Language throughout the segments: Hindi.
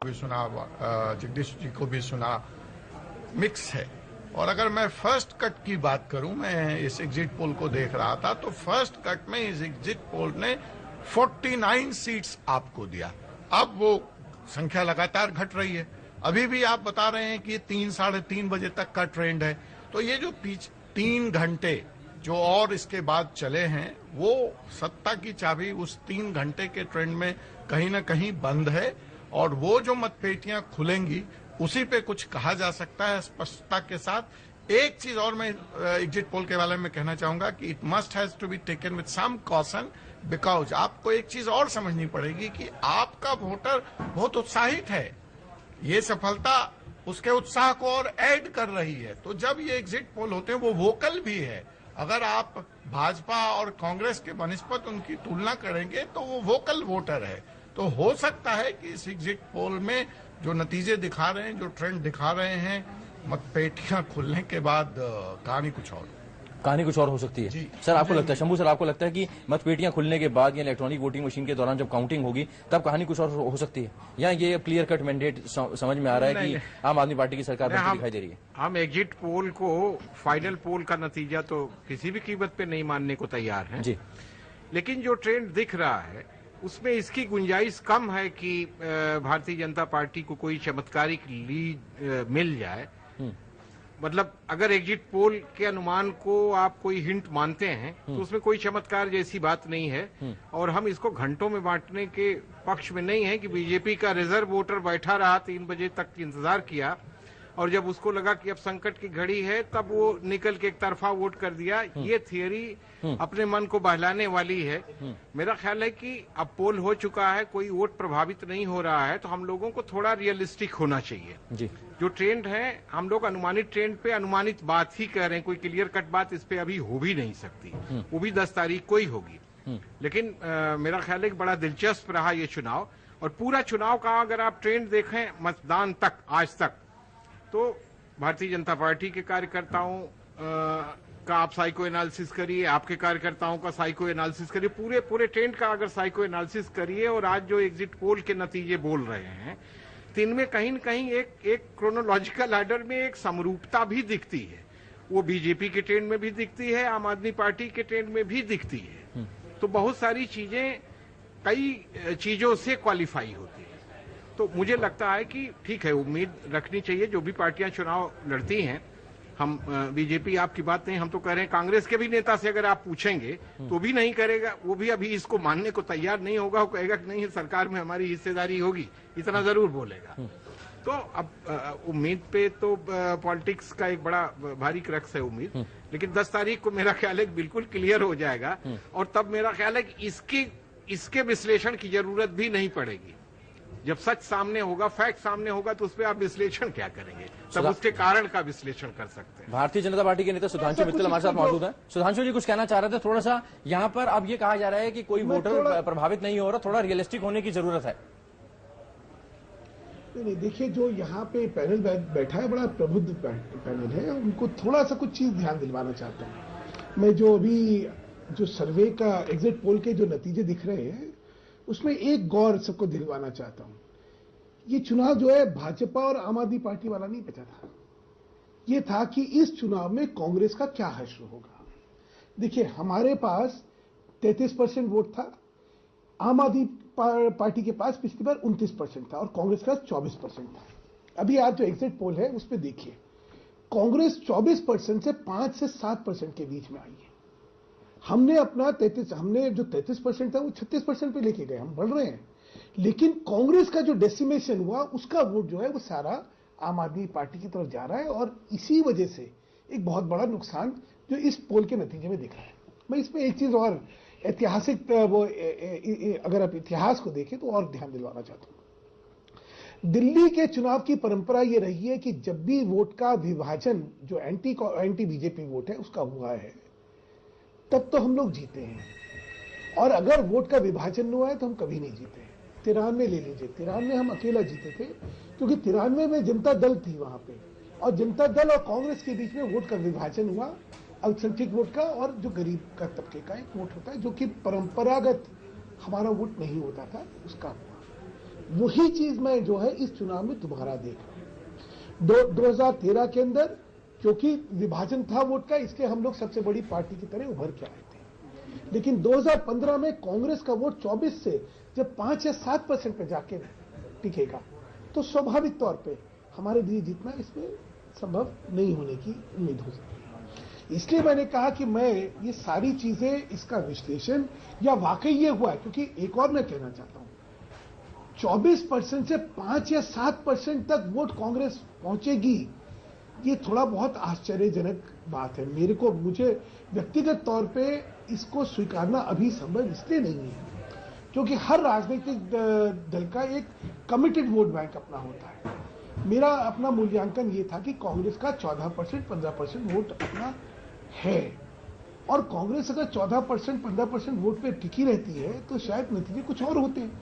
भी सुना, जगदीश जी को भी सुना, मिक्स है। और अगर मैं फर्स्ट कट की बात करूं, मैं इस एग्जिट पोल को देख रहा था तो फर्स्ट कट में इस एग्जिट पोल ने 49 सीट्स आपको दिया। अब वो संख्या लगातार घट रही है। अभी भी आप बता रहे हैं कि 3-3:30 बजे तक का ट्रेंड है। तो ये जो 3 घंटे जो और इसके बाद चले हैं, वो सत्ता की चाबी उस 3 घंटे के ट्रेंड में कहीं ना कहीं बंद है। और वो जो मतपेटियां खुलेंगी उसी पे कुछ कहा जा सकता है स्पष्टता के साथ। एक चीज और मैं एग्जिट पोल के बारे में कहना चाहूंगा कि it must has to be taken with some caution, because आपको एक चीज और समझनी पड़ेगी कि आपका वोटर बहुत उत्साहित है। ये सफलता उसके उत्साह को और ऐड कर रही है। तो जब ये एग्जिट पोल होते हैं वो वोकल भी है। अगर आप भाजपा और कांग्रेस के बनस्पत उनकी तुलना करेंगे तो वो वोकल वोटर है। तो हो सकता है कि इस एग्जिट पोल में जो नतीजे दिखा रहे हैं, जो ट्रेंड दिखा रहे हैं, मतपेटियां खुलने के बाद कहानी कुछ और हो सकती है। सर, आपको लगता है, शंभू सर, आपको लगता है कि मतपेटियां खुलने के बाद या इलेक्ट्रॉनिक वोटिंग मशीन के दौरान जब काउंटिंग होगी तब कहानी कुछ और हो सकती है, या ये क्लियर कट मैंडेट समझ में आ रहा है कि आम आदमी पार्टी की सरकार बनती दिखाई दे रही है? हम एग्जिट पोल को फाइनल पोल का नतीजा तो किसी भी कीमत पे नहीं मानने को तैयार हैं जी, लेकिन जो ट्रेंड दिख रहा है उसमें इसकी गुंजाइश कम है कि भारतीय जनता पार्टी को कोई चमत्कारिक लीड मिल जाए। मतलब अगर एग्जिट पोल के अनुमान को आप कोई हिंट मानते हैं तो उसमें कोई चमत्कार जैसी बात नहीं है। और हम इसको घंटों में बांटने के पक्ष में नहीं है कि बीजेपी का रिजर्व वोटर बैठा रहा, 3 बजे तक इंतजार किया और जब उसको लगा कि अब संकट की घड़ी है तब वो निकल के एक तरफा वोट कर दिया। ये थियरी अपने मन को बहलाने वाली है। मेरा ख्याल है कि अब पोल हो चुका है, कोई वोट प्रभावित नहीं हो रहा है, तो हम लोगों को थोड़ा रियलिस्टिक होना चाहिए जी। जो ट्रेंड है, हम लोग अनुमानित ट्रेंड पे अनुमानित बात ही कह रहे हैं, कोई क्लियर कट बात इस पे अभी हो भी नहीं सकती, वो भी 10 तारीख को ही होगी। लेकिन मेरा ख्याल है कि बड़ा दिलचस्प रहा ये चुनाव। और पूरा चुनाव का अगर आप ट्रेंड देखें मतदान तक, आज तक, तो भारतीय जनता पार्टी के कार्यकर्ताओं का आप साइको एनालिसिस करिए, आपके कार्यकर्ताओं का साइको एनालिसिस करिए, पूरे ट्रेंड का अगर साइको एनालिसिस करिए और आज जो एग्जिट पोल के नतीजे बोल रहे हैं तो इनमें कहीं न कहीं एक क्रोनोलॉजिकल आर्डर में एक समरूपता भी दिखती है। वो बीजेपी के ट्रेंड में भी दिखती है, आम आदमी पार्टी के ट्रेंड में भी दिखती है। तो बहुत सारी चीजें कई चीजों से क्वालिफाई होती है। तो मुझे लगता है कि ठीक है, उम्मीद रखनी चाहिए। जो भी पार्टियां चुनाव लड़ती हैं, हम बीजेपी आपकी बात नहीं, हम तो कह रहे हैं कांग्रेस के भी नेता से अगर आप पूछेंगे तो भी नहीं करेगा, वो भी अभी इसको मानने को तैयार नहीं होगा। वो कहेगा कि नहीं, सरकार में हमारी हिस्सेदारी होगी, इतना जरूर बोलेगा। तो अब उम्मीद पे तो पॉलिटिक्स का एक बड़ा भारी क्रक्स है उम्मीद, लेकिन 10 तारीख को मेरा ख्याल है बिल्कुल क्लियर हो जाएगा। और तब मेरा ख्याल है कि इसके विश्लेषण की जरूरत भी नहीं पड़ेगी। जब सच सामने होगा, फैक्ट सामने होगा, तो उस पर आप विश्लेषण क्या करेंगे, तब उसके कारण का विश्लेषण कर सकते हैं। भारतीय जनता पार्टी के नेता सुधांशु मित्तल हमारे साथ मौजूद हैं। सुधांशु जी, कुछ कहना चाह रहे थे थोड़ा सा? यहाँ पर अब ये कहा जा रहा है कि कोई वोटर प्रभावित नहीं हो रहा, थोड़ा रियलिस्टिक होने की जरूरत है। नहीं, देखिए, जो यहाँ पे पैनल बैठा है बड़ा प्रबुद्ध पैनल है, उनको थोड़ा सा कुछ चीज ध्यान दिलवाना चाहता हूँ मैं। जो अभी जो सर्वे का एग्जिट पोल के जो नतीजे दिख रहे हैं उसमें एक गौर सबको दिलवाना चाहता हूं। ये चुनाव जो है भाजपा और आम आदमी पार्टी वाला नहीं बचा था, ये था कि इस चुनाव में कांग्रेस का क्या हश्र होगा। देखिए, हमारे पास 33% वोट था, आम आदमी पार्टी के पास पिछली बार 29% था और कांग्रेस का 24% था। अभी आप जो एग्जिट पोल है उस पर देखिए, कांग्रेस 24% से 5 से 7% के बीच में आई है। हमने जो 33% था वो 36% पे लेके गए, हम बढ़ रहे हैं। लेकिन कांग्रेस का जो डेसिमेशन हुआ, उसका वोट जो है वो सारा आम आदमी पार्टी की तरफ जा रहा है। और इसी वजह से एक बहुत बड़ा नुकसान जो इस पोल के नतीजे में दिख रहा है। मैं इसमें एक चीज और ऐतिहासिक, अगर आप इतिहास को देखें तो और ध्यान दिलवाना चाहता हूं। दिल्ली के चुनाव की परंपरा ये रही है कि जब भी वोट का विभाजन जो एंटी बीजेपी वोट है उसका हुआ है, तब तो हम लोग जीते हैं। और अगर वोट का विभाजन न हुआ है तो हम कभी नहीं जीते। 93 ले लीजिए, 93 हम अकेला जीते थे, क्योंकि 93 में जनता दल थी वहां पे, और जनता दल और कांग्रेस के बीच में वोट का विभाजन हुआ, अल्पसंख्यक वोट का और जो गरीब का तबके का एक वोट होता है, जो कि परंपरागत हमारा वोट नहीं होता था, उसका हुआ। वही चीज मैं जो है इस चुनाव में दोबारा देख रहा हूं। 2013 के अंदर क्योंकि विभाजन था वोट का, इसलिए हम लोग सबसे बड़ी पार्टी की तरह उभर के आए थे। लेकिन 2015 में कांग्रेस का वोट 24 से जब 5 या 7% पे जाके टिकेगा, तो स्वाभाविक तौर पे हमारे लिए जीतना इसमें संभव नहीं होने की उम्मीद हो सकती है। इसलिए मैंने कहा कि मैं ये सारी चीजें, इसका विश्लेषण या वाकई ये हुआ है, क्योंकि एक और मैं कहना चाहता हूं, 24% से 5 या 7% तक वोट कांग्रेस पहुंचेगी, ये थोड़ा बहुत आश्चर्यजनक बात है। मुझे व्यक्तिगत तौर पे इसको स्वीकारना अभी संभव इसलिए नहीं है क्योंकि हर राजनीतिक दल का एक कमिटेड वोट बैंक अपना होता है। मेरा अपना मूल्यांकन ये था कि कांग्रेस का 14% 15% वोट अपना है, और कांग्रेस अगर 14% 15% वोट पे टिकी रहती है तो शायद नतीजे कुछ और होते हैं।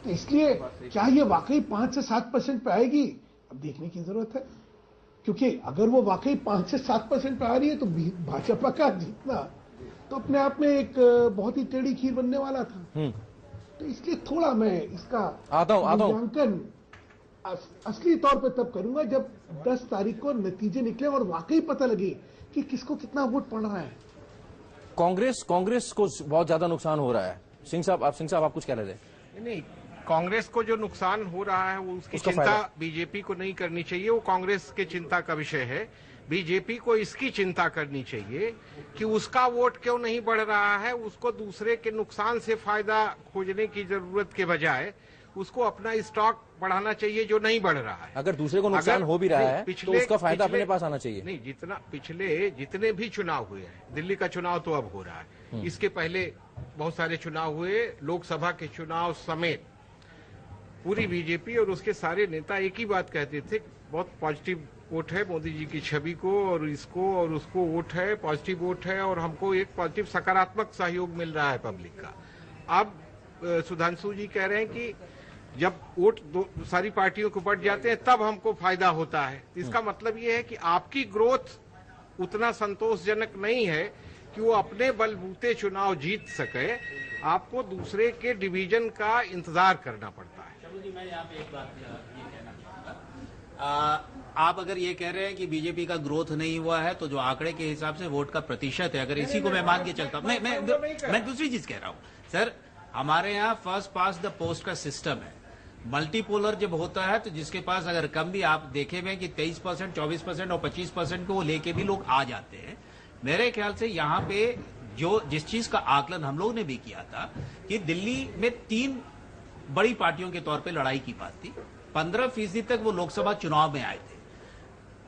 तो इसलिए क्या ये वाकई 5 से 7% पे आएगी, अब देखने की जरूरत है। क्योंकि अगर वो वाकई 5 से 7% पे आ रही है तो भाजपा का जीतना तो अपने आप में एक बहुत ही टेढ़ी खीर बनने वाला था। तो इसलिए थोड़ा मैं इसका मूल्यांकन असली तौर पे तब करूंगा जब 10 तारीख को नतीजे निकले और वाकई पता लगे कि किसको कितना वोट पड़ रहा है। कांग्रेस को बहुत ज्यादा नुकसान हो रहा है। सिंह साहब आप कुछ कह रहे थे? नहीं, कांग्रेस को जो नुकसान हो रहा है वो उसकी चिंता बीजेपी को नहीं करनी चाहिए, वो कांग्रेस के चिंता का विषय है। बीजेपी को इसकी चिंता करनी चाहिए कि उसका वोट क्यों नहीं बढ़ रहा है। उसको दूसरे के नुकसान से फायदा खोजने की जरूरत के बजाय उसको अपना स्टॉक बढ़ाना चाहिए जो नहीं बढ़ रहा है। अगर दूसरे को नुकसान हो भी रहा है तो उसका फायदा अपने पास आना चाहिए। नहीं, जितने भी चुनाव हुए हैं, दिल्ली का चुनाव तो अब हो रहा है, इसके पहले बहुत सारे चुनाव हुए, लोकसभा के चुनाव समेत पूरी बीजेपी और उसके सारे नेता एक ही बात कहते थे, बहुत पॉजिटिव वोट है मोदी जी की छवि को, और इसको और उसको वोट है, पॉजिटिव वोट है, और हमको एक पॉजिटिव सकारात्मक सहयोग मिल रहा है पब्लिक का। अब सुधांशु जी कह रहे हैं कि जब वोट सारी पार्टियों को बढ़ जाते हैं तब हमको फायदा होता है। इसका मतलब ये है कि आपकी ग्रोथ उतना संतोषजनक नहीं है कि वो अपने बलबूते चुनाव जीत सके, आपको दूसरे के डिवीजन का इंतजार करना पड़ता है। मैं यहाँ पे एक बात ये कहना चाहूंगा, आप अगर ये कह रहे हैं कि बीजेपी का ग्रोथ नहीं हुआ है तो जो आंकड़े के हिसाब से वोट का प्रतिशत है, अगर इसी को मैं मान के चलता हूँ, मैं दूसरी चीज कह रहा हूँ सर, हमारे यहाँ फर्स्ट पास द पोस्ट का सिस्टम है। मल्टीपोलर जब होता है तो जिसके पास अगर कम भी, आप देखे हुए कि 23%, 24% और 25% को लेके भी लोग आ जाते हैं। मेरे ख्याल से यहाँ पे जिस चीज का आकलन हम लोग ने भी किया था कि दिल्ली में 3 बड़ी पार्टियों के तौर पे लड़ाई की बात थी। 15% तक वो लोकसभा चुनाव में आए थे।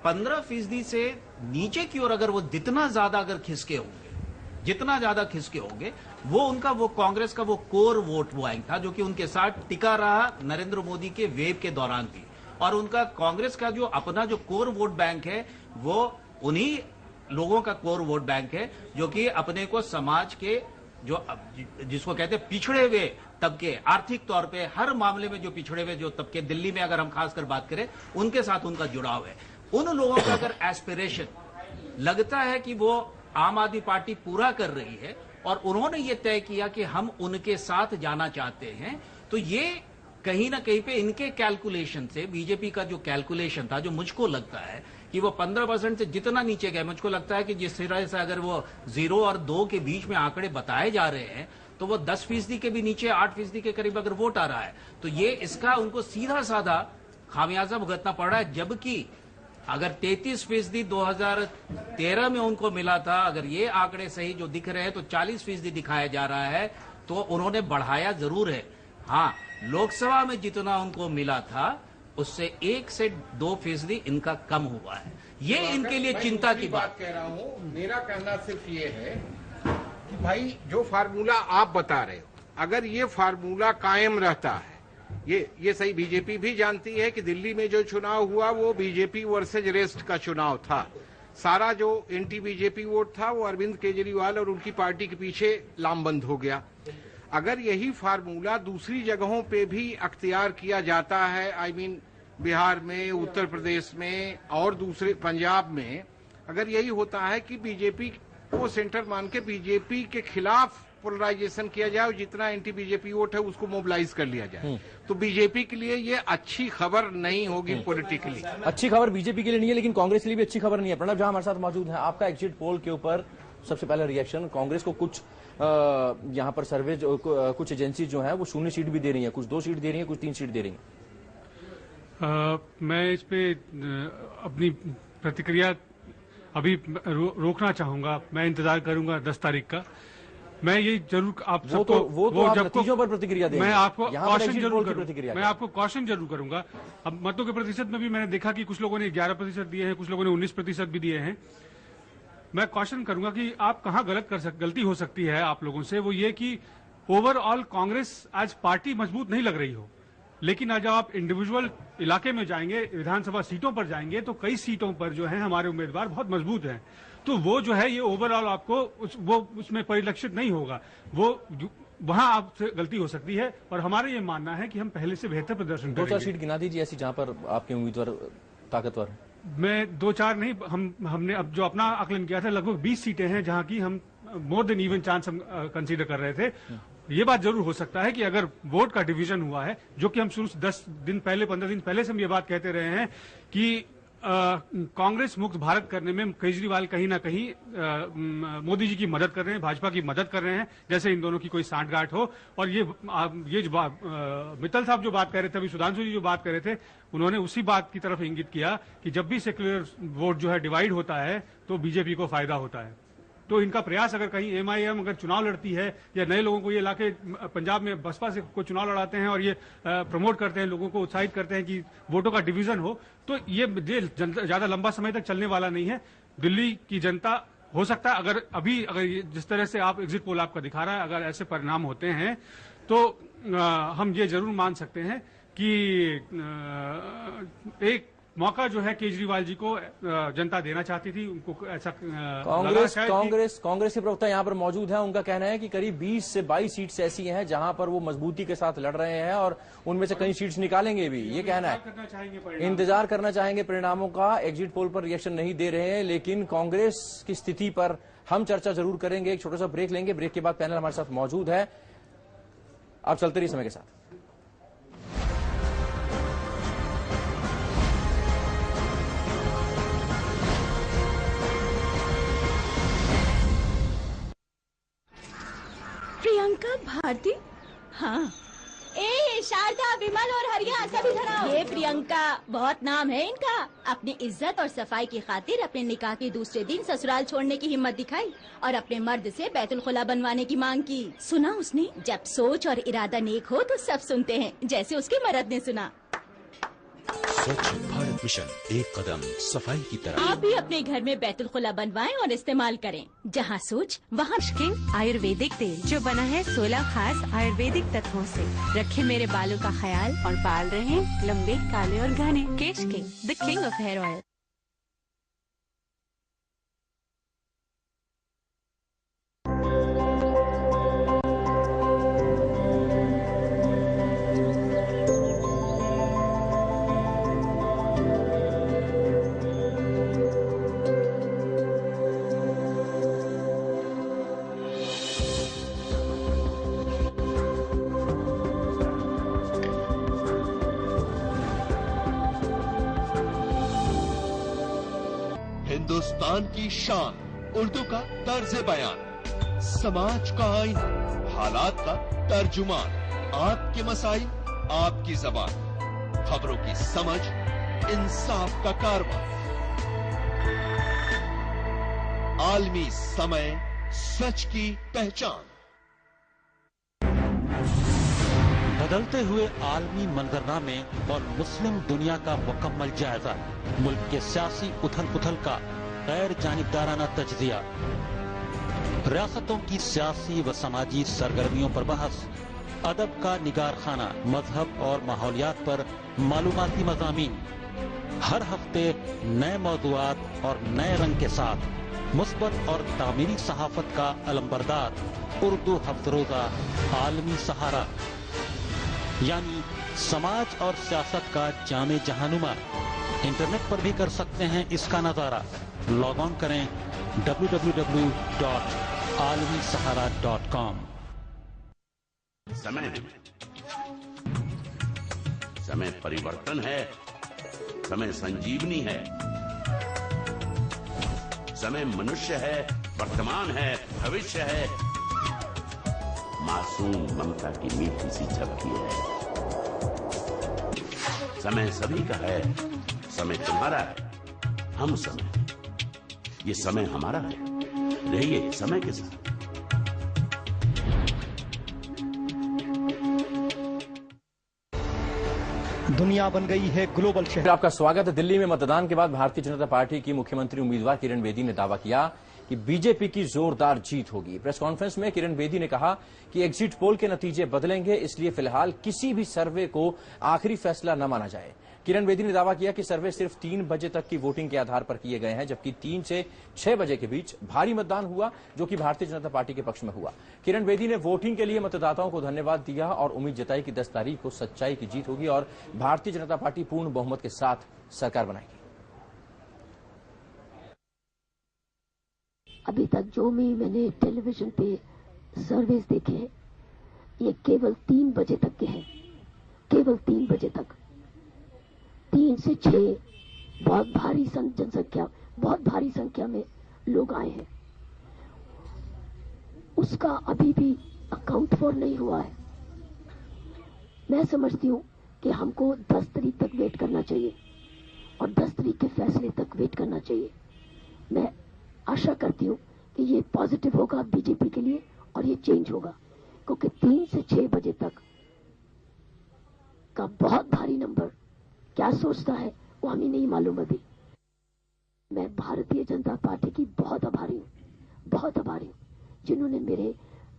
15% से नीचे की ओर अगर वो जितना ज्यादा खिसके होंगे वो कांग्रेस का वो कोर वोट बैंक था जो कि उनके साथ टिका रहा नरेंद्र मोदी के वेव के दौरान भी। और उनका कांग्रेस का जो अपना जो कोर वोट बैंक है वो उन्हीं लोगों का कोर वोट बैंक है जो कि अपने को समाज के जो जिसको कहते हैं पिछड़े हुए तबके, आर्थिक तौर पे हर मामले में जो पिछड़े हुए जो तबके दिल्ली में अगर हम खासकर बात करें उनके साथ उनका जुड़ाव है। उन लोगों का अगर एस्पिरेशन लगता है कि वो आम आदमी पार्टी पूरा कर रही है और उन्होंने ये तय किया कि हम उनके साथ जाना चाहते हैं, तो ये कहीं ना कहीं पे इनके कैलकुलेशन से, बीजेपी का जो कैलकुलेशन था, जो मुझको लगता है कि वो 15% से जितना नीचे गए, मुझको लगता है कि जिस तरह से अगर वो 0 और 2 के बीच में आंकड़े बताए जा रहे हैं तो वो 10% के भी नीचे 8% के करीब अगर वोट आ रहा है तो ये इसका उनको सीधा साधा खामियाजा भुगतना पड़ रहा है। जबकि अगर 33% 2013 में उनको मिला था, अगर ये आंकड़े सही जो दिख रहे हैं तो 40% दिखाया जा रहा है, तो उन्होंने बढ़ाया जरूर है। हाँ, लोकसभा में जितना उनको मिला था उससे 1 से 2% इनका कम हुआ है। ये इनके लिए चिंता की बात कह रहा हूँ। मेरा कहना सिर्फ ये है कि भाई जो फार्मूला आप बता रहे हो, अगर ये फार्मूला कायम रहता है, ये सही बीजेपी भी जानती है कि दिल्ली में जो चुनाव हुआ वो बीजेपी वर्सेज रेस्ट का चुनाव था। सारा जो एंटी बीजेपी वोट था वो अरविंद केजरीवाल और उनकी पार्टी के पीछे लामबंद हो गया। अगर यही फार्मूला दूसरी जगहों पे भी अख्तियार किया जाता है, आई मीन बिहार में, उत्तर प्रदेश में और दूसरे पंजाब में, अगर यही होता है कि बीजेपी को सेंटर मान के बीजेपी के खिलाफ पोलराइजेशन किया जाए और जितना एंटी बीजेपी वोट है उसको मोबिलाइज कर लिया जाए। तो बीजेपी के लिए ये अच्छी खबर नहीं होगी पॉलिटिकली। अच्छी खबर बीजेपी के लिए नहीं है, लेकिन कांग्रेस के लिए भी अच्छी खबर नहीं है। प्रणब झा हमारे साथ मौजूद है। आपका एग्जिट पोल के ऊपर सबसे पहला रिएक्शन, कांग्रेस को कुछ यहाँ पर सर्वे कुछ एजेंसी जो है वो 0 सीट भी दे रही है, कुछ 2 सीट दे रही है, कुछ 3 सीट दे रही है। मैं इस पे अपनी प्रतिक्रिया अभी रोकना चाहूंगा। मैं इंतजार करूंगा 10 तारीख का। मैं ये जरूर आप सबको आप नतीजों पर प्रतिक्रिया देंगे। मैं आपको कॉशन जरूर करूंगा। मैं आपको कॉशन जरूर करूंगा। अब मतों के प्रतिशत में भी मैंने देखा कि कुछ लोगों ने 11% दिए हैं, कुछ लोगों ने 19% भी दिए हैं। मैं कॉशन करूंगा कि आप कहां गलती हो सकती है आप लोगों से, वो ये कि ओवरऑल कांग्रेस आज पार्टी मजबूत नहीं लग रही हो, लेकिन आज आप इंडिविजुअल इलाके में जाएंगे, विधानसभा सीटों पर जाएंगे तो कई सीटों पर जो है हमारे उम्मीदवार बहुत मजबूत हैं। तो वो जो है ये ओवरऑल आपको उसमें परिलक्षित नहीं होगा। वो वहां आपसे गलती हो सकती है और हमारा ये मानना है कि हम पहले से बेहतर प्रदर्शन करेंगे। 2-4 सीट गिना दीजिए ऐसी जहां पर आपके उम्मीदवार ताकतवर है। मैं 2-4 नहीं, हमने अब जो अपना आकलन किया था लगभग 20 सीटें हैं जहां की हम मोर देन इवन चांस हम कंसीडर कर रहे थे। ये बात जरूर हो सकता है कि अगर वोट का डिवीजन हुआ है, जो कि हम शुरू से 10 दिन पहले 15 दिन पहले से हम ये बात कहते रहे हैं कि कांग्रेस मुक्त भारत करने में केजरीवाल कहीं ना कहीं मोदी जी की मदद कर रहे हैं, भाजपा की मदद कर रहे हैं, जैसे इन दोनों की कोई सांठगांठ हो। और ये जो मित्तल साहब जो बात कर रहे थे, अभी सुधांशु जी जो बात कर रहे थे, उन्होंने उसी बात की तरफ इंगित किया कि जब भी सेक्युलर वोट जो है डिवाइड होता है तो बीजेपी को फायदा होता है। तो इनका प्रयास अगर कहीं एमआईएम अगर चुनाव लड़ती है या नए लोगों को ये लाके पंजाब में बसपा से कोई चुनाव लड़ाते हैं और ये प्रमोट करते हैं, लोगों को उत्साहित करते हैं कि वोटों का डिवीजन हो, तो ये ज्यादा लंबा समय तक चलने वाला नहीं है। दिल्ली की जनता हो सकता है अगर जिस तरह से आप एग्जिट पोल आपका दिखा रहा है, अगर ऐसे परिणाम होते हैं तो हम ये जरूर मान सकते हैं कि एक मौका जो है केजरीवाल जी को जनता देना चाहती थी। उनको ऐसा कांग्रेस के प्रवक्ता यहाँ पर मौजूद हैं। उनका कहना है कि करीब 20 से 22 सीट्स ऐसी हैं जहां पर वो मजबूती के साथ लड़ रहे हैं और उनमें से कई सीट्स निकालेंगे भी, ये कहना है। इंतजार करना चाहेंगे परिणामों का। एग्जिट पोल पर रिएक्शन नहीं दे रहे हैं, लेकिन कांग्रेस की स्थिति पर हम चर्चा जरूर करेंगे। एक छोटा सा ब्रेक लेंगे, ब्रेक के बाद पैनल हमारे साथ मौजूद है। आप चलते रहिए समय के साथ। प्रियंका भारती, हाँ। ए शारदा, विमल और हरिया सभी धराओ। ये प्रियंका, बहुत नाम है इनका। अपनी इज्जत और सफाई की खातिर अपने निकाह के दूसरे दिन ससुराल छोड़ने की हिम्मत दिखाई और अपने मर्द से बैतुल खुला बनवाने की मांग की। सुना उसने? जब सोच और इरादा नेक हो तो सब सुनते हैं, जैसे उसके मर्द ने सुना। स्वच्छ भारत मिशन, एक कदम सफाई की तरफ। आप भी अपने घर में बैतुल खुला बनवाएं और इस्तेमाल करें। जहाँ सोच वहाँ किंग आयुर्वेदिक तेल, जो बना है 16 खास आयुर्वेदिक तत्वों से, रखे मेरे बालों का ख्याल और बाल रहे लंबे, काले और घने। Kesh King, the king of hair oil. Hindustan की शान, उर्दू का तर्ज बयान, समाज का आईना, हालात का तर्जुमान, आपके मसाइल आपकी जबान, खबरों की समझ, इंसाफ का कारवां, आलमी समय, सच की पहचान। बदलते हुए आलमी मंजरनामे और मुस्लिम दुनिया का मुकम्मल जायजा, मुल्क के सियासी उथल पुथल का गैर जानिबदाराना तज्जिया, रियासतों की सियासी व समाजी सरगर्मियों पर बहस, अदब का निगार खाना, मजहब और माहौलियात पर मालूमाती मज़ामीन, हर हफ्ते नए मौज़ूआत और नए रंग के साथ मुस्बत और तामीरी सहाफत का अलंबरदार उर्दू हफ्तरोजा आलमी सहारा, यानी समाज और सियासत का जामे जहानुमा। इंटरनेट पर भी कर सकते हैं इसका नजारा। लॉग ऑन करें www.alamisahara.com। समय है, समय परिवर्तन है, समय संजीवनी है, समय मनुष्य है, वर्तमान है, भविष्य है, मासूम ममता की मीठी सी झपकी है। समय सभी का है, समय तुम्हारा है, हम समय, ये समय हमारा है, रहिए समय के साथ। दुनिया बन गई है ग्लोबल शहर। आपका स्वागत है। दिल्ली में मतदान के बाद भारतीय जनता पार्टी की मुख्यमंत्री उम्मीदवार किरण बेदी ने दावा किया कि बीजेपी की जोरदार जीत होगी। प्रेस कॉन्फ्रेंस में किरण बेदी ने कहा कि एग्जिट पोल के नतीजे बदलेंगे, इसलिए फिलहाल किसी भी सर्वे को आखिरी फैसला न माना जाए। किरण बेदी ने दावा किया कि सर्वे सिर्फ 3 बजे तक की वोटिंग के आधार पर किए गए हैं, जबकि 3 से 6 बजे के बीच भारी मतदान हुआ, जो कि भारतीय जनता पार्टी के पक्ष में हुआ। किरण बेदी ने वोटिंग के लिए मतदाताओं को धन्यवाद दिया और उम्मीद जताई कि 10 तारीख को सच्चाई की जीत होगी और भारतीय जनता पार्टी पूर्ण बहुमत के साथ सरकार बनाएगी। अभी तक जो भी मैंने टेलीविजन पे सर्वेस देखे, ये केवल 3 बजे तक के हैं, केवल 3 बजे तक। 3 से 6 बहुत भारी जनसंख्या, बहुत भारी संख्या में लोग आए हैं, उसका अभी भी अकाउंट फॉर नहीं हुआ है। मैं समझती हूं कि हमको 10 तारीख तक वेट करना चाहिए और 10 तारीख के फैसले तक वेट करना चाहिए। मैं आशा करती हूं कि ये पॉजिटिव होगा बीजेपी के लिए और ये चेंज होगा, क्योंकि 3 से 6 बजे तक का बहुत भारी नंबर क्या सोचता है वो हमें नहीं मालूम अभी। मैं भारतीय जनता पार्टी की बहुत आभारी हूं, बहुत आभारी हूं, जिन्होंने मेरे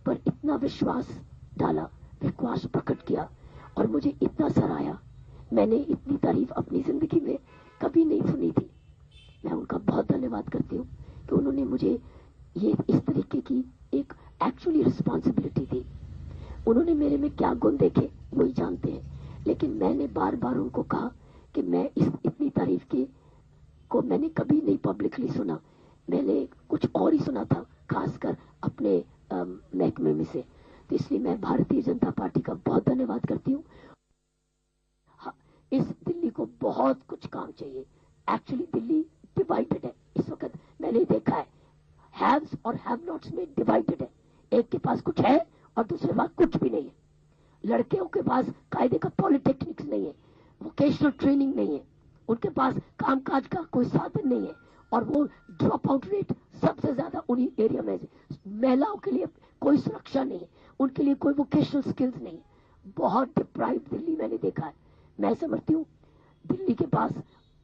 पर इतना विश्वास डाला, विश्वास प्रकट किया और मुझे इतना सराहा। मैंने इतनी तारीफ अपनी जिंदगी में कभी नहीं सुनी थी। मैं उनका बहुत धन्यवाद करती हूँ कि उन्होंने मुझे ये इस तरीके की एक एक्चुअली रिस्पॉन्सिबिलिटी दी। उन्होंने मेरे में क्या गुण देखे वही जानते हैं, लेकिन मैंने बार बार उनको कहा कि मैं इतनी तारीफ को मैंने कभी नहीं पब्लिकली सुना, मैंने कुछ और ही सुना था, खासकर अपने महकमे में से। तो इसलिए मैं भारतीय जनता पार्टी का बहुत धन्यवाद करती हूँ। हाँ, इस दिल्ली को बहुत कुछ काम चाहिए। एक्चुअली दिल्ली डिवाइडेड है इस वक्त, मैंने देखा है, हैव्स और हैव नॉट्स में डिवाइडेड है। एक के पास कुछ है और दूसरे पास कुछ भी नहीं है। लड़कियों के पास कायदे का पॉलिटेक्निक्स नहीं है, वोकेशनल ट्रेनिंग नहीं है, उनके पास कामकाज का कोई साधन नहीं है और वो ड्रॉप आउट रेट सबसे ज्यादा उन्हीं एरिया में है। महिलाओं के लिए कोई सुरक्षा नहीं है, उनके लिए कोई वोकेशनल स्किल्स नहीं है। बहुत डिप्राइव दिल्ली मैंने देखा है। मैं समझती हूँ दिल्ली के पास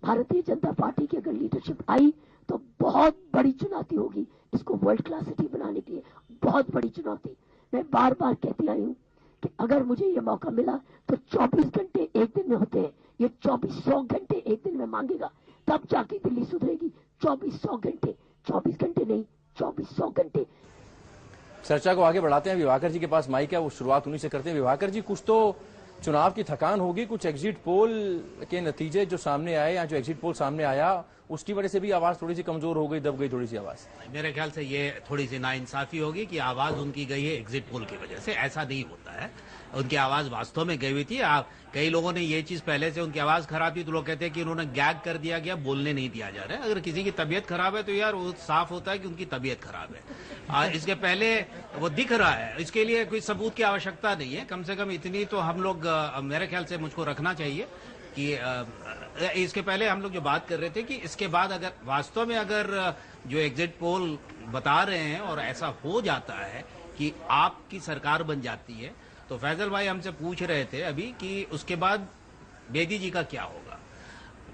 भारतीय जनता पार्टी की अगर लीडरशिप आई तो बहुत बड़ी चुनौती होगी इसको वर्ल्ड क्लास सिटी बनाने के लिए, बहुत बड़ी चुनौती। मैं बार बार कहती आई हूँ कि अगर मुझे ये मौका मिला तो 24 घंटे एक दिन में होते हैं, ये 2400 घंटे एक दिन में मांगेगा, तब जाके दिल्ली सुधरेगी। 2400 घंटे, 24 घंटे नहीं, 2400 घंटे। चर्चा को आगे बढ़ाते हैं। विभाकर जी के पास माइक है, वो शुरुआत उन्हीं से करते हैं। विभाकर जी, कुछ तो चुनाव की थकान होगी, कुछ एग्जिट पोल के नतीजे जो सामने आए या जो एग्जिट पोल सामने आया उसकी वजह से भी आवाज थोड़ी सी कमजोर हो गई, दब गई थोड़ी सी आवाज। मेरे ख्याल से ये थोड़ी सी नाइंसाफी होगी कि आवाज उनकी गई है एग्जिट पोल की वजह से। ऐसा नहीं होता है, उनकी आवाज वास्तव में गई हुई थी। कई लोगों ने ये चीज पहले से, उनकी आवाज खराब थी तो लोग कहते हैं कि उन्होंने गैग कर दिया गया, बोलने नहीं दिया जा रहा है। अगर किसी की तबीयत खराब है तो यार वो साफ होता है कि उनकी तबीयत खराब है। इसके पहले वो दिख रहा है, इसके लिए कोई सबूत की आवश्यकता नहीं है। कम से कम इतनी तो हम लोग, मेरे ख्याल से मुझको रखना चाहिए कि इसके पहले हम लोग जो बात कर रहे थे कि इसके बाद अगर वास्तव में अगर जो एग्जिट पोल बता रहे हैं और ऐसा हो जाता है कि आपकी सरकार बन जाती है, तो फैजल भाई हमसे पूछ रहे थे अभी कि उसके बाद बेदी जी का क्या होगा।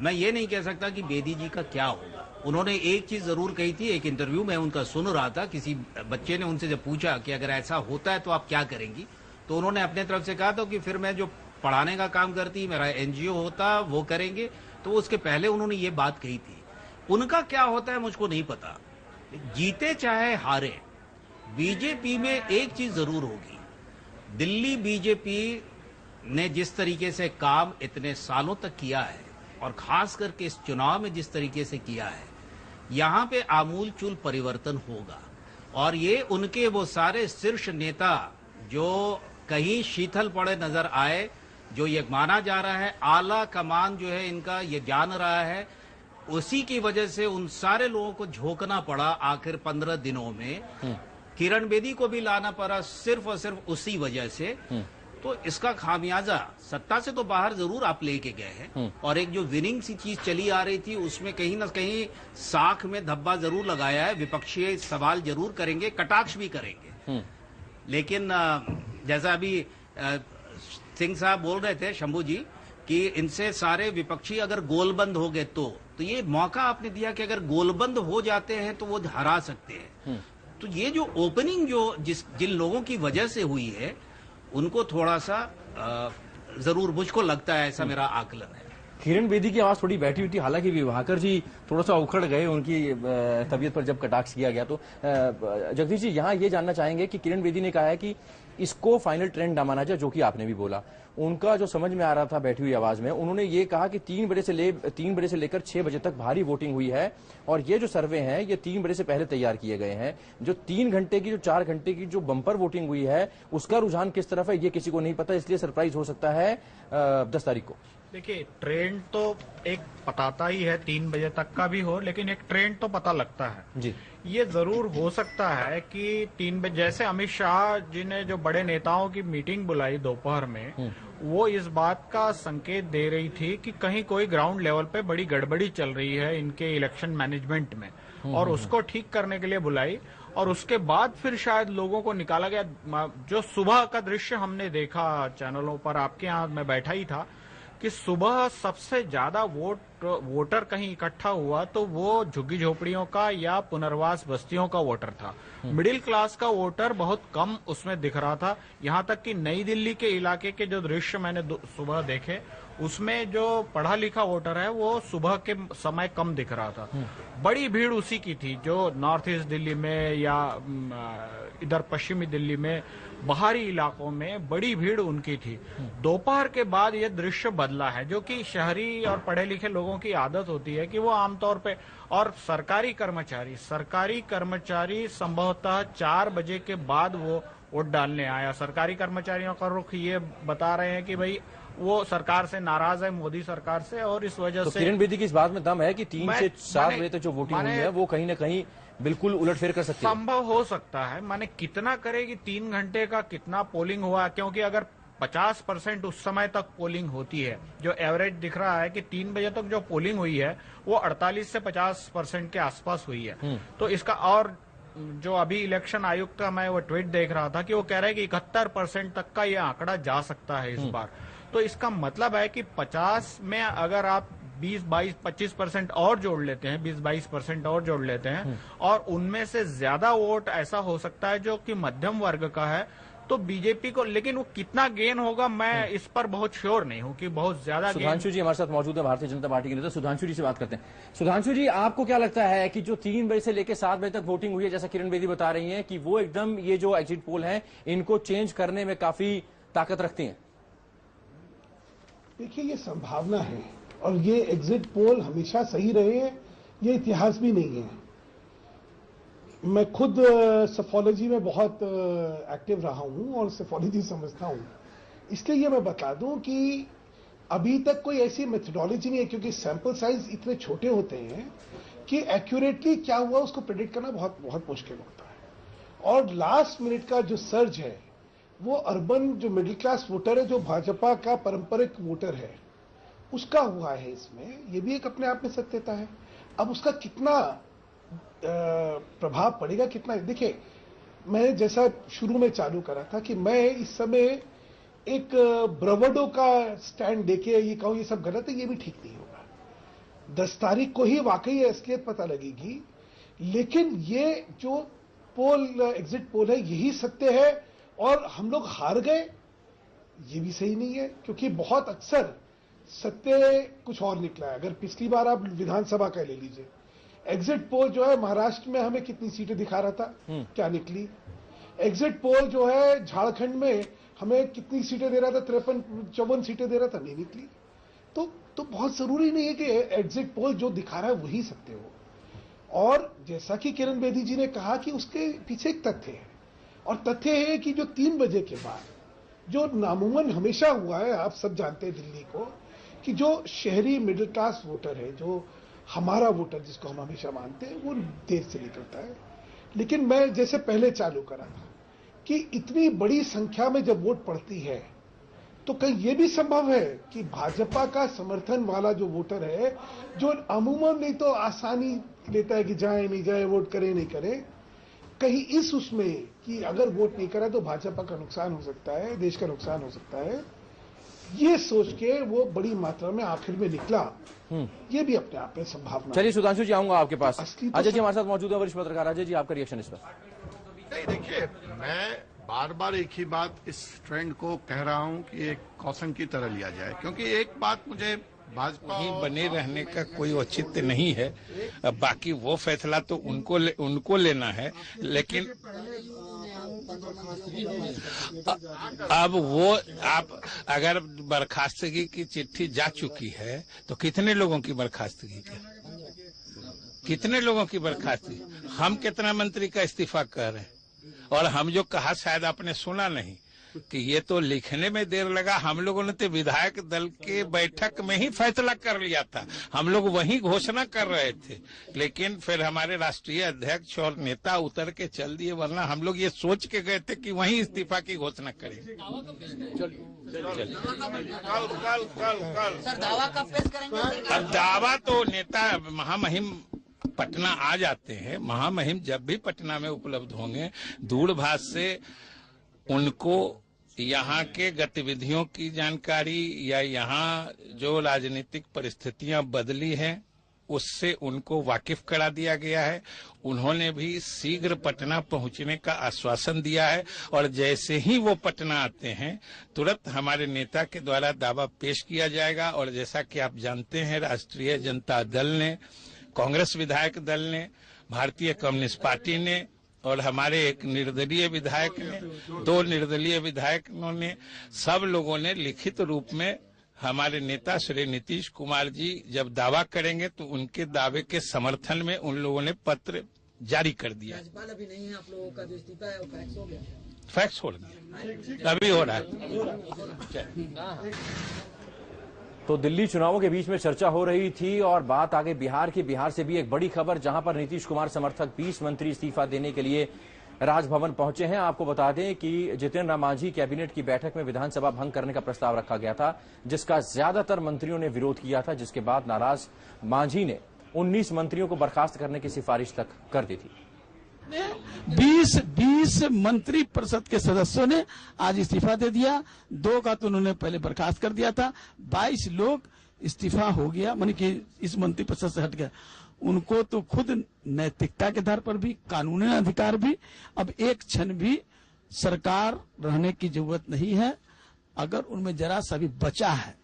मैं ये नहीं कह सकता कि बेदी जी का क्या होगा। उन्होंने एक चीज जरूर कही थी, एक इंटरव्यू में उनका सुन रहा था, किसी बच्चे ने उनसे जब पूछा कि अगर ऐसा होता है तो आप क्या करेंगी, तो उन्होंने अपने तरफ से कहा था कि फिर मैं जो पढ़ाने का काम करती, मेरा एनजीओ होता, वो करेंगे। तो उसके पहले उन्होंने ये बात कही थी। उनका क्या होता है मुझको नहीं पता। जीते चाहे हारे, बीजेपी में एक चीज जरूर होगी, दिल्ली बीजेपी ने जिस तरीके से काम इतने सालों तक किया है और खास करके इस चुनाव में जिस तरीके से किया है, यहां पे आमूल चूल परिवर्तन होगा। और ये उनके वो सारे शीर्ष नेता जो कहीं शीतल पड़े नजर आए, जो ये माना जा रहा है आला कमान जो है इनका ये जान रहा है, उसी की वजह से उन सारे लोगों को झोंकना पड़ा आखिर 15 दिनों में। किरण बेदी को भी लाना पड़ा सिर्फ और सिर्फ उसी वजह से। तो इसका खामियाजा सत्ता से तो बाहर जरूर आप लेके गए हैं, और एक जो विनिंग सी चीज चली आ रही थी उसमें कहीं ना कहीं साख में धब्बा जरूर लगाया है। विपक्षी सवाल जरूर करेंगे, कटाक्ष भी करेंगे, लेकिन जैसा अभी सिंह साहब बोल रहे थे, शंभू जी, कि इनसे सारे विपक्षी अगर गोलबंद हो गए तो ये मौका आपने दिया कि अगर गोलबंद हो जाते हैं तो वो हरा सकते हैं। तो ये जो ओपनिंग जो जिन लोगों की वजह से हुई है उनको थोड़ा सा जरूर मुझको लगता है, ऐसा मेरा आकलन है। किरण बेदी की आवाज थोड़ी बैठी हुई थी, हालांकि विभाकर जी थोड़ा सा उखड़ गए उनकी तबीयत पर जब कटाक्ष किया गया। तो जगदीश जी, यहाँ ये जानना चाहेंगे कि किरण बेदी ने कहा है कि इसको फाइनल ट्रेंड ना माना जाए, जो कि आपने भी बोला। उनका जो समझ में आ रहा था बैठी हुई आवाज में, उन्होंने ये कहा कि 3 बजे से लेकर 6 बजे तक भारी वोटिंग हुई है, और ये जो सर्वे हैं ये 3 बजे से पहले तैयार किए गए हैं। जो 3 घंटे की, जो 4 घंटे की जो बम्पर वोटिंग हुई है, उसका रुझान किस तरफ है ये किसी को नहीं पता, इसलिए सरप्राइज हो सकता है 10 तारीख को। देखिए, ट्रेंड तो एक पताता ही है, 3 बजे तक का भी हो, लेकिन एक ट्रेंड तो पता लगता है जी। ये जरूर हो सकता है कि 3 बजे, जैसे अमित शाह जी ने जो बड़े नेताओं की मीटिंग बुलाई दोपहर में, वो इस बात का संकेत दे रही थी कि कहीं कोई ग्राउंड लेवल पे बड़ी गड़बड़ी चल रही है इनके इलेक्शन मैनेजमेंट में, और उसको ठीक करने के लिए बुलाई। और उसके बाद फिर शायद लोगों को निकाला गया। जो सुबह का दृश्य हमने देखा चैनलों पर, आपके यहाँ मैं बैठा ही था, कि सुबह सबसे ज्यादा वोटर कहीं इकट्ठा हुआ तो वो झुग्गी झोपड़ियों का या पुनर्वास बस्तियों का वोटर था। मिडिल क्लास का वोटर बहुत कम उसमें दिख रहा था। यहाँ तक कि नई दिल्ली के इलाके के जो दृश्य मैंने सुबह देखे, उसमें जो पढ़ा लिखा वोटर है वो सुबह के समय कम दिख रहा था। बड़ी भीड़ उसी की थी जो नॉर्थ ईस्ट दिल्ली में या इधर पश्चिमी दिल्ली में बाहरी इलाकों में बड़ी भीड़ उनकी थी। दोपहर के बाद ये दृश्य बदला है, जो कि शहरी और पढ़े लिखे लोगों की आदत होती है कि वो आमतौर पे, और सरकारी कर्मचारी संभवतः 4 बजे के बाद वो वोट डालने आया। सरकारी कर्मचारियों का रुख ये बता रहे हैं कि भाई वो सरकार से नाराज है, मोदी सरकार से, और इस वजह से किरण बेदी की इस बात में दम है कि 3 से 7 बजे तक जो वोटिंग हुई है वो कहीं न कहीं बिल्कुल उलटफेर कर सकती है। संभव हो सकता है, माने कितना करेगी 3 घंटे का कितना पोलिंग हुआ, क्योंकि अगर 50% उस समय तक पोलिंग होती है, जो एवरेज दिख रहा है कि 3 बजे तक जो पोलिंग हुई है वो 48 से 50% के आसपास हुई है। तो इसका, और जो अभी इलेक्शन आयुक्त का मैं वो ट्वीट देख रहा था कि वो कह रहे हैं कि 71% तक का ये आंकड़ा जा सकता है इस बार। तो इसका मतलब है कि 50 में अगर आप 20-22-25% और जोड़ लेते हैं, 20-22% और जोड़ लेते हैं, और उनमें से ज्यादा वोट ऐसा हो सकता है जो कि मध्यम वर्ग का है, तो बीजेपी को, लेकिन वो कितना गेन होगा मैं इस पर बहुत श्योर नहीं हूं कि बहुत ज्यादा। सुधांशु जी हमारे साथ मौजूद है, भारतीय जनता पार्टी के नेता। सुधांशु जी से बात करते हैं। सुधांशु जी, आपको क्या लगता है कि जो 3 बजे से लेकर 7 बजे तक वोटिंग हुई है, जैसा किरण बेदी बता रही है कि वो एकदम ये जो एग्जिट पोल है इनको चेंज करने में काफी ताकत रखती है? देखिए, ये संभावना है, और ये एग्जिट पोल हमेशा सही रहे हैं, ये इतिहास भी नहीं है। मैं खुद सेफोलॉजी में बहुत एक्टिव रहा हूं और सेफोलॉजी समझता हूं, इसलिए ये मैं बता दूं कि अभी तक कोई ऐसी मेथोडोलॉजी नहीं है, क्योंकि सैंपल साइज इतने छोटे होते हैं कि एक्यूरेटली क्या हुआ उसको प्रेडिक्ट करना बहुत बहुत मुश्किल होता है। और लास्ट मिनट का जो सर्ज है वो अर्बन जो मिडिल क्लास वोटर है, जो भाजपा का पारंपरिक वोटर है, उसका हुआ है। इसमें ये भी एक अपने आप में सत्यता है। अब उसका कितना प्रभाव पड़ेगा, कितना, देखिए, मैं जैसा शुरू में चालू करा था कि मैं इस समय एक ब्रवडो का स्टैंड देके ये कहूं ये सब गलत है, ये भी ठीक नहीं होगा। 10 तारीख को ही वाकई असलियत पता लगेगी, लेकिन ये जो पोल, एग्जिट पोल है, यही सत्य है और हम लोग हार गए, ये भी सही नहीं है, क्योंकि बहुत अक्सर सत्य कुछ और निकला है। अगर पिछली बार आप विधानसभा का ले लीजिए, एग्जिट पोल जो है महाराष्ट्र में हमें कितनी सीटें दिखा रहा था, क्या निकली। एग्जिट पोल जो है झारखंड में हमें कितनी सीटें दे रहा था, 53-54 सीटें दे रहा था, नहीं निकली। तो बहुत जरूरी नहीं है कि एग्जिट पोल जो दिखा रहा है वही सत्य हो। और जैसा कि किरण बेदी जी ने कहा कि उसके पीछे एक तथ्य है, और तथ्य है कि जो 3 बजे के बाद जो नामुमकिन हमेशा हुआ है, आप सब जानते हैं दिल्ली को, कि जो शहरी मिडिल क्लास वोटर है, जो हमारा वोटर जिसको हम हमेशा मानते हैं, वो देर से निकलता है। लेकिन मैं जैसे पहले चालू करा था कि इतनी बड़ी संख्या में जब वोट पड़ती है तो कहीं यह भी संभव है कि भाजपा का समर्थन वाला जो वोटर है, जो अमूमन नहीं तो आसानी लेता है कि जाए नहीं जाए, वोट करे नहीं करे, कहीं इस उसमें कि अगर वोट नहीं करा तो भाजपा का नुकसान हो सकता है, देश का नुकसान हो सकता है, ये सोच के वो बड़ी मात्रा में आखिर में निकला। ये भी अपने आप में संभावना। चलिए सुधांशु जी, आऊंगा आपके पास। अजय जी हमारे साथ मौजूद है, वरिष्ठ पत्रकार। अजय जी, आपका रिएक्शन इस पर? नहीं, देखिए, मैं बार बार एक ही बात इस ट्रेंड को कह रहा हूं कि एक कौशन की तरह लिया जाए, क्योंकि एक बात मुझे भाजपा बने रहने का कोई औचित्य नहीं है। बाकी वो फैसला तो उनको लेना है, लेकिन अब वो आप अगर बर्खास्तगी की चिट्ठी जा चुकी है तो कितने लोगों की बर्खास्तगी कितने लोगों की बर्खास्तगी, हम कितना मंत्री का इस्तीफा कर रहे हैं। और हम जो कहा शायद आपने सुना नहीं कि ये तो लिखने में देर लगा, हम लोगों ने तो विधायक दल के बैठक में ही फैसला कर लिया था, हम लोग वहीं घोषणा कर रहे थे, लेकिन फिर हमारे राष्ट्रीय अध्यक्ष और नेता उतर के चल दिए, वरना हम लोग ये सोच के गए थे कि वहीं इस्तीफा की घोषणा करेंगे। अब दावा तो नेता महामहिम पटना आ जाते हैं, महामहिम जब भी पटना में उपलब्ध होंगे, दूरभाष से उनको यहाँ के गतिविधियों की जानकारी या यहाँ जो राजनीतिक परिस्थितियां बदली हैं उससे उनको वाकिफ करा दिया गया है। उन्होंने भी शीघ्र पटना पहुंचने का आश्वासन दिया है और जैसे ही वो पटना आते हैं तुरंत हमारे नेता के द्वारा दावा पेश किया जाएगा। और जैसा कि आप जानते हैं, राष्ट्रीय जनता दल ने, कांग्रेस विधायक दल ने, भारतीय कम्युनिस्ट पार्टी ने और हमारे एक निर्दलीय विधायक ने, 2 निर्दलीय विधायकों ने, सब लोगों ने लिखित रूप में हमारे नेता श्री नीतीश कुमार जी जब दावा करेंगे तो उनके दावे के समर्थन में उन लोगों ने पत्र जारी कर दिया। राज्यपाल अभी नहीं है, आप लोगों का जो इस्तीफा है वो फैक्स हो गया, फैक्स हो गया, अभी हो रहा है। तो दिल्ली चुनावों के बीच में चर्चा हो रही थी और बात आगे बिहार की। बिहार से भी एक बड़ी खबर, जहां पर नीतीश कुमार समर्थक 20 मंत्री इस्तीफा देने के लिए राजभवन पहुंचे हैं। आपको बता दें कि जितिन राम मांझी कैबिनेट की बैठक में विधानसभा भंग करने का प्रस्ताव रखा गया था, जिसका ज्यादातर मंत्रियों ने विरोध किया था, जिसके बाद नाराज मांझी ने 19 मंत्रियों को बर्खास्त करने की सिफारिश तक कर दी थी। 20 मंत्री परिषद के सदस्यों ने आज इस्तीफा दे दिया। 2 का तो उन्होंने पहले बर्खास्त कर दिया था। 22 लोग इस्तीफा हो गया, मानी कि इस मंत्री परिषद से हट गया। उनको तो खुद नैतिकता के आधार पर भी, कानूनी अधिकार भी, अब एक क्षण भी सरकार रहने की जरूरत नहीं है। अगर उनमें जरा सा भी बचा है,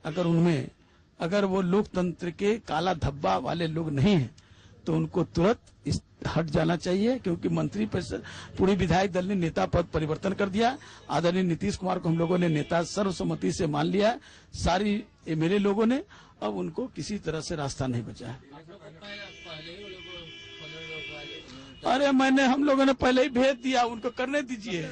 अगर वो लोकतंत्र के काला धब्बा वाले लोग नहीं है तो उनको तुरंत हट जाना चाहिए, क्योंकि मंत्री परिषद, पूरी विधायक दल ने नेता पद परिवर्तन कर दिया। आदरणीय नीतीश कुमार को हम लोगों ने नेता सर्वसम्मति से मान लिया, सारी एमएलए लोगों ने। अब उनको किसी तरह से रास्ता नहीं बचा है। अरे हम लोगों ने पहले ही भेज दिया, उनको करने दीजिए।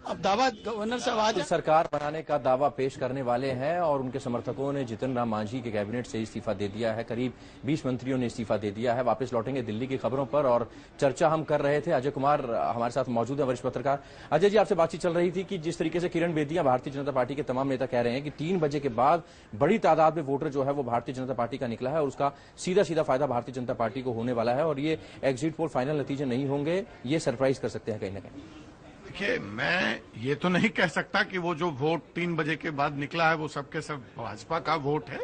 अब दावा गवर्नर साहब आज सरकार बनाने का दावा पेश करने वाले हैं और उनके समर्थकों ने जितिन राम मांझी के कैबिनेट से इस्तीफा दे दिया है। करीब 20 मंत्रियों ने इस्तीफा दे दिया है। वापस लौटेंगे दिल्ली की खबरों पर और चर्चा हम कर रहे थे। अजय कुमार हमारे साथ मौजूद है, वरिष्ठ पत्रकार। अजय जी, आपसे बातचीत चल रही थी कि जिस तरीके से किरण बेदिया, भारतीय जनता पार्टी के तमाम नेता कह रहे हैं कि 3 बजे के बाद बड़ी तादाद में वोटर जो है वो भारतीय जनता पार्टी का निकला है और उसका सीधा फायदा भारतीय जनता पार्टी को होने वाला है और ये एग्जिट पोल फाइनल नतीजे नहीं होंगे, ये सरप्राइज कर सकते हैं कहीं ना कहीं। देखिए, मैं ये तो नहीं कह सकता कि वो जो वोट 3 बजे के बाद निकला है वो सबके सब भाजपा का वोट है,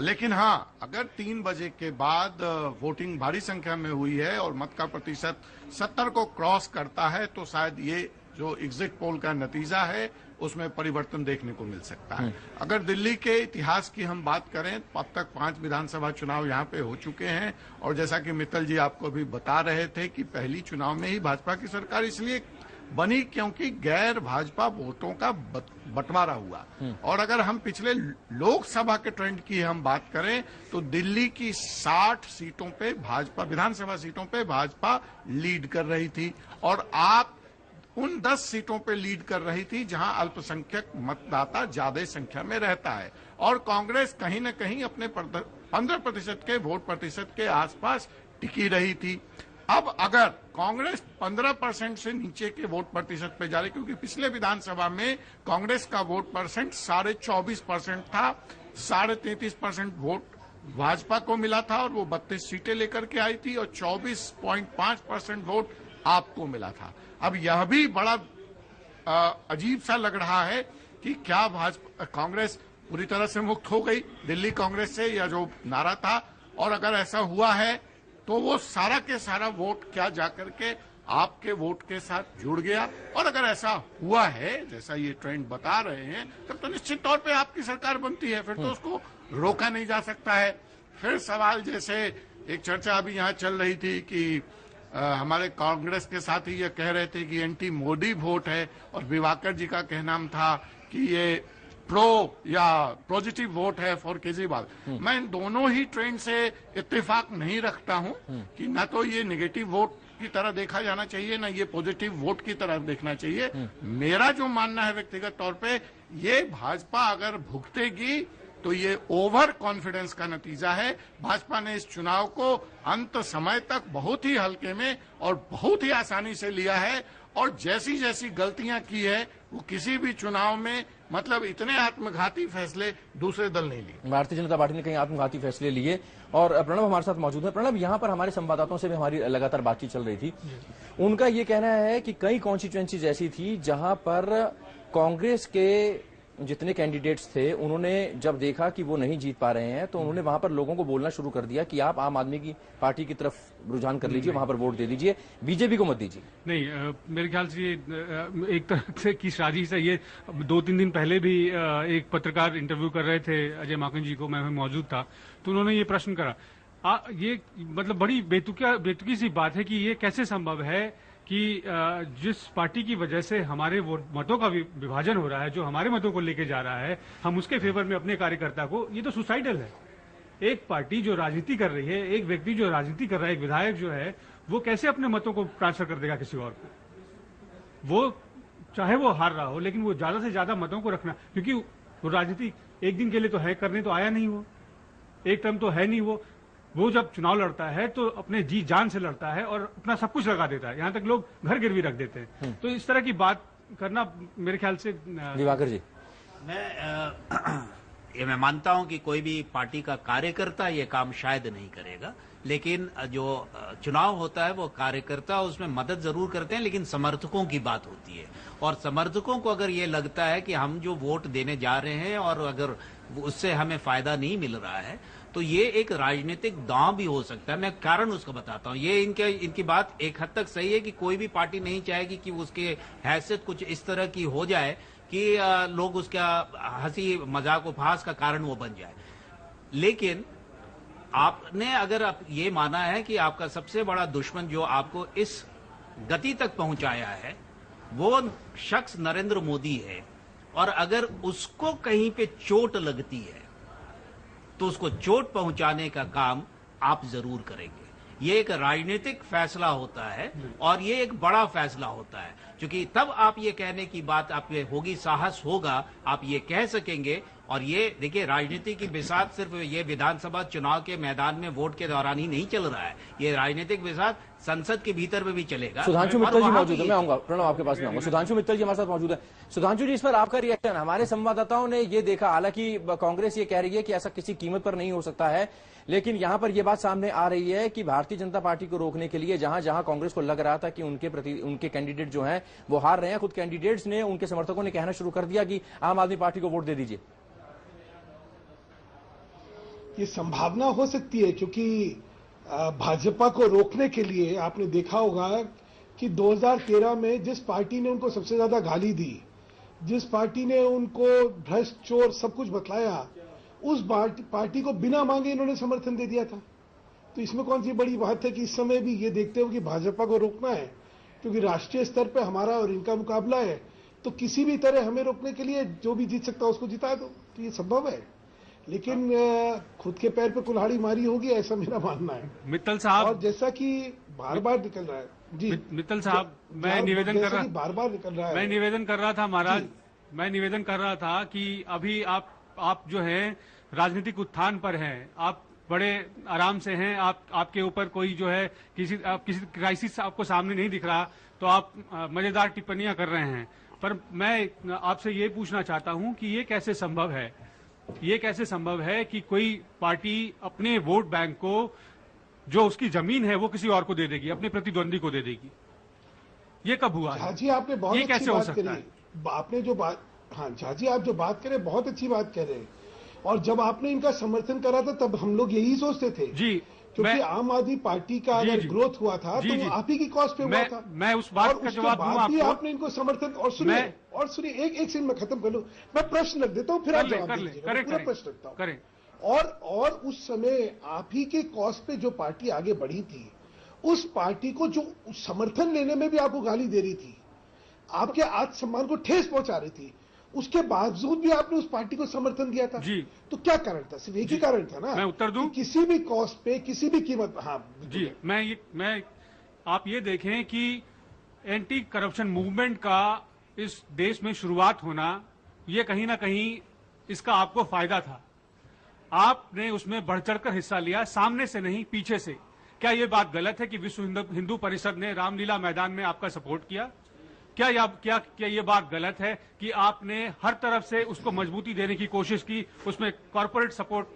लेकिन हाँ, अगर 3 बजे के बाद वोटिंग भारी संख्या में हुई है और मत का प्रतिशत 70 को क्रॉस करता है तो शायद ये जो एग्जिट पोल का नतीजा है उसमें परिवर्तन देखने को मिल सकता है। अगर दिल्ली के इतिहास की हम बात करें, अब तक 5 विधानसभा चुनाव यहाँ पे हो चुके हैं और जैसा कि मित्तल जी आपको अभी बता रहे थे कि पहली चुनाव में ही भाजपा की सरकार इसलिए बनी क्योंकि गैर भाजपा वोटों का बंटवारा हुआ। और अगर हम पिछले लोकसभा के ट्रेंड की हम बात करें तो दिल्ली की 60 सीटों पे भाजपा, विधानसभा सीटों पे भाजपा लीड कर रही थी और आप उन 10 सीटों पे लीड कर रही थी जहां अल्पसंख्यक मतदाता ज्यादा संख्या में रहता है, और कांग्रेस कहीं न कहीं अपने 15% के वोट प्रतिशत के आसपास टिकी रही थी। अब अगर कांग्रेस 15% से नीचे के वोट प्रतिशत पे जा रही, क्योंकि पिछले विधानसभा में कांग्रेस का वोट परसेंट 24.5% था, 33.5% वोट भाजपा को मिला था और वो 32 सीटें लेकर के आई थी, और 24.5% वोट आपको मिला था। अब यह भी बड़ा अजीब सा लग रहा है कि क्या भाजपा कांग्रेस पूरी तरह से मुक्त हो गई दिल्ली कांग्रेस से, या जो नारा था, और अगर ऐसा हुआ है तो वो सारा के सारा वोट क्या जाकर के आपके वोट के साथ जुड़ गया, और अगर ऐसा हुआ है जैसा ये ट्रेंड बता रहे हैं, तब तो निश्चित तौर पे आपकी सरकार बनती है, फिर तो उसको रोका नहीं जा सकता है। फिर सवाल, जैसे एक चर्चा अभी यहाँ चल रही थी कि हमारे कांग्रेस के साथी ये कह रहे थे कि एंटी मोदी वोट है, और दिवाकर जी का कहना था कि ये प्रो या पॉजिटिव वोट है फॉर केजरीवाल। मैं इन दोनों ही ट्रेंड से इत्तेफाक नहीं रखता हूं कि ना तो ये नेगेटिव वोट की तरह देखा जाना चाहिए, ना ये पॉजिटिव वोट की तरह देखना चाहिए। मेरा जो मानना है व्यक्तिगत तौर पे, ये भाजपा अगर भुगतेगी तो ये ओवर कॉन्फिडेंस का नतीजा है। भाजपा ने इस चुनाव को अंत समय तक बहुत ही हल्के में और बहुत ही आसानी से लिया है, और जैसी जैसी गलतियां की है वो किसी भी चुनाव में, मतलब इतने आत्मघाती फैसले दूसरे दल नहीं लिए। भारतीय जनता पार्टी ने कई आत्मघाती फैसले लिए। और प्रणब हमारे साथ मौजूद है। प्रणब, यहाँ पर हमारे संवाददाताओं से भी हमारी लगातार बातचीत चल रही थी, उनका ये कहना है कि कई कॉन्स्टिट्यूएंसीज ऐसी थी जहां पर कांग्रेस के जितने कैंडिडेट्स थे, उन्होंने जब देखा कि वो नहीं जीत पा रहे हैं तो उन्होंने वहां पर लोगों को बोलना शुरू कर दिया कि आप आम आदमी की पार्टी की तरफ रुझान कर लीजिए, वहां पर वोट दे दीजिए, बीजेपी को मत दीजिए। नहीं, मेरे ख्याल से ये एक तरह से की साजिश है। ये 2-3 दिन पहले भी एक पत्रकार इंटरव्यू कर रहे थे अजय माकन जी को, मैं मौजूद था, तो उन्होंने ये प्रश्न करा। ये मतलब बड़ी बेतुकी सी बात है कि ये कैसे संभव है कि जिस पार्टी की वजह से हमारे मतों का विभाजन हो रहा है, जो हमारे मतों को लेके जा रहा है, हम उसके फेवर में अपने कार्यकर्ता को, ये तो सुसाइडल है। एक पार्टी जो राजनीति कर रही है, एक व्यक्ति जो राजनीति कर रहा है, एक विधायक जो है, वो कैसे अपने मतों को ट्रांसफर कर देगा किसी और को? वो चाहे वो हार रहा हो, लेकिन वो ज्यादा से ज्यादा मतों को रखना, क्योंकि वो राजनीति एक दिन के लिए तो है, करने तो आया नहीं, वो एक टर्म तो है नहीं। वो जब चुनाव लड़ता है तो अपने जी जान से लड़ता है और अपना सब कुछ लगा देता है, यहाँ तक लोग घर गिरवी रख देते हैं। तो इस तरह की बात करना मेरे ख्याल से दिवाकर जी, मैं मानता हूं कि कोई भी पार्टी का कार्यकर्ता ये काम शायद नहीं करेगा, लेकिन जो चुनाव होता है वो कार्यकर्ता उसमें मदद जरूर करते हैं, लेकिन समर्थकों की बात होती है। और समर्थकों को अगर ये लगता है कि हम जो वोट देने जा रहे हैं और अगर उससे हमें फायदा नहीं मिल रहा है, तो ये एक राजनीतिक दांव भी हो सकता है। मैं कारण उसका बताता हूं। ये इनकी बात एक हद तक सही है कि कोई भी पार्टी नहीं चाहेगी कि उसके हैसियत कुछ इस तरह की हो जाए कि लोग उसका हंसी मजाक उपहास का कारण वो बन जाए। लेकिन आपने अगर आप ये माना है कि आपका सबसे बड़ा दुश्मन जो आपको इस गति तक पहुंचाया है वो शख्स नरेंद्र मोदी है, और अगर उसको कहीं पे चोट लगती है तो उसको चोट पहुंचाने का काम आप जरूर करेंगे। ये एक राजनीतिक फैसला होता है और ये एक बड़ा फैसला होता है, क्योंकि तब आप ये कहने की बात आप में होगी, साहस होगा, आप ये कह सकेंगे। और ये देखिए, राजनीति की बिसात सिर्फ ये विधानसभा चुनाव के मैदान में वोट के दौरान ही नहीं चल रहा है, ये राजनीतिक बिसात संसद के भीतर में भी चलेगा। सुधांशु मित्तल जी मौजूद है, मैं आऊंगा, प्रणव आपके पास में आऊंगा। सुधांशु मित्तल जी हमारे साथ मौजूद है। सुधांशु जी, इस पर आपका रिएक्शन। हमारे संवाददाताओं ने ये देखा, हालांकि कांग्रेस ये कह रही है कि ऐसा किसी कीमत पर नहीं हो सकता है, लेकिन यहां पर यह बात सामने आ रही है कि भारतीय जनता पार्टी को रोकने के लिए जहां जहां कांग्रेस को लग रहा था कि उनके कैंडिडेट जो हैं वो हार रहे हैं, खुद कैंडिडेट्स ने, उनके समर्थकों ने कहना शुरू कर दिया कि आम आदमी पार्टी को वोट दे दीजिए। ये संभावना हो सकती है, क्योंकि भाजपा को रोकने के लिए आपने देखा होगा कि 2013 में जिस पार्टी ने उनको सबसे ज्यादा गाली दी, जिस पार्टी ने उनको भ्रष्ट, चोर सब कुछ बतलाया, उस पार्टी को बिना मांगे इन्होंने समर्थन दे दिया था। तो इसमें कौन सी बड़ी बात है कि इस समय भी ये देखते हो कि भाजपा को रोकना है, क्योंकि राष्ट्रीय स्तर पर हमारा और इनका मुकाबला है, तो किसी भी तरह हमें रोकने के लिए जो भी जीत सकता है उसको जिता दो, तो ये संभव है। लेकिन खुद के पैर पे कुल्हाड़ी मारी होगी, ऐसा मेरा मानना है। मित्तल साहब, और जैसा कि बार बार निकल रहा है जी। मित्तल साहब, मैं निवेदन कर रहा, बार बार निकल रहा है। मैं निवेदन कर रहा था महाराज, मैं निवेदन कर रहा था कि अभी आप जो है राजनीतिक उत्थान पर हैं, आप बड़े आराम से हैं, आपके ऊपर कोई जो है किसी क्राइसिस आपको सामने नहीं दिख रहा, तो आप मजेदार टिप्पणियां कर रहे हैं। पर मैं आपसे ये पूछना चाहता हूं कि ये कैसे संभव है कि कोई पार्टी अपने वोट बैंक को, जो उसकी जमीन है, वो किसी और को दे देगी, अपने प्रतिद्वंदी को दे देगी? ये कब हुआ है? जी आपने बहुत ये अच्छी कैसे हो बात सकता करी। है? आपने जो बात, हाँ झाजी आप जो बात करें बहुत अच्छी बात कह रहे हैं। और जब आपने इनका समर्थन करा था तब हम लोग यही सोचते थे जी, क्योंकि आम आदमी पार्टी का अगर ग्रोथ हुआ था तो वो आप ही की कॉस्ट पे हुआ था। मैं उस बात का जवाब दूं आपको। आपने इनको समर्थन, और सुनिए एक सेकंड में खत्म कर लूं, मैं प्रश्न रख देता हूं फिर आप जवाब दीजिएगा। पूरा प्रश्न रखता हूं। और उस समय आप ही के कॉस्ट पे जो पार्टी आगे बढ़ी थी, उस पार्टी को जो समर्थन लेने में भी आपको गाली दे रही थी, आपके आत्मसम्मान को ठेस पहुंचा रही थी, उसके बावजूद भी आपने उस पार्टी को समर्थन दिया था। जी, तो क्या कारण था? सिर्फ एक ही कारण था ना? मैं उत्तर दूं? किसी भी कॉस्ट पे, किसी भी कीमत। हाँ जी, मैं आप ये देखें कि एंटी करप्शन मूवमेंट का इस देश में शुरुआत होना, ये कहीं ना कहीं इसका आपको फायदा था। आपने उसमें बढ़ चढ़कर हिस्सा लिया, सामने से नहीं, पीछे से। क्या ये बात गलत है कि विश्व हिंदू परिषद ने रामलीला मैदान में आपका सपोर्ट किया? क्या ये बात गलत है कि आपने हर तरफ से उसको मजबूती देने की कोशिश की, उसमें कॉर्पोरेट सपोर्ट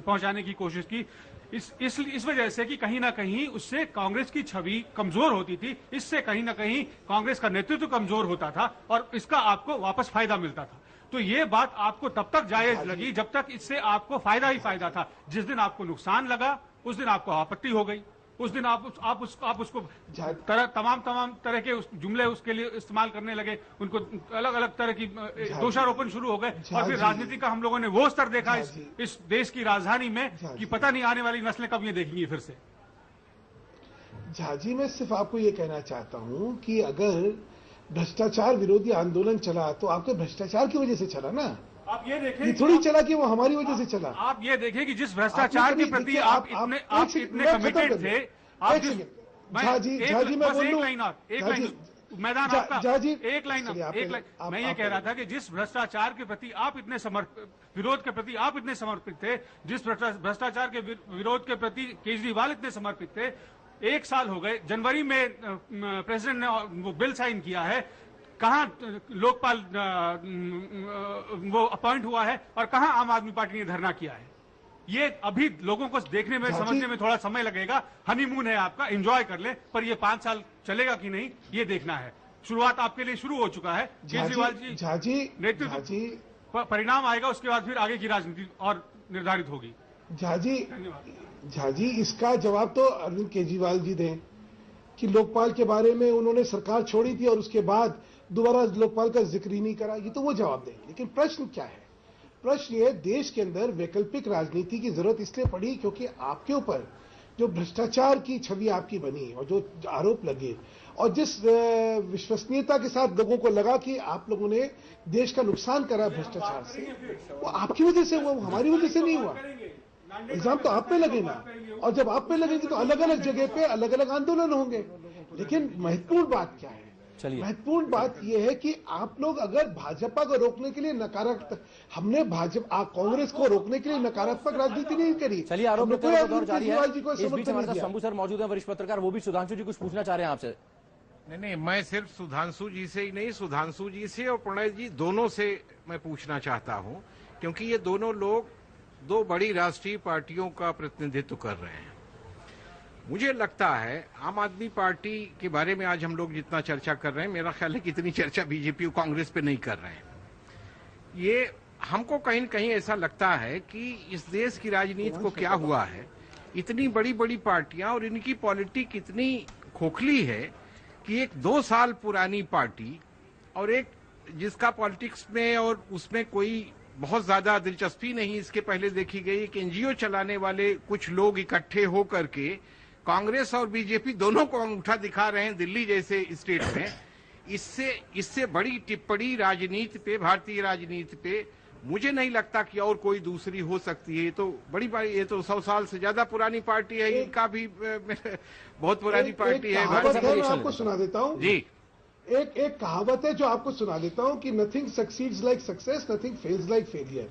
पहुंचाने की कोशिश की, इस वजह से कि कहीं ना कहीं उससे कांग्रेस की छवि कमजोर होती थी, इससे कहीं ना कहीं कांग्रेस का नेतृत्व कमजोर होता था और इसका आपको वापस फायदा मिलता था। तो ये बात आपको तब तक जायज लगी जब तक इससे आपको फायदा ही फायदा था। जिस दिन आपको नुकसान लगा उस दिन आपको आपत्ति हो गई, उस दिन आप उसको तमाम तरह के जुमले उसके लिए इस्तेमाल करने लगे, उनको अलग अलग तरह की दोषारोपण शुरू हो गए। और फिर राजनीति का हम लोगों ने वो स्तर देखा इस देश की राजधानी में कि पता नहीं आने वाली नस्लें कब ये देखेंगी फिर से। झाजी, मैं सिर्फ आपको ये कहना चाहता हूं कि अगर भ्रष्टाचार विरोधी आंदोलन चला तो आपके भ्रष्टाचार की वजह से चला ना। आप ये देखें, ये थोड़ी चला कि वो हमारी वजह से चला। आप ये देखें कि जिस भ्रष्टाचार के प्रति आप इतने कमिटेड थे। झाजी मैं बोल लूं, मैदान आपका, एक लाइन मैं ये कह रहा था कि जिस भ्रष्टाचार के प्रति आप इतने विरोध के प्रति आप इतने समर्पित थे, जिस भ्रष्टाचार के विरोध के प्रति केजरीवाल इतने समर्पित थे, 1 साल हो गए, जनवरी में प्रेसिडेंट ने वो बिल साइन किया है, कहां लोकपाल वो अपॉइंट हुआ है और कहां आम आदमी पार्टी ने धरना किया है? ये अभी लोगों को देखने में, समझने में थोड़ा समय लगेगा। हनीमून है आपका, एंजॉय कर ले, पर ये 5 साल चलेगा कि नहीं ये देखना है। शुरुआत आपके लिए शुरू हो चुका है। केजरीवाल जी नेतृत्व, परिणाम आएगा, उसके बाद फिर आगे की राजनीति और निर्धारित होगी। झाजी, इसका जवाब तो अरविंद केजरीवाल जी दें कि लोकपाल के बारे में उन्होंने सरकार छोड़ी थी और उसके बाद दोबारा लोकपाल का जिक्र ही नहीं करा, ये तो वो जवाब दें। लेकिन प्रश्न क्या है? प्रश्न ये, देश के अंदर वैकल्पिक राजनीति की जरूरत इसलिए पड़ी क्योंकि आपके ऊपर जो भ्रष्टाचार की छवि आपकी बनी और जो आरोप लगे और जिस विश्वसनीयता के साथ लोगों को लगा कि आप लोगों ने देश का नुकसान करा भ्रष्टाचार से, वो आपकी वजह से हुआ, वो हमारी वजह से नहीं हुआ। इल्जाम तो आप पे लगे ना, और जब आप पे लगेंगे तो अलग अलग जगह पे अलग अलग आंदोलन होंगे। लेकिन महत्वपूर्ण बात क्या है? महत्वपूर्ण बात यह है कि आप लोग अगर भाजपा को रोकने के लिए नकारात्मक, हमने कांग्रेस को रोकने के लिए नकारात्मक राजनीति नहीं करी। चलिए, आरोप जारी है। इस बीच हमारे साथ शंभू सर मौजूद हैं, वरिष्ठ पत्रकार, वो भी सुधांशु जी कुछ पूछना चाह रहे हैं आपसे। नहीं, मैं सिर्फ सुधांशु जी से ही नहीं, सुधांशु जी से और प्रणय जी दोनों से मैं पूछना चाहता हूं, क्योंकि ये दोनों लोग 2 बड़ी राष्ट्रीय पार्टियों का प्रतिनिधित्व कर रहे हैं। मुझे लगता है आम आदमी पार्टी के बारे में आज हम लोग जितना चर्चा कर रहे हैं, मेरा ख्याल है कि इतनी चर्चा बीजेपी और कांग्रेस पे नहीं कर रहे हैं। ये हमको कहीं न कहीं ऐसा लगता है कि इस देश की राजनीति को क्या हुआ है, इतनी बड़ी बड़ी पार्टियां और इनकी पॉलिटिक इतनी खोखली है कि एक 2 साल पुरानी पार्टी और एक जिसका पॉलिटिक्स में और उसमें कोई बहुत ज्यादा दिलचस्पी नहीं इसके पहले देखी गई, कि एनजीओ चलाने वाले कुछ लोग इकट्ठे होकर के कांग्रेस और बीजेपी दोनों को अंगूठा दिखा रहे हैं दिल्ली जैसे स्टेट में। इससे बड़ी टिप्पणी राजनीति पे, भारतीय राजनीति पे मुझे नहीं लगता कि और कोई दूसरी हो सकती है। ये तो बड़ी बारी, ये तो 100 साल से ज्यादा पुरानी पार्टी है, इनका भी बहुत पुरानी पार्टी है। मैं आपको सुना देता हूँ जी, एक कहावत है जो आपको सुना देता हूं कि nothing succeeds like success, nothing fails like failure.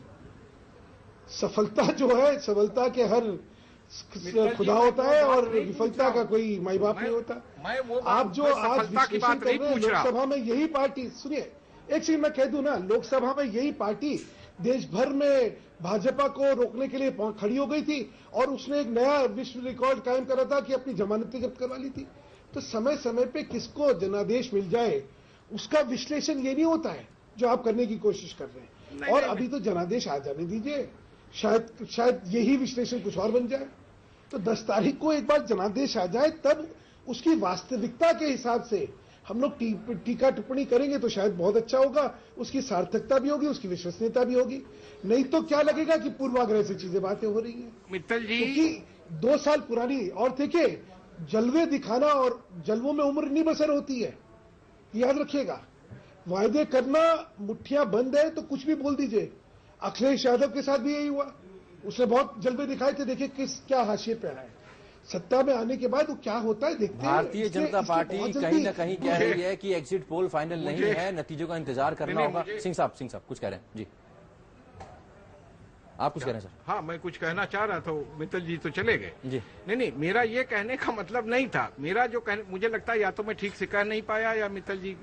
सफलता जो है, सफलता के हर खुदा होता है और विफलता का कोई माई बाप नहीं होता। आप जो आज विश्लेषण कर रहे हैं, लोकसभा में यही पार्टी, सुनिए एक चीज मैं कह दूं ना, लोकसभा में यही पार्टी देश भर में भाजपा को रोकने के लिए खड़ी हो गई थी और उसने एक नया विश्व रिकॉर्ड कायम करा था कि अपनी जमानतें जब्त करवा ली थी। तो समय समय पे किसको जनादेश मिल जाए उसका विश्लेषण ये नहीं होता है जो आप करने की कोशिश कर रहे हैं। और अभी तो जनादेश आ जाने दीजिए, शायद यही विश्लेषण कुछ और बन जाए। तो 10 तारीख को एक बार जनादेश आ जाए, तब उसकी वास्तविकता के हिसाब से हम लोग टीका टिप्पणी करेंगे तो शायद बहुत अच्छा होगा, उसकी सार्थकता भी होगी, उसकी विश्वसनीयता भी होगी। नहीं तो क्या लगेगा कि पूर्वाग्रह से चीजें बातें हो रही हैं। मित्तल जी, क्योंकि 2 साल पुरानी, और देखिए जलवे दिखाना और जलवों में उम्र नहीं बसर होती है, याद रखिएगा। वायदे करना, मुट्ठियां बंद है तो कुछ भी बोल दीजिए। अखिलेश यादव के साथ भी यही हुआ, उसने बहुत जलवे दिखाए थे, देखिए क्या हाशिए पे आया है। सत्ता में आने के बाद वो क्या होता है देखते हैं। भारतीय जनता पार्टी कहीं ना कहीं कह रही है कि एग्जिट पोल फाइनल नहीं है, नतीजों का इंतजार करना होगा। सिंह साहब कुछ कह रहे हैं जी, आप कुछ कह रहे हैं सर? हाँ, मैं कुछ कहना चाह रहा था, मित्तल जी तो चले गए जी। नहीं, मेरा ये कहने का मतलब नहीं था। मेरा जो मुझे लगता है या तो मैं ठीक से कह नहीं पाया या मित्तल जी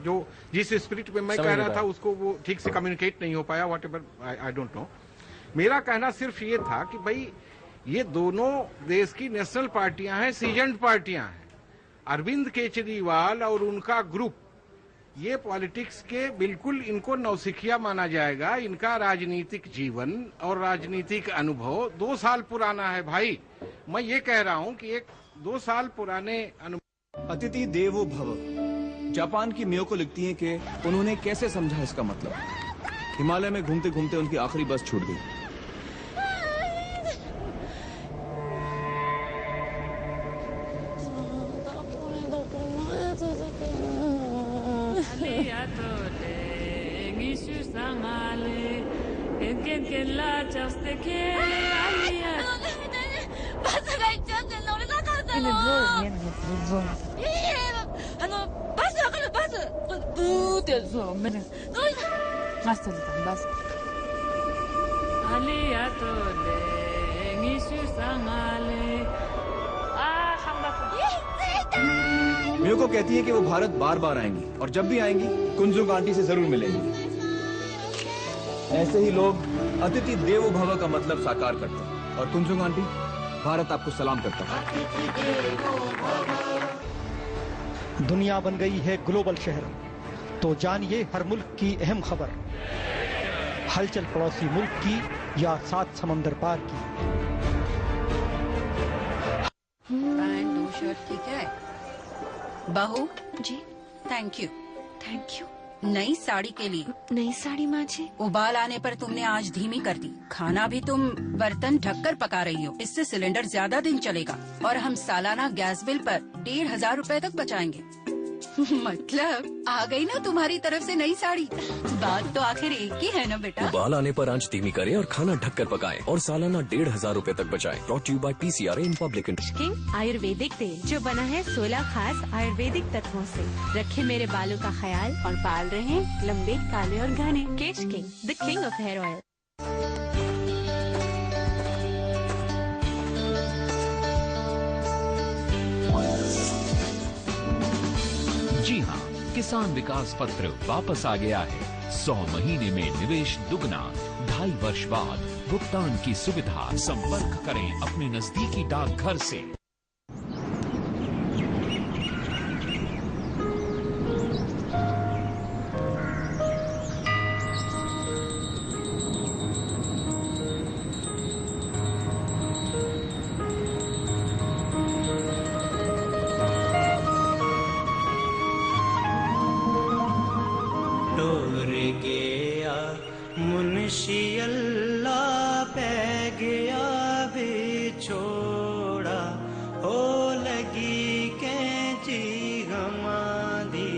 जो जिस स्पिरिट में मैं कह रहा था उसको वो ठीक से कम्युनिकेट नहीं हो पाया, what ever, I don't know. मेरा कहना सिर्फ ये था कि भाई ये दोनों देश की नेशनल पार्टियां हैं, सीजन्ड पार्टियां हैं। अरविंद केजरीवाल और उनका ग्रुप ये पॉलिटिक्स के बिल्कुल, इनको नौसिखिया माना जाएगा। इनका राजनीतिक जीवन और राजनीतिक अनुभव 2 साल पुराना है भाई। मैं ये कह रहा हूं कि एक 2 साल पुराने अनुभव। अतिथि देवो भव, जापान की मियो को लिखती हैं कि उन्होंने कैसे समझा इसका मतलब। हिमालय में घूमते घूमते उनकी आखिरी बस छूट गई। मियो को कहती है कि वो भारत बार बार आएंगी और जब भी आएंगी कुंजुंग आंटी से जरूर मिलेंगी। ऐसे ही लोग अतिथि देवो भव का मतलब साकार करते हैं और कुंजुंग आंटी, भारत आपको सलाम करता है। दुनिया बन गई है ग्लोबल शहर, तो जानिए हर मुल्क की अहम खबर, हलचल पड़ोसी मुल्क की या 7 समंदर पार की। पैंट 2 शर्ट ठीक है। बहू जी, थैंक यू। Thank you. नई साड़ी के लिए। नई साड़ी माँ जी? उबाल आने पर तुमने आज धीमी कर दी। खाना भी तुम बर्तन ढककर पका रही हो, इससे सिलेंडर ज्यादा दिन चलेगा और हम सालाना गैस बिल पर 1,500 रुपए तक बचाएंगे। मतलब आ गई ना तुम्हारी तरफ से नई साड़ी। बात तो आखिर एक ही है ना बेटा। उबाल आने पर आंच धीमी करें और खाना ढककर पकाएं और सालाना 1,500 रुपए तक बचाएं। Brought you by PCRA in public interest. King Ayurvedic तेल जो बना है 16 खास आयुर्वेदिक तत्वों से, रखे मेरे बालों का ख्याल और बाल रहे लंबे, काले और घने। Kesh King, the king of hair oil. जी हाँ, किसान विकास पत्र वापस आ गया है। 100 महीने में निवेश दुगना, 2.5 वर्ष बाद भुगतान की सुविधा। संपर्क करें अपने नजदीकी डाकघर से। मुंशी अल्लाह पै गया बिछोड़ा, हो लगी कैंची गमा दी,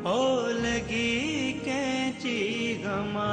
हो लगी कैंची गमा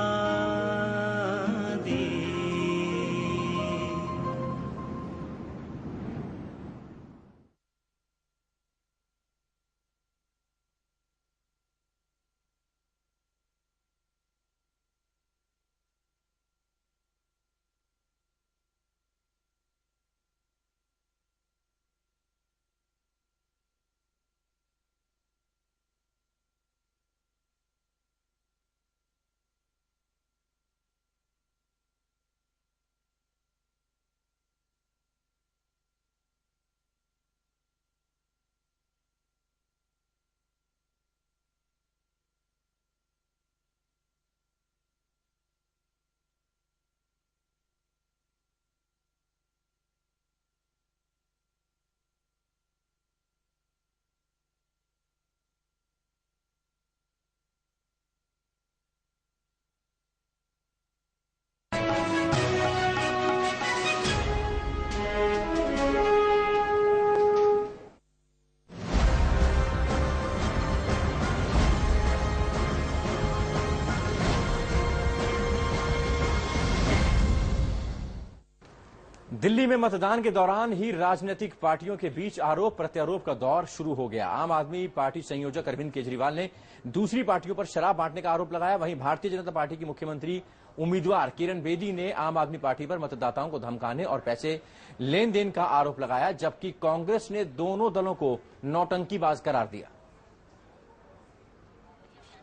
दिल्ली में मतदान के दौरान ही राजनीतिक पार्टियों के बीच आरोप प्रत्यारोप का दौर शुरू हो गया। आम आदमी पार्टी संयोजक अरविंद केजरीवाल ने दूसरी पार्टियों पर शराब बांटने का आरोप लगाया। वहीं भारतीय जनता पार्टी की मुख्यमंत्री उम्मीदवार किरण बेदी ने आम आदमी पार्टी पर मतदाताओं को धमकाने और पैसे लेन देन का आरोप लगाया, जबकि कांग्रेस ने दोनों दलों को नौटंकीबाज करार दिया।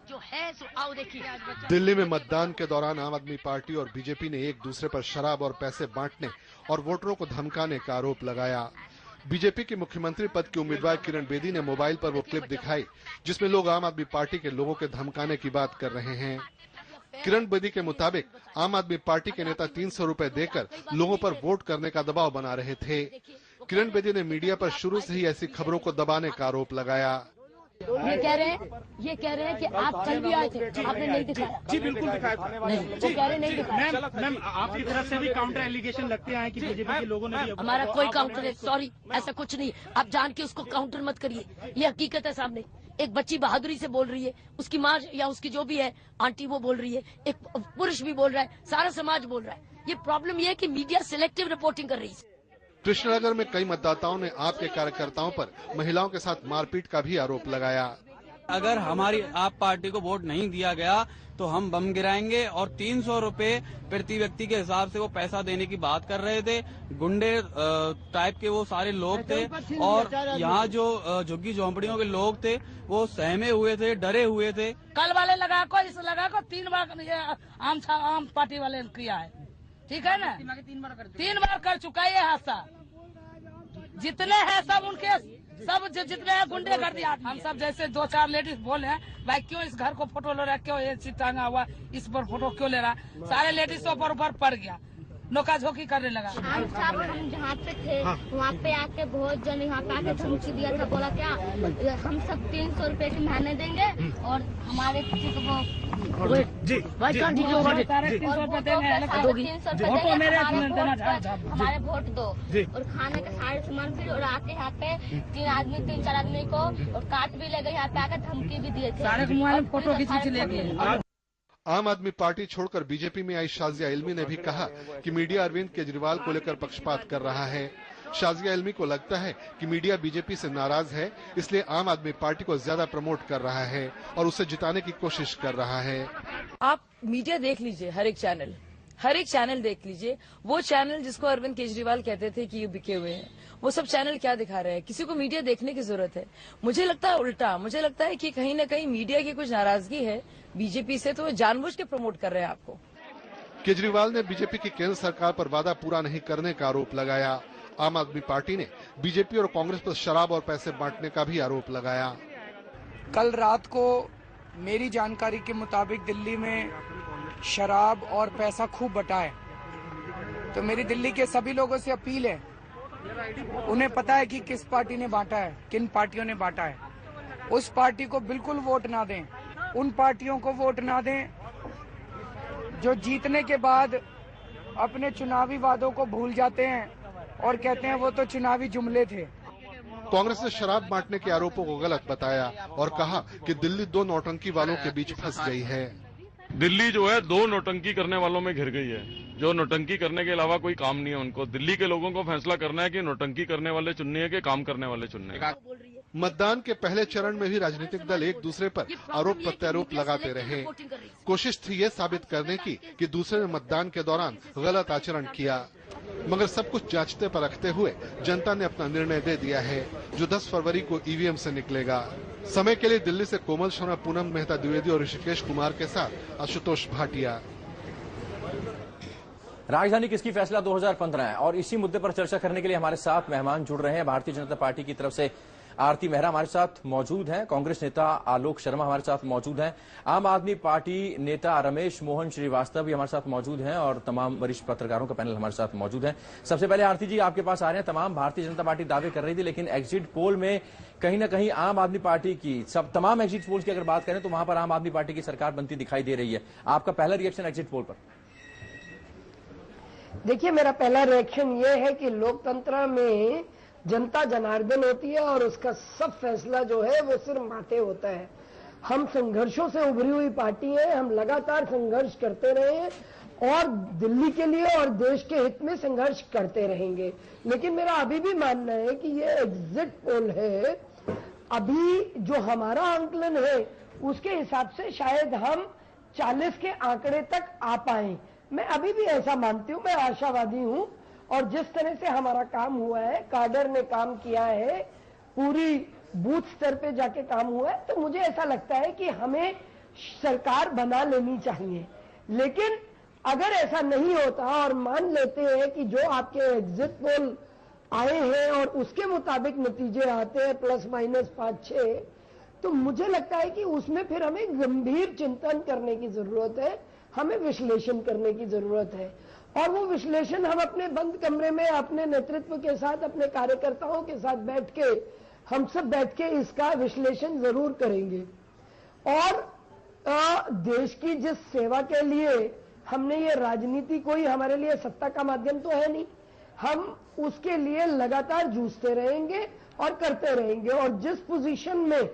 जो है सो आओ देखिए। दिल्ली में मतदान के दौरान आम आदमी पार्टी और बीजेपी ने एक दूसरे पर शराब और पैसे बांटने और वोटरों को धमकाने का आरोप लगाया। बीजेपी की मुख्यमंत्री पद की उम्मीदवार किरण बेदी ने मोबाइल पर वो क्लिप दिखाई जिसमें लोग आम आदमी पार्टी के लोगों के धमकाने की बात कर रहे हैं। किरण बेदी के मुताबिक आम आदमी पार्टी के नेता 300 रुपए देकर लोगों पर वोट करने का दबाव बना रहे थे। किरण बेदी ने मीडिया पर शुरू से ही ऐसी खबरों को दबाने का आरोप लगाया। ये कह रहे हैं कि आप कल भी आए थे, आपने नहीं दिखाया। जी बिल्कुल दिखाया था। नहीं, वो कह रहे नहीं दिखाया। मैम आपकी तरफ से भी काउंटर एलिगेशन लगते हैं कि बीजेपी के लोगों ने भी हमारा कोई काउंटर है, सॉरी ऐसा कुछ नहीं। आप जान के उसको काउंटर मत करिए, ये हकीकत है। सामने एक बच्ची बहादुरी से बोल रही है, उसकी माँ या उसकी जो भी है आंटी वो बोल रही है, एक पुरुष भी बोल रहा है, सारा समाज बोल रहा है। ये प्रॉब्लम ये है कि मीडिया सिलेक्टिव रिपोर्टिंग कर रही है। कृष्णनगर में कई मतदाताओं ने आपके कार्यकर्ताओं पर महिलाओं के साथ मारपीट का भी आरोप लगाया। अगर हमारी आप पार्टी को वोट नहीं दिया गया तो हम बम गिराएंगे और 300 रुपए प्रति व्यक्ति के हिसाब से वो पैसा देने की बात कर रहे थे। गुंडे टाइप के वो सारे लोग थे और यहाँ जो झुग्गी झोंपड़ियों के लोग थे वो सहमे हुए थे, डरे हुए थे। कल वाले लगा को 3 बार आम पार्टी वाले किया है, ठीक है ना। 3 बार कर चुका है ये हादसा। जितने हैं सब उनके सब जितने हैं गुंडे कर दिया। हम सब जैसे 2-4 लेडीज बोले हैं, भाई क्यों इस घर को फोटो ले रहा है, क्यों ये चीज टांगा हुआ, इस पर फोटो क्यों ले रहा। सारे लेडीज ऊपर ऊपर पड़ गया, नोका झोंकी करने लगा। हम जहाँ पे थे वहाँ पे आके बहुत जन यहाँ पे आके धमकी दिया था, बोला क्या हम सब 300 रुपए की महीने देंगे और हमारे किसी को वो जी हमारे वोट दो और खाने का सारे सामान फिर और आके यहाँ पे 3-4 आदमी को और काट भी ले गए, यहाँ पे आकर धमकी भी दिए थे। सारे मोबाइल फोटो खींच ले गए। आम आदमी पार्टी छोड़कर बीजेपी में आई शाजिया इल्मी ने भी कहा कि मीडिया अरविंद केजरीवाल को लेकर पक्षपात कर रहा है। शाजिया इल्मी को लगता है कि मीडिया बीजेपी से नाराज है, इसलिए आम आदमी पार्टी को ज्यादा प्रमोट कर रहा है और उसे जिताने की कोशिश कर रहा है। आप मीडिया देख लीजिए, हर एक चैनल देख लीजिए। वो चैनल जिसको अरविंद केजरीवाल कहते थे कि ये बिके हुए हैं, वो सब चैनल क्या दिखा रहे हैं। किसी को मीडिया देखने की जरूरत है। मुझे लगता है उल्टा, मुझे लगता है कि कहीं न कहीं मीडिया की कुछ नाराजगी है बीजेपी से, तो वो जानबूझ के प्रमोट कर रहे हैं आपको। केजरीवाल ने बीजेपी की केंद्र सरकार पर वादा पूरा नहीं करने का आरोप लगाया। आम आदमी पार्टी ने बीजेपी और कांग्रेस पर शराब और पैसे बांटने का भी आरोप लगाया। कल रात को मेरी जानकारी के मुताबिक दिल्ली में शराब और पैसा खूब बटा है। तो मेरी दिल्ली के सभी लोगों से अपील है, उन्हें पता है कि किस पार्टी ने बांटा है, किन पार्टियों ने बांटा है। उस पार्टी को बिल्कुल वोट ना दें, उन पार्टियों को वोट ना दें जो जीतने के बाद अपने चुनावी वादों को भूल जाते हैं और कहते हैं वो तो चुनावी जुमले थे। कांग्रेस ने शराब बांटने के आरोपों को गलत बताया और कहा कि दिल्ली 2 नौटंकी वालों के बीच फंस गई है। दिल्ली जो है 2 नौटंकी करने वालों में घिर गई है, जो नौटंकी करने के अलावा कोई काम नहीं है उनको। दिल्ली के लोगों को फैसला करना है कि नौटंकी करने वाले चुनने है कि काम करने वाले चुनने है। मतदान के पहले चरण में भी राजनीतिक दल एक दूसरे पर आरोप प्रत्यारोप लगाते रहे। कोशिश थी ये साबित करने की कि दूसरे ने मतदान के दौरान गलत आचरण किया, मगर सब कुछ जांचते परखते हुए जनता ने अपना निर्णय दे दिया है, जो 10 फरवरी को ईवीएम से निकलेगा। समय के लिए दिल्ली से कोमल शर्मा, पूनम मेहता द्विवेदी और ऋषिकेश कुमार के साथ आशुतोष भाटिया। राजधानी किसकी फैसला 2015 है और इसी मुद्दे पर चर्चा करने के लिए हमारे साथ मेहमान जुड़ रहे हैं। भारतीय जनता पार्टी की तरफ से आरती मेहरा हमारे साथ मौजूद हैं, कांग्रेस नेता आलोक शर्मा हमारे साथ मौजूद हैं, आम आदमी पार्टी नेता रमेश मोहन श्रीवास्तव भी हमारे साथ मौजूद हैं और तमाम वरिष्ठ पत्रकारों का पैनल हमारे साथ मौजूद है। सबसे पहले आरती जी आपके पास आ रहे हैं। तमाम भारतीय जनता पार्टी दावे कर रही थी, लेकिन एग्जिट पोल में कहीं ना कहीं आम आदमी पार्टी की तमाम एग्जिट पोल्स की अगर बात करें तो वहां पर आम आदमी पार्टी की सरकार बनती दिखाई दे रही है। आपका पहला रिएक्शन एग्जिट पोल पर? देखिए, मेरा पहला रिएक्शन ये है कि लोकतंत्र में जनता जनार्दन होती है और उसका सब फैसला जो है वो सिर्फ माथे होता है। हम संघर्षों से उभरी हुई पार्टी है, हम लगातार संघर्ष करते रहे हैं और दिल्ली के लिए और देश के हित में संघर्ष करते रहेंगे। लेकिन मेरा अभी भी मानना है कि ये एग्जिट पोल है, अभी जो हमारा आंकलन है उसके हिसाब से शायद हम 40 के आंकड़े तक आ पाए। मैं अभी भी ऐसा मानती हूं, मैं आशावादी हूं। और जिस तरह से हमारा काम हुआ है, काडर ने काम किया है, पूरी बूथ स्तर पे जाके काम हुआ है, तो मुझे ऐसा लगता है कि हमें सरकार बना लेनी चाहिए। लेकिन अगर ऐसा नहीं होता और मान लेते हैं कि जो आपके एग्जिट पोल आए हैं और उसके मुताबिक नतीजे आते हैं ±5-6, तो मुझे लगता है कि उसमें फिर हमें गंभीर चिंतन करने की जरूरत है, हमें विश्लेषण करने की जरूरत है। और वो विश्लेषण हम अपने बंद कमरे में अपने नेतृत्व के साथ, अपने कार्यकर्ताओं के साथ बैठ के, हम सब बैठ के इसका विश्लेषण जरूर करेंगे। और देश की जिस सेवा के लिए हमने ये राजनीति, कोई हमारे लिए सत्ता का माध्यम तो है नहीं, हम उसके लिए लगातार जूझते रहेंगे और करते रहेंगे। और जिस पोजीशन में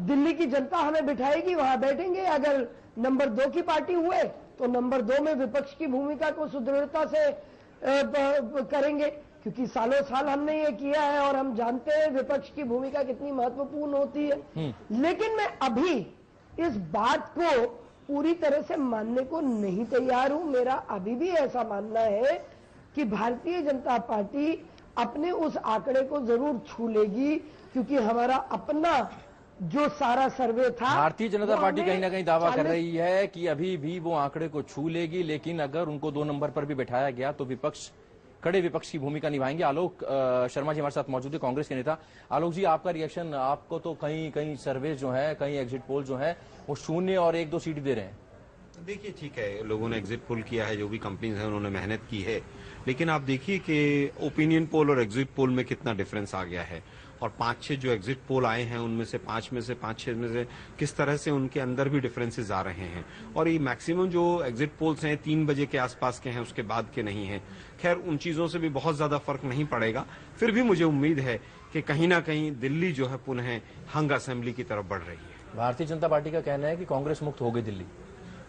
दिल्ली की जनता हमें बिठाएगी वहां बैठेंगे। अगर नंबर 2 की पार्टी हुए तो नंबर 2 में विपक्ष की भूमिका को सुदृढ़ता से करेंगे, क्योंकि सालों साल हमने ये किया है और हम जानते हैं विपक्ष की भूमिका कितनी महत्वपूर्ण होती है। लेकिन मैं अभी इस बात को पूरी तरह से मानने को नहीं तैयार हूं। मेरा अभी भी ऐसा मानना है कि भारतीय जनता पार्टी अपने उस आंकड़े को जरूर छू लेगी, क्योंकि हमारा अपना जो सारा सर्वे था, भारतीय जनता पार्टी कहीं ना कहीं दावा कर रही है कि अभी भी वो आंकड़े को छू लेगी, लेकिन अगर उनको 2 नंबर पर भी बैठाया गया तो विपक्ष, कड़े विपक्ष की भूमिका निभाएंगे। आलोक शर्मा जी हमारे साथ मौजूद है, कांग्रेस के नेता। आलोक जी, आपका रिएक्शन, आपको तो कहीं सर्वे जो है, कहीं एग्जिट पोल जो है वो 0 और 1-2 सीट दे रहे हैं। देखिए, ठीक है, लोगों ने एग्जिट पोल किया है, जो भी कंपनीज हैं उन्होंने मेहनत की है, लेकिन आप देखिए कि ओपिनियन पोल और एग्जिट पोल में कितना डिफरेंस आ गया है। और 5-6 जो एग्जिट पोल आए हैं उनमें से 5 में से 5-6 में से किस तरह से उनके अंदर भी डिफरेंसेस आ रहे हैं। और ये मैक्सिमम जो एग्जिट पोल्स हैं 3 बजे के आसपास के हैं, उसके बाद के नहीं हैं। खैर, उन चीजों से भी बहुत ज्यादा फर्क नहीं पड़ेगा। फिर भी मुझे उम्मीद है कि कहीं ना कहीं दिल्ली जो है पुनः हंग असेंबली की तरफ बढ़ रही है। भारतीय जनता पार्टी का कहना है कि कांग्रेस मुक्त हो गई दिल्ली।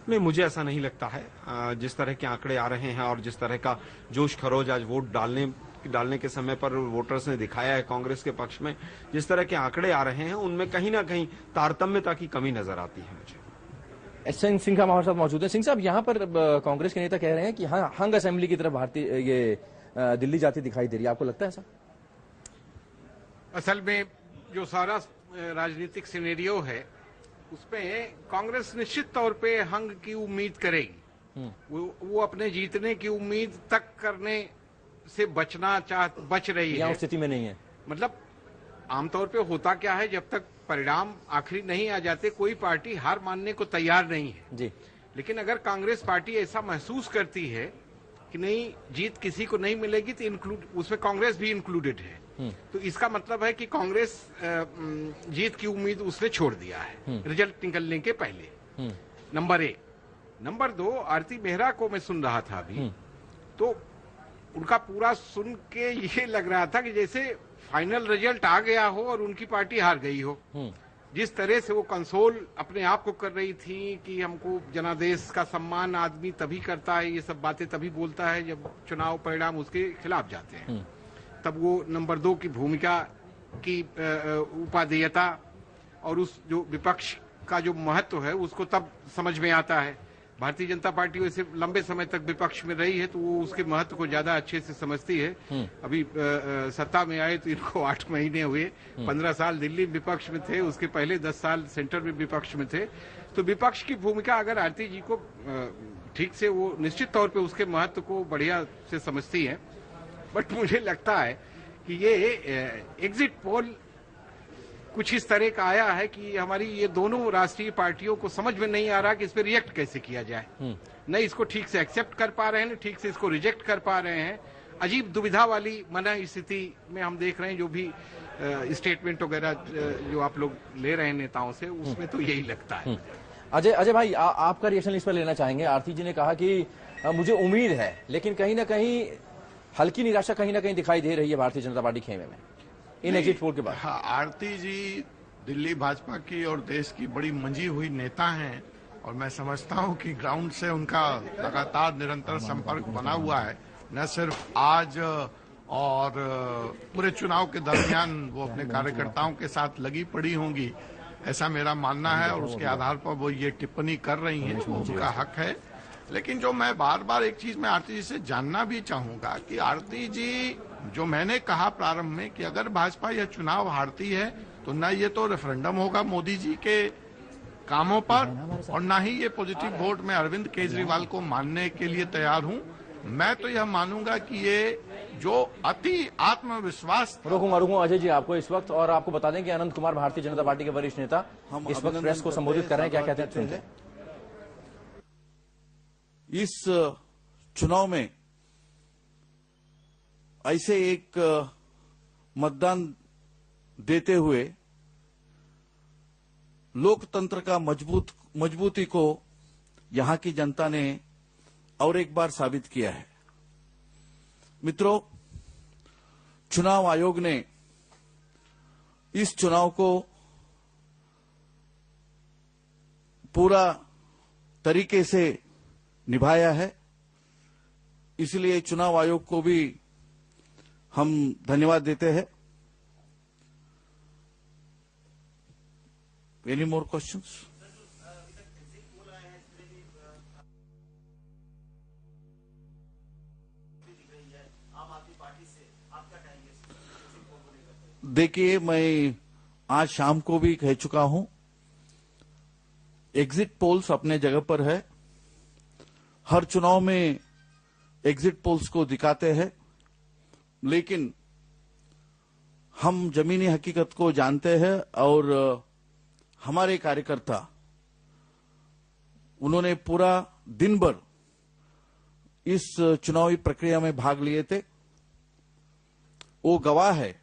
नहीं, मुझे ऐसा नहीं लगता है। जिस तरह के आंकड़े आ रहे हैं और जिस तरह का जोश खरोज आज वोट डालने के समय पर वोटर्स ने दिखाया है कांग्रेस के पक्ष में, जिस तरह के आंकड़े आ रहे हैं उनमें कहीं ना कहीं तारतम्यता की कमी नजर आती है मुझे। एस एन सिंह हमारे साथ मौजूद है। सिंह साहब, यहाँ पर कांग्रेस के नेता कह रहे हैं कि हाँ, हंग असेंबली की तरफ दिल्ली जाती दिखाई दे रही है, आपको लगता है ऐसा? असल में जो सारा राजनीतिक सिनेरियो है उसमें कांग्रेस निश्चित तौर पे हंग की उम्मीद करेगी। वो अपने जीतने की उम्मीद तक करने से बच रही है। स्थिति में नहीं है। मतलब आमतौर पे होता क्या है, जब तक परिणाम आखिरी नहीं आ जाते कोई पार्टी हार मानने को तैयार नहीं है जी। लेकिन अगर कांग्रेस पार्टी ऐसा महसूस करती है कि नहीं, जीत किसी को नहीं मिलेगी, तो उसमें कांग्रेस भी इंक्लूडेड है, तो इसका मतलब है कि कांग्रेस जीत की उम्मीद उसने छोड़ दिया है रिजल्ट निकलने के पहले। नंबर 1। नंबर 2, आरती मेहरा को मैं सुन रहा था अभी, तो उनका पूरा सुन के ये लग रहा था कि जैसे फाइनल रिजल्ट आ गया हो और उनकी पार्टी हार गई हो। जिस तरह से वो कंसोल अपने आप को कर रही थी कि हमको जनादेश का सम्मान आदमी तभी करता है, ये सब बातें तभी बोलता है जब चुनाव परिणाम उसके खिलाफ जाते हैं, तब वो नंबर 2 की भूमिका की उपादेयता और उस जो विपक्ष का जो महत्व है उसको तब समझ में आता है। भारतीय जनता पार्टी वैसे लंबे समय तक विपक्ष में रही है तो वो उसके महत्व को ज्यादा अच्छे से समझती है। अभी सत्ता में आए तो इनको 8 महीने हुए, 15 साल दिल्ली विपक्ष में थे, उसके पहले 10 साल सेंटर में विपक्ष में थे। तो विपक्ष की भूमिका अगर आरती जी को ठीक से, वो निश्चित तौर पे उसके महत्व को बढ़िया से समझती है। बट मुझे लगता है कि ये एग्जिट पोल कुछ इस तरह का आया है कि हमारी ये दोनों राष्ट्रीय पार्टियों को समझ में नहीं आ रहा कि इस पे रिएक्ट कैसे किया जाए। नहीं इसको ठीक से एक्सेप्ट कर पा रहे हैं, ठीक से इसको रिजेक्ट कर पा रहे हैं। अजीब दुविधा वाली मना स्थिति में हम देख रहे हैं। जो भी स्टेटमेंट वगैरह जो आप लोग ले रहे हैं नेताओं से, उसमें तो यही लगता है। अजय भाई, आपका रिएक्शन इस पर लेना चाहेंगे। आरती जी ने कहा कि मुझे उम्मीद है, लेकिन कहीं ना कहीं हल्की निराशा कहीं ना कहीं दिखाई दे रही है भारतीय जनता पार्टी खेमे में इन एग्जिट पोल के बाद। हाँ, आरती जी दिल्ली भाजपा की और देश की बड़ी मंजी हुई नेता हैं और मैं समझता हूं कि ग्राउंड से उनका लगातार निरंतर संपर्क बना हुआ है, न सिर्फ आज और पूरे चुनाव के दरमियान वो अपने कार्यकर्ताओं के साथ लगी पड़ी होंगी, ऐसा मेरा मानना है। और उसके आधार पर वो ये टिप्पणी कर रही हैं, उनका हक है। लेकिन जो मैं बार बार एक चीज मैं आरती जी से जानना भी चाहूंगा कि आरती जी, जो मैंने कहा प्रारंभ में कि अगर भाजपा यह चुनाव हारती है तो न ये तो रेफरेंडम होगा मोदी जी के कामों पर और न ही ये पॉजिटिव वोट में अरविंद केजरीवाल को मानने के लिए तैयार हूं। मैं तो यह मानूंगा कि ये जो अति आत्मविश्वास। रोकूंगा अजय जी आपको इस वक्त, और आपको बता दें कि अनंत कुमार भारतीय जनता पार्टी के वरिष्ठ नेता इस वक्त प्रेस को संबोधित कर रहे हैं, क्या कहते हैं सुनते हैं। इस चुनाव में ऐसे एक मतदान देते हुए लोकतंत्र का मजबूती को यहां की जनता ने और एक बार साबित किया है। मित्रों, चुनाव आयोग ने इस चुनाव को पूरा तरीके से निभाया है, इसलिए चुनाव आयोग को भी हम धन्यवाद देते हैं। Any more questions? देखिए, मैं आज शाम को भी कह चुका हूं, एग्जिट पोल्स अपने जगह पर है। हर चुनाव में एग्जिट पोल्स को दिखाते हैं, लेकिन हम जमीनी हकीकत को जानते हैं और हमारे कार्यकर्ता उन्होंने पूरा दिन भर इस चुनावी प्रक्रिया में भाग लिए थे। वो गवाह है,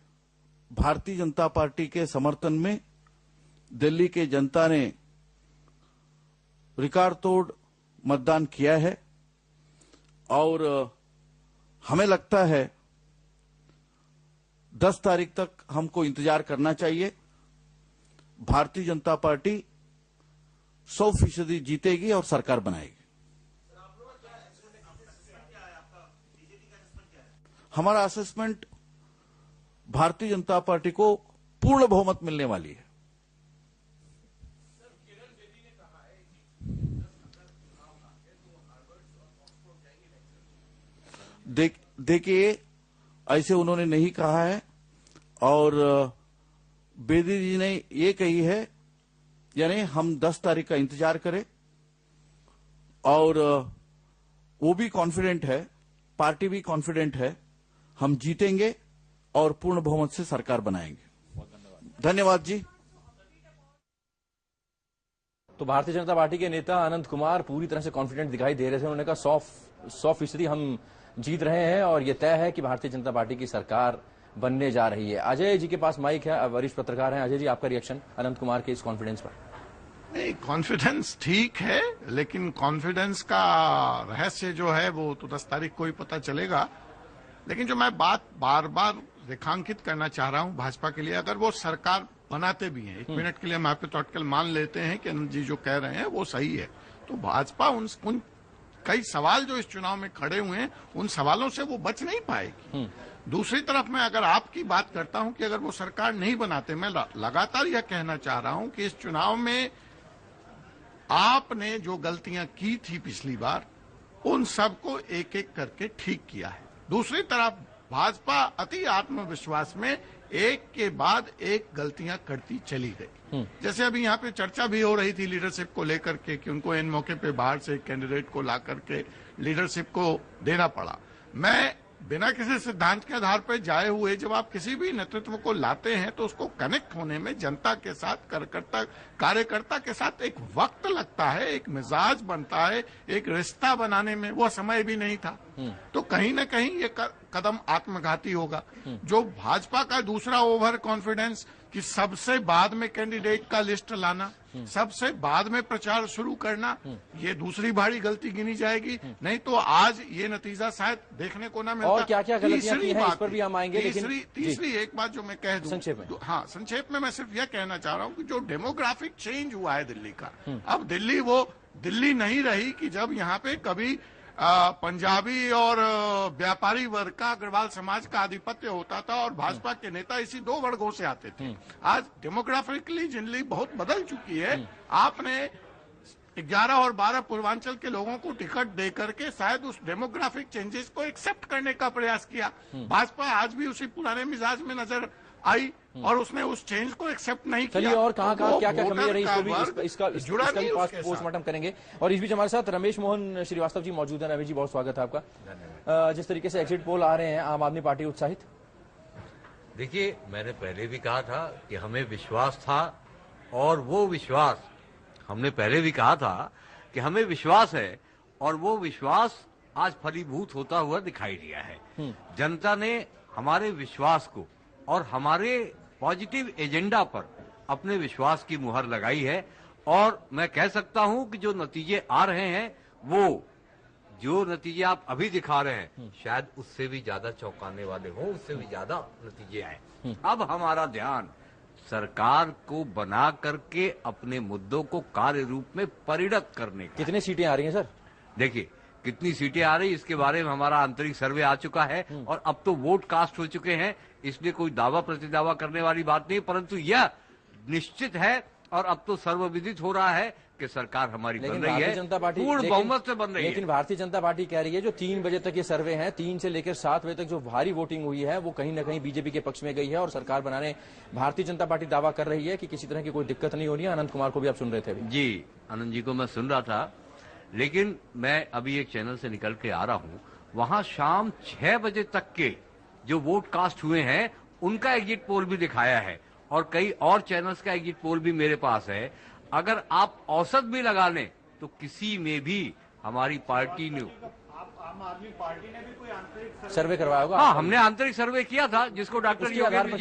भारतीय जनता पार्टी के समर्थन में दिल्ली के जनता ने रिकॉर्ड तोड़ मतदान किया है और हमें लगता है 10 तारीख तक हमको इंतजार करना चाहिए। भारतीय जनता पार्टी 100% जीतेगी और सरकार बनाएगी। हमारा असेसमेंट, भारतीय जनता पार्टी को पूर्ण बहुमत मिलने वाली है। देखिए, ऐसे उन्होंने नहीं कहा है और बेदी जी ने ये कही है, यानी हम 10 तारीख का इंतजार करें और वो भी कॉन्फिडेंट है, पार्टी भी कॉन्फिडेंट है, हम जीतेंगे और पूर्ण बहुमत से सरकार बनाएंगे। धन्यवाद जी। तो भारतीय जनता पार्टी के नेता अनंत कुमार पूरी तरह से कॉन्फिडेंट दिखाई दे रहे थे। उन्होंने कहा 100% हम जीत रहे हैं और यह तय है कि भारतीय जनता पार्टी की सरकार बनने जा रही है। अजय जी के पास माइक है, वरिष्ठ पत्रकार हैं। अजय जी, आपका रिएक्शन अनंत कुमार के इस कॉन्फिडेंस पर? नहीं, कॉन्फिडेंस ठीक है, लेकिन कॉन्फिडेंस का रहस्य जो है वो तो 10 तारीख को ही पता चलेगा। लेकिन जो मैं बात बार बार रेखांकित करना चाह रहा हूं भाजपा के लिए, अगर वो सरकार बनाते भी हैं, 1 मिनट के लिए हम हाइपोथेटिकल मान लेते हैं कि अनंत जी जो कह रहे हैं वो सही है, तो भाजपा उन कई सवाल जो इस चुनाव में खड़े हुए हैं उन सवालों से वो बच नहीं पाएगी। दूसरी तरफ मैं अगर आपकी बात करता हूं कि अगर वो सरकार नहीं बनाते, मैं लगातार यह कहना चाह रहा हूं कि इस चुनाव में आपने जो गलतियां की थी पिछली बार, उन सबको एक एक करके ठीक किया है। दूसरी तरफ भाजपा अति आत्मविश्वास में एक के बाद एक गलतियां करती चली गई। जैसे अभी यहाँ पे चर्चा भी हो रही थी लीडरशिप को लेकर के कि उनको इन मौके पे बाहर से कैंडिडेट को ला करके लीडरशिप को देना पड़ा। मैं बिना किसी सिद्धांत के आधार पर जाए हुए जब आप किसी भी नेतृत्व को लाते हैं तो उसको कनेक्ट होने में जनता के साथ, कार्यकर्ता के साथ एक वक्त लगता है, एक मिजाज बनता है, एक रिश्ता बनाने में वो समय भी नहीं था। तो कहीं ना कहीं ये कदम आत्मघाती होगा। जो भाजपा का दूसरा ओवर कॉन्फिडेंस कि सबसे बाद में कैंडिडेट का लिस्ट लाना, सबसे बाद में प्रचार शुरू करना, ये दूसरी भारी गलती गिनी जाएगी। नहीं तो आज ये नतीजा शायद देखने को ना मिलता। और क्या क्या गलतियां की हैं इस पर भी हम आएंगे। तीसरी एक बात जो मैं कह दूं, संक्षेप में, हाँ संक्षेप में मैं सिर्फ यह कहना चाह रहा हूं कि जो डेमोग्राफिक चेंज हुआ है दिल्ली का, अब दिल्ली वो दिल्ली नहीं रही कि जब यहाँ पे कभी पंजाबी और व्यापारी वर्ग का, अग्रवाल समाज का आधिपत्य होता था और भाजपा के नेता इसी दो वर्गों से आते थे। आज डेमोग्राफिकली जिंदगी बहुत बदल चुकी है। आपने 11 और 12 पूर्वांचल के लोगों को टिकट दे करके शायद उस डेमोग्राफिक चेंजेस को एक्सेप्ट करने का प्रयास किया। भाजपा आज भी उसी पुराने मिजाज में नजर आई और उसने उस चेंज को एक्सेप्ट नहीं किया। चलिए, और कहाँ क्या कमी रही इसको भी इसका भी पोस्टमार्टम करेंगे। और इस बीच हमारे साथ रमेश मोहन श्रीवास्तव जी मौजूद हैं। रमेश जी, बहुत स्वागत है आपका। जिस तरीके से एग्जिट पोल आ रहे हैं, आम आदमी पार्टी उत्साहित? देखिए, मैंने पहले भी कहा था कि हमें विश्वास था और वो विश्वास, हमने पहले भी कहा था कि हमें विश्वास है और वो विश्वास आज फलीभूत होता हुआ दिखाई दिया है। जनता ने हमारे विश्वास को और हमारे पॉजिटिव एजेंडा पर अपने विश्वास की मुहर लगाई है। और मैं कह सकता हूं कि जो नतीजे आ रहे हैं, वो जो नतीजे आप अभी दिखा रहे हैं, शायद उससे भी ज्यादा चौंकाने वाले हों, उससे भी ज्यादा नतीजे आए। अब हमारा ध्यान सरकार को बना करके अपने मुद्दों को कार्य रूप में परिणत करने का। कितनी सीटें आ रही हैं सर? देखिए, कितनी सीटें आ रही, इसके बारे में हमारा आंतरिक सर्वे आ चुका है और अब तो वोट कास्ट हो चुके हैं, इसलिए कोई दावा प्रतिदावा करने वाली बात नहीं। परंतु यह निश्चित है और अब तो सर्वविदित हो रहा है कि सरकार हमारी बन रही है, जनता पार्टी पूर्ण बहुमत से बन रही है। लेकिन भारतीय जनता पार्टी कह रही है जो 3 बजे तक ये सर्वे हैं, 3 से लेकर 7 बजे तक जो भारी वोटिंग हुई है वो कहीं न कहीं बीजेपी के पक्ष में गई है और सरकार बनाने भारतीय जनता पार्टी दावा कर रही है कि किसी तरह की कोई दिक्कत नहीं होनी है। अनंत कुमार को भी आप सुन रहे थे अभी। जी, आनंद जी को मैं सुन रहा था, लेकिन मैं अभी एक चैनल से निकल के आ रहा हूं, वहां शाम 6 बजे तक के जो वोट कास्ट हुए हैं उनका एग्जिट पोल भी दिखाया है और कई और चैनल्स का एग्जिट पोल भी मेरे पास है। अगर आप औसत भी लगा लें तो किसी में भी हमारी पार्टी ने, आम आदमी पार्टी ने भी कोई आंतरिक सर्वे करवाया होगा? हाँ, हमने आंतरिक सर्वे किया था जिसको डॉक्टर योगेंद्र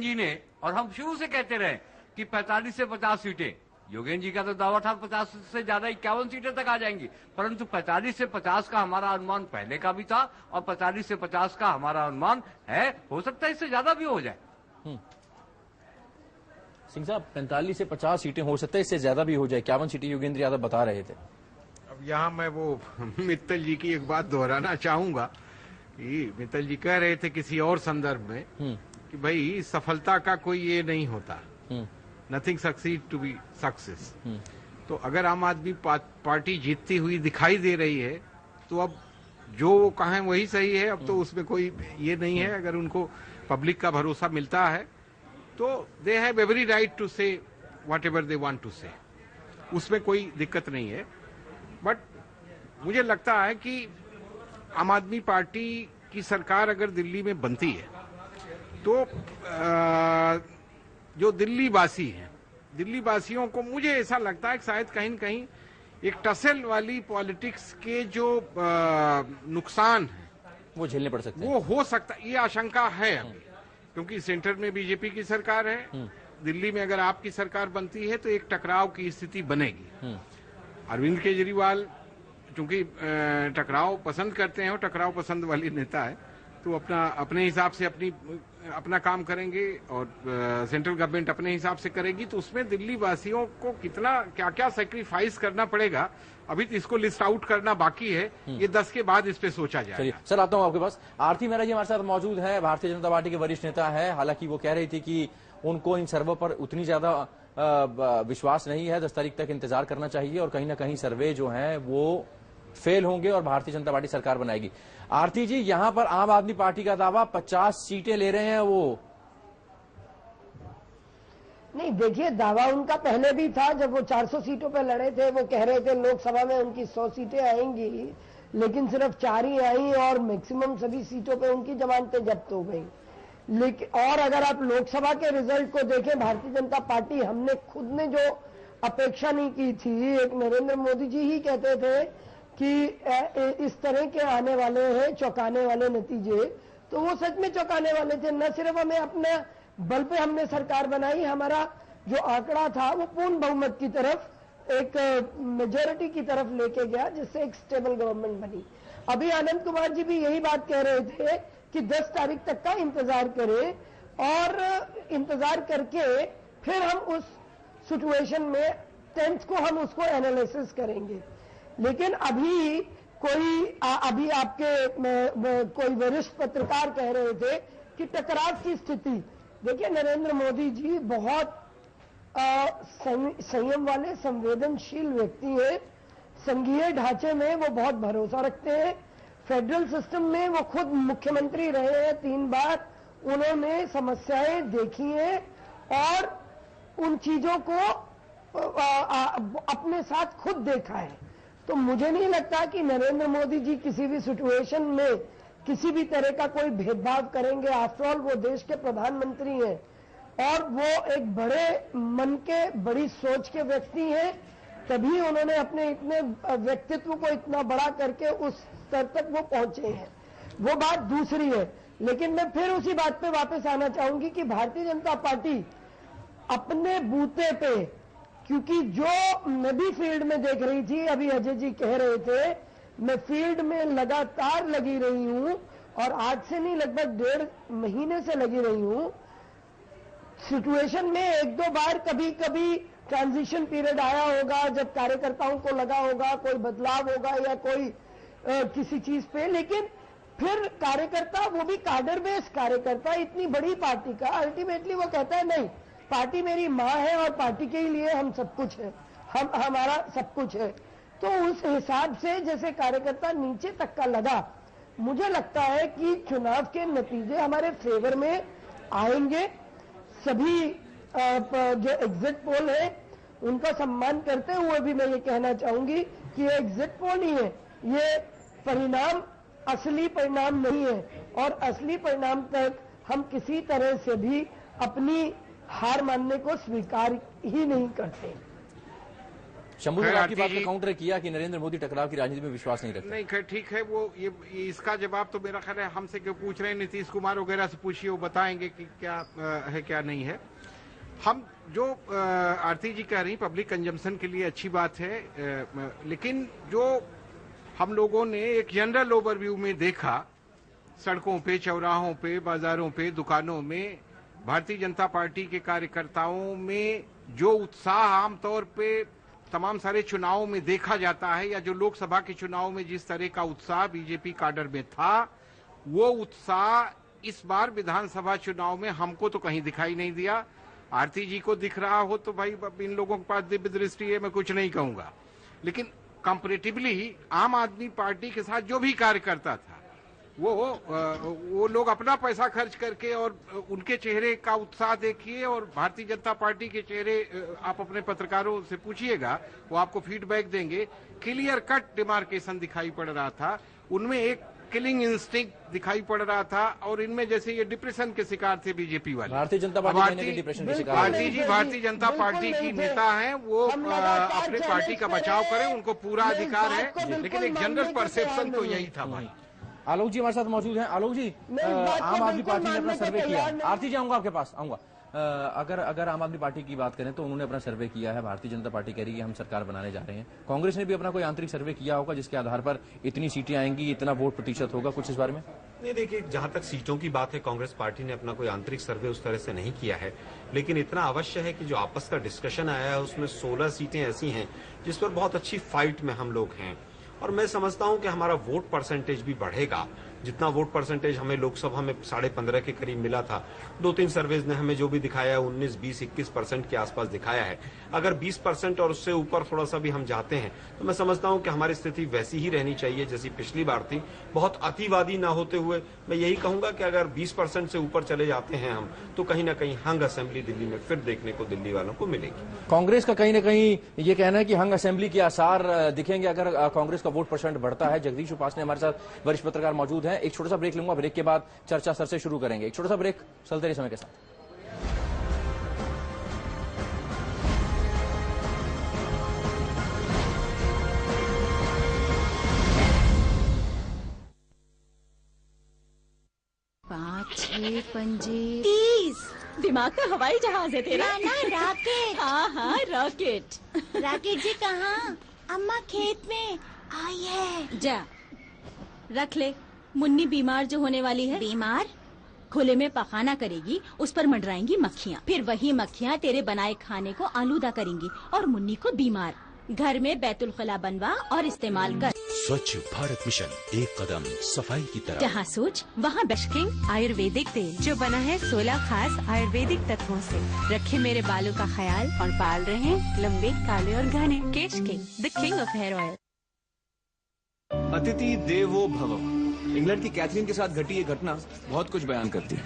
जी ने, और हम शुरू से कहते रहे कि 45 से 50 सीटें, योगेंद्र जी का तो दावा था 50 से ज्यादा 51 सीटें तक आ जाएंगी, परंतु 45 से 50 का हमारा अनुमान पहले का भी था और 45 से 50 का हमारा अनुमान है। हो सकता है इससे ज्यादा भी हो जाए। सिंह साहब, 45 से 50 सीटें हो सकता है, इससे ज्यादा भी हो जाए। 51 सीटें योगेंद्र यादव बता रहे थे। अब यहाँ मैं वो मित्तल जी की एक बात दोहराना चाहूंगा कि मित्तल जी कह रहे थे किसी और संदर्भ में कि भाई सफलता का कोई ये नहीं होता, nothing succeed to be success. तो अगर आम आदमी पार्टी जीतती हुई दिखाई दे रही है तो अब जो वो कहें वही सही है। अब तो उसमें कोई ये नहीं है। अगर उनको पब्लिक का भरोसा मिलता है तो they have every right to say whatever they want to say, उसमें कोई दिक्कत नहीं है। बट मुझे लगता है कि आम आदमी पार्टी की सरकार अगर दिल्ली में बनती है तो जो दिल्ली वासी हैं, दिल्ली वासियों को मुझे ऐसा लगता है कि शायद कहीं न कहीं एक टसल वाली पॉलिटिक्स के जो नुकसान है वो झेलने पड़ सकते हैं। वो हो सकता, ये आशंका है अभी, क्योंकि सेंटर में बीजेपी की सरकार है। दिल्ली में अगर आपकी सरकार बनती है तो एक टकराव की स्थिति बनेगी। अरविंद केजरीवाल चूंकि टकराव पसंद करते हैं और टकराव पसंद वाली नेता है, तो अपने हिसाब से अपना काम करेंगे और सेंट्रल गवर्नमेंट अपने हिसाब से करेगी। तो उसमें दिल्ली वासियों को कितना क्या क्या सेक्रीफाइस करना पड़ेगा, अभी तो इसको लिस्ट आउट करना बाकी है। ये 10 के बाद इस पे सोचा जाएगा। सर, आता हूं आपके पास। आरती मेहरा जी हमारे साथ मौजूद है, भारतीय जनता पार्टी के वरिष्ठ नेता है। हालांकि वो कह रही थी कि उनको इन सर्वे पर उतनी ज्यादा विश्वास नहीं है, 10 तारीख तक इंतजार करना चाहिए और कहीं ना कहीं सर्वे जो है वो फेल होंगे और भारतीय जनता पार्टी सरकार बनाएगी। आरती जी, यहां पर आम आदमी पार्टी का दावा 50 सीटें ले रहे हैं वो। नहीं, देखिए, दावा उनका पहले भी था जब वो 400 सीटों पे लड़े थे। वो कह रहे थे लोकसभा में उनकी 100 सीटें आएंगी, लेकिन सिर्फ 4 ही आई और मैक्सिमम सभी सीटों पे उनकी जमानतें जब्त हो गई। लेकिन और अगर आप लोकसभा के रिजल्ट को देखें, भारतीय जनता पार्टी, हमने खुद ने जो अपेक्षा नहीं की थी, एक नरेंद्र मोदी जी ही कहते थे कि इस तरह के आने वाले हैं चौंकाने वाले नतीजे, तो वो सच में चौंकाने वाले थे। न सिर्फ हमें अपने बल पे हमने सरकार बनाई, हमारा जो आंकड़ा था वो पूर्ण बहुमत की तरफ, एक मेजोरिटी की तरफ लेके गया, जिससे एक स्टेबल गवर्नमेंट बनी। अभी आनंद कुमार जी भी यही बात कह रहे थे कि 10 तारीख तक का इंतजार करें और इंतजार करके फिर हम उस सिचुएशन में 10th को हम उसको एनालिसिस करेंगे। लेकिन अभी अभी आपके कोई वरिष्ठ पत्रकार कह रहे थे कि टकराव की स्थिति, देखिए नरेंद्र मोदी जी बहुत संयम वाले संवेदनशील व्यक्ति हैं। संघीय ढांचे में वो बहुत भरोसा रखते हैं। फेडरल सिस्टम में वो खुद मुख्यमंत्री रहे हैं 3 बार, उन्होंने समस्याएं देखी हैं और उन चीजों को अपने साथ खुद देखा है। तो मुझे नहीं लगता कि नरेंद्र मोदी जी किसी भी सिचुएशन में किसी भी तरह का कोई भेदभाव करेंगे। आफ्टर ऑल वो देश के प्रधानमंत्री हैं और वो एक बड़े मन के, बड़ी सोच के व्यक्ति हैं, तभी उन्होंने अपने इतने व्यक्तित्व को इतना बड़ा करके उस स्तर तक वो पहुंचे हैं। वो बात दूसरी है। लेकिन मैं फिर उसी बात पे वापस आना चाहूंगी कि भारतीय जनता पार्टी अपने बूते पे, क्योंकि जो मैं भी फील्ड में देख रही थी, अभी अजय जी कह रहे थे, मैं फील्ड में लगातार लगी रही हूं और आज से नहीं लगभग 1.5 महीने से लगी रही हूं। सिचुएशन में 1-2 बार कभी कभी ट्रांजिशन पीरियड आया होगा जब कार्यकर्ताओं को लगा होगा कोई बदलाव होगा या कोई किसी चीज पे, लेकिन फिर कार्यकर्ता, वो भी कार्डर बेस्ड कार्यकर्ता, इतनी बड़ी पार्टी का, अल्टीमेटली वो कहता है नहीं, पार्टी मेरी माँ है और पार्टी के लिए हम सब कुछ है, हमारा सब कुछ है। तो उस हिसाब से जैसे कार्यकर्ता नीचे तक का लगा, मुझे लगता है कि चुनाव के नतीजे हमारे फेवर में आएंगे। सभी जो एग्जिट पोल है उनका सम्मान करते हुए भी मैं ये कहना चाहूंगी कि ये एग्जिट पोल ही है, ये परिणाम असली परिणाम नहीं है और असली परिणाम तक हम किसी तरह से भी अपनी हार मानने को स्वीकार ही नहीं करते। शंभू साहब, आपकी बात को काउंटर किया कि नरेंद्र मोदी टकराव की राजनीति में विश्वास नहीं रखते। नहीं, ठीक है, वो ये इसका जवाब तो मेरा ख्याल है हमसे क्यों पूछ रहे हैं, नीतीश कुमार वगैरह से पूछिए, वो बताएंगे कि क्या है क्या नहीं है। हम जो आरती जी कह रही पब्लिक कंजम्पशन के लिए अच्छी बात है, लेकिन जो हम लोगों ने एक जनरल ओवरव्यू में देखा, सड़कों पे, चौराहों पे, बाजारों पे, दुकानों में भारतीय जनता पार्टी के कार्यकर्ताओं में जो उत्साह आमतौर पे तमाम सारे चुनावों में देखा जाता है, या जो लोकसभा के चुनाव में जिस तरह का उत्साह बीजेपी काडर में था, वो उत्साह इस बार विधानसभा चुनाव में हमको तो कहीं दिखाई नहीं दिया। आरती जी को दिख रहा हो तो भाई इन लोगों के पास दिव्य दृष्टि है, मैं कुछ नहीं कहूंगा। लेकिन कंपैरेटिवली आम आदमी पार्टी के साथ जो भी कार्यकर्ता था, वो लोग अपना पैसा खर्च करके, और उनके चेहरे का उत्साह देखिए और भारतीय जनता पार्टी के चेहरे आप अपने पत्रकारों से पूछिएगा, वो आपको फीडबैक देंगे। क्लियर कट डिमार्केशन दिखाई पड़ रहा था, उनमें एक किलिंग इंस्टिंक्ट दिखाई पड़ रहा था, और इनमें जैसे ये डिप्रेशन के शिकार थे बीजेपी वाले। भारतीय जनता पार्टी डिप्रेशन के शिकार, भारतीय जनता पार्टी की नेता हैं, वो अपने पार्टी का बचाव करें, उनको पूरा अधिकार है, लेकिन एक जनरल परसेप्शन तो यही था भाई। आलोक जी हमारे साथ मौजूद हैं। आलोक जी, आम आदमी पार्टी ने अपना सर्वे किया, आरती जी आऊंगा आपके पास, आऊंगा। अगर आम आदमी पार्टी की बात करें तो उन्होंने अपना सर्वे किया है, भारतीय जनता पार्टी कह रही है हम सरकार बनाने जा रहे हैं। कांग्रेस ने भी अपना कोई आंतरिक सर्वे किया होगा जिसके आधार पर इतनी सीटें आएंगी, इतना वोट प्रतिशत होगा, कुछ इस बारे में? नहीं, देखिए, जहां तक सीटों की बात है, कांग्रेस पार्टी ने अपना कोई आंतरिक सर्वे उस तरह से नहीं किया है, लेकिन इतना अवश्य है कि जो आपस का डिस्कशन आया है उसमें 16 सीटें ऐसी हैं जिस पर बहुत अच्छी फाइट में हम लोग हैं, और मैं समझता हूं कि हमारा वोट परसेंटेज भी बढ़ेगा। जितना वोट परसेंटेज हमें लोकसभा में 15.5 के करीब मिला था, 2-3 सर्वेज ने हमें जो भी दिखाया है 19, 20, 21% के आसपास दिखाया है। अगर 20% और उससे ऊपर थोड़ा सा भी हम जाते हैं तो मैं समझता हूं कि हमारी स्थिति वैसी ही रहनी चाहिए जैसी पिछली बार थी। बहुत अतिवादी ना होते हुए मैं यही कहूंगा कि अगर 20% से ऊपर चले जाते हैं हम, तो कहीं ना कहीं हंग असेंबली दिल्ली में फिर देखने को दिल्ली वालों को मिलेगी। कांग्रेस का कहीं ना कहीं ये कहना है कि हंग असेंबली के आसार दिखेंगे अगर कांग्रेस का वोट परसेंट बढ़ता है। जगदीश उपासने हमारे साथ वरिष्ठ पत्रकार मौजूद हैं। एक छोटा सा ब्रेक लूंगा, ब्रेक के बाद चर्चा सर से शुरू करेंगे। एक छोटा सा ब्रेक, चलते रहिए समय के साथ। पाँच, 6, 5, 30। दिमाग का हवाई जहाज है तेरा। ना रॉकेट। हाँ रॉकेट। राकेश जी कहाँ? अम्मा खेत में आई है। जा रख ले। मुन्नी बीमार जो होने वाली है। बीमार? खुले में पखाना करेगी, उस पर मंडराएंगी मक्खियाँ। फिर वही मक्खियाँ तेरे बनाए खाने को आलूदा करेंगी और मुन्नी को बीमार। घर में बैतुल खला बनवा और इस्तेमाल कर। स्वच्छ भारत मिशन, एक कदम सफाई की तरफ। जहाँ सोच वहाँ बेशकिंग आयुर्वेदिक तेल, जो बना है 16 खास आयुर्वेदिक तत्वों से। रखे मेरे बालों का ख्याल और बाल रहे लंबे, काले और घने। Kesh King, the king of hair oil. अतिथि देवो भव। इंग्लैंड की कैथरीन के साथ घटी ये घटना बहुत कुछ बयान करती है।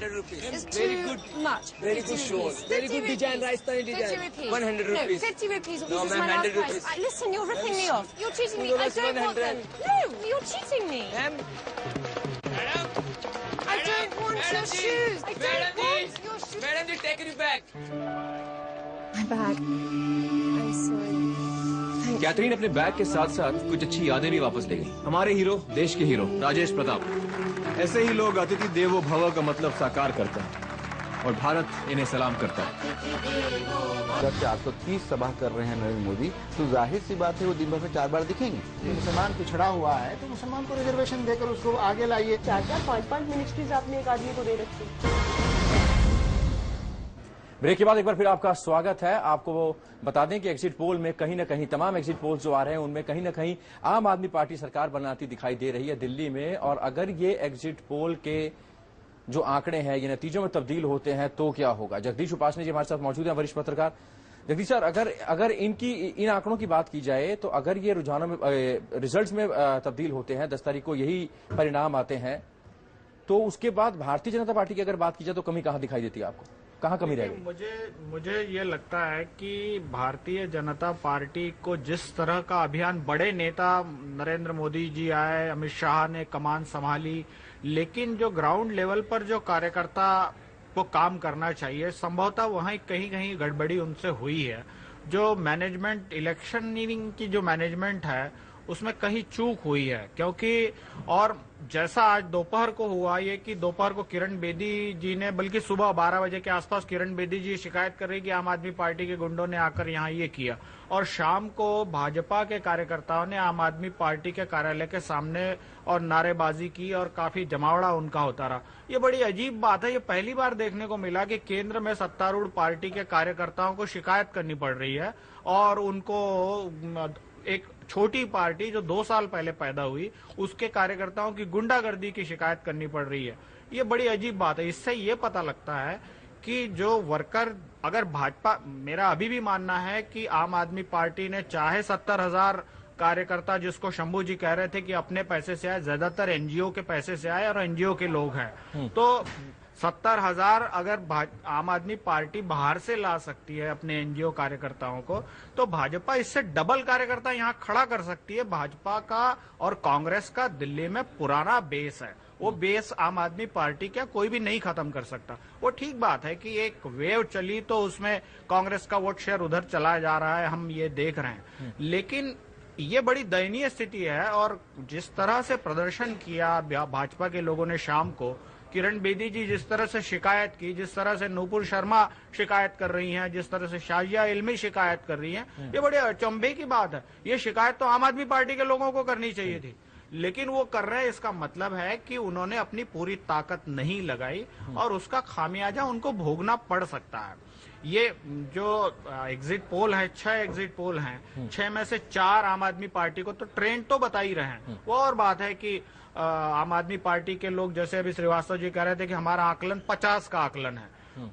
Very good show. Very good design, Rajasthani design. 100 rupees. 50 rupees. No, ma'am, 100 rupees. Listen, you're ripping me off. You're cheating me. I don't want them. No, you're cheating me. Ma'am. I don't want your shoes. I don't want your shoes. Madam ji, take it back. My bag. I'm sorry. Catherine अपने बैग के साथ साथ कुछ अच्छी यादें भी वापस ले गई। हमारे हीरो, देश के हीरो राजेश प्रताप। ऐसे ही लोग अतिथि देवो भव का मतलब साकार करते हैं और भारत इन्हें सलाम करता है। जब 430 सभा कर रहे हैं नरेंद्र मोदी, तो जाहिर सी बात है वो दिन भर में 4 बार दिखेंगे। मुसलमान पिछड़ा हुआ है तो मुसलमान को रिजर्वेशन देकर उसको आगे लाइए। 4-4, 5-5 मिनिस्ट्रीज आपने एक आदमी को दे रखी। ब्रेक के बाद एक बार फिर आपका स्वागत है। आपको वो बता दें कि एग्जिट पोल में कहीं ना कहीं, तमाम एग्जिट पोल जो आ रहे हैं उनमें कहीं ना कहीं आम आदमी पार्टी सरकार बनाती दिखाई दे रही है दिल्ली में। और अगर ये एग्जिट पोल के जो आंकड़े हैं ये नतीजों में तब्दील होते हैं तो क्या होगा। जगदीश उपासने जी हमारे साथ मौजूद हैं, वरिष्ठ पत्रकार। जगदीश सर, अगर इन आंकड़ों की बात की जाए तो अगर ये रुझानों में, रिजल्ट में तब्दील होते हैं, 10 तारीख को यही परिणाम आते हैं, तो उसके बाद भारतीय जनता पार्टी की अगर बात की जाए तो कमी कहां दिखाई देती है आपको, कहां कमी रहेगी? मुझे ये लगता है कि भारतीय जनता पार्टी को जिस तरह का अभियान, बड़े नेता नरेंद्र मोदी जी आए, अमित शाह ने कमान संभाली, लेकिन जो ग्राउंड लेवल पर जो कार्यकर्ता को काम करना चाहिए, संभवतः वहीं कहीं कहीं गड़बड़ी उनसे हुई है। जो मैनेजमेंट, इलेक्शनिंग की जो मैनेजमेंट है उसमें कहीं चूक हुई है। क्योंकि और जैसा आज दोपहर को हुआ ये कि दोपहर को किरण बेदी जी ने, बल्कि सुबह 12 बजे के आसपास किरण बेदी जी शिकायत कर रही कि आम आदमी पार्टी के गुंडों ने आकर यहाँ ये किया, और शाम को भाजपा के कार्यकर्ताओं ने आम आदमी पार्टी के कार्यालय के सामने और नारेबाजी की और काफी जमावड़ा उनका होता रहा। ये बड़ी अजीब बात है। ये पहली बार देखने को मिला कि केंद्र में सत्तारूढ़ पार्टी के कार्यकर्ताओं को शिकायत करनी पड़ रही है और उनको एक छोटी पार्टी जो 2 साल पहले पैदा हुई उसके कार्यकर्ताओं की गुंडागर्दी की शिकायत करनी पड़ रही है। ये बड़ी अजीब बात है। इससे ये पता लगता है कि जो वर्कर, अगर भाजपा, मेरा अभी भी मानना है कि आम आदमी पार्टी ने चाहे 70,000 कार्यकर्ता, जिसको शंभू जी कह रहे थे कि अपने पैसे से आए, ज्यादातर एनजीओ के पैसे से आए और एनजीओ के लोग हैं, तो 70,000 अगर आम आदमी पार्टी बाहर से ला सकती है अपने एनजीओ कार्यकर्ताओं को, तो भाजपा इससे डबल कार्यकर्ता यहाँ खड़ा कर सकती है। भाजपा का और कांग्रेस का दिल्ली में पुराना बेस है, वो बेस आम आदमी पार्टी का कोई भी नहीं खत्म कर सकता। वो ठीक बात है कि एक वेव चली तो उसमें कांग्रेस का वोट शेयर उधर चला जा रहा है, हम ये देख रहे हैं, लेकिन ये बड़ी दयनीय स्थिति है। और जिस तरह से प्रदर्शन किया भाजपा के लोगों ने शाम को, किरण बेदी जी जिस तरह से शिकायत की, जिस तरह से नूपुर शर्मा शिकायत कर रही हैं, जिस तरह से शाजिया इल्मी शिकायत कर रही हैं, ये बड़े अचंभे की बात है। ये शिकायत तो आम आदमी पार्टी के लोगों को करनी चाहिए थी, लेकिन वो कर रहे हैं। इसका मतलब है कि उन्होंने अपनी पूरी ताकत नहीं लगाई और उसका खामियाजा उनको भोगना पड़ सकता है। ये जो एग्जिट पोल है, 6 एग्जिट पोल हैं, 6 में से 4 आम आदमी पार्टी को तो ट्रेंड तो बता ही रहे हैं। वो और बात है कि आम आदमी पार्टी के लोग, जैसे अभी श्रीवास्तव जी कह रहे थे कि हमारा आकलन 50 का आकलन है।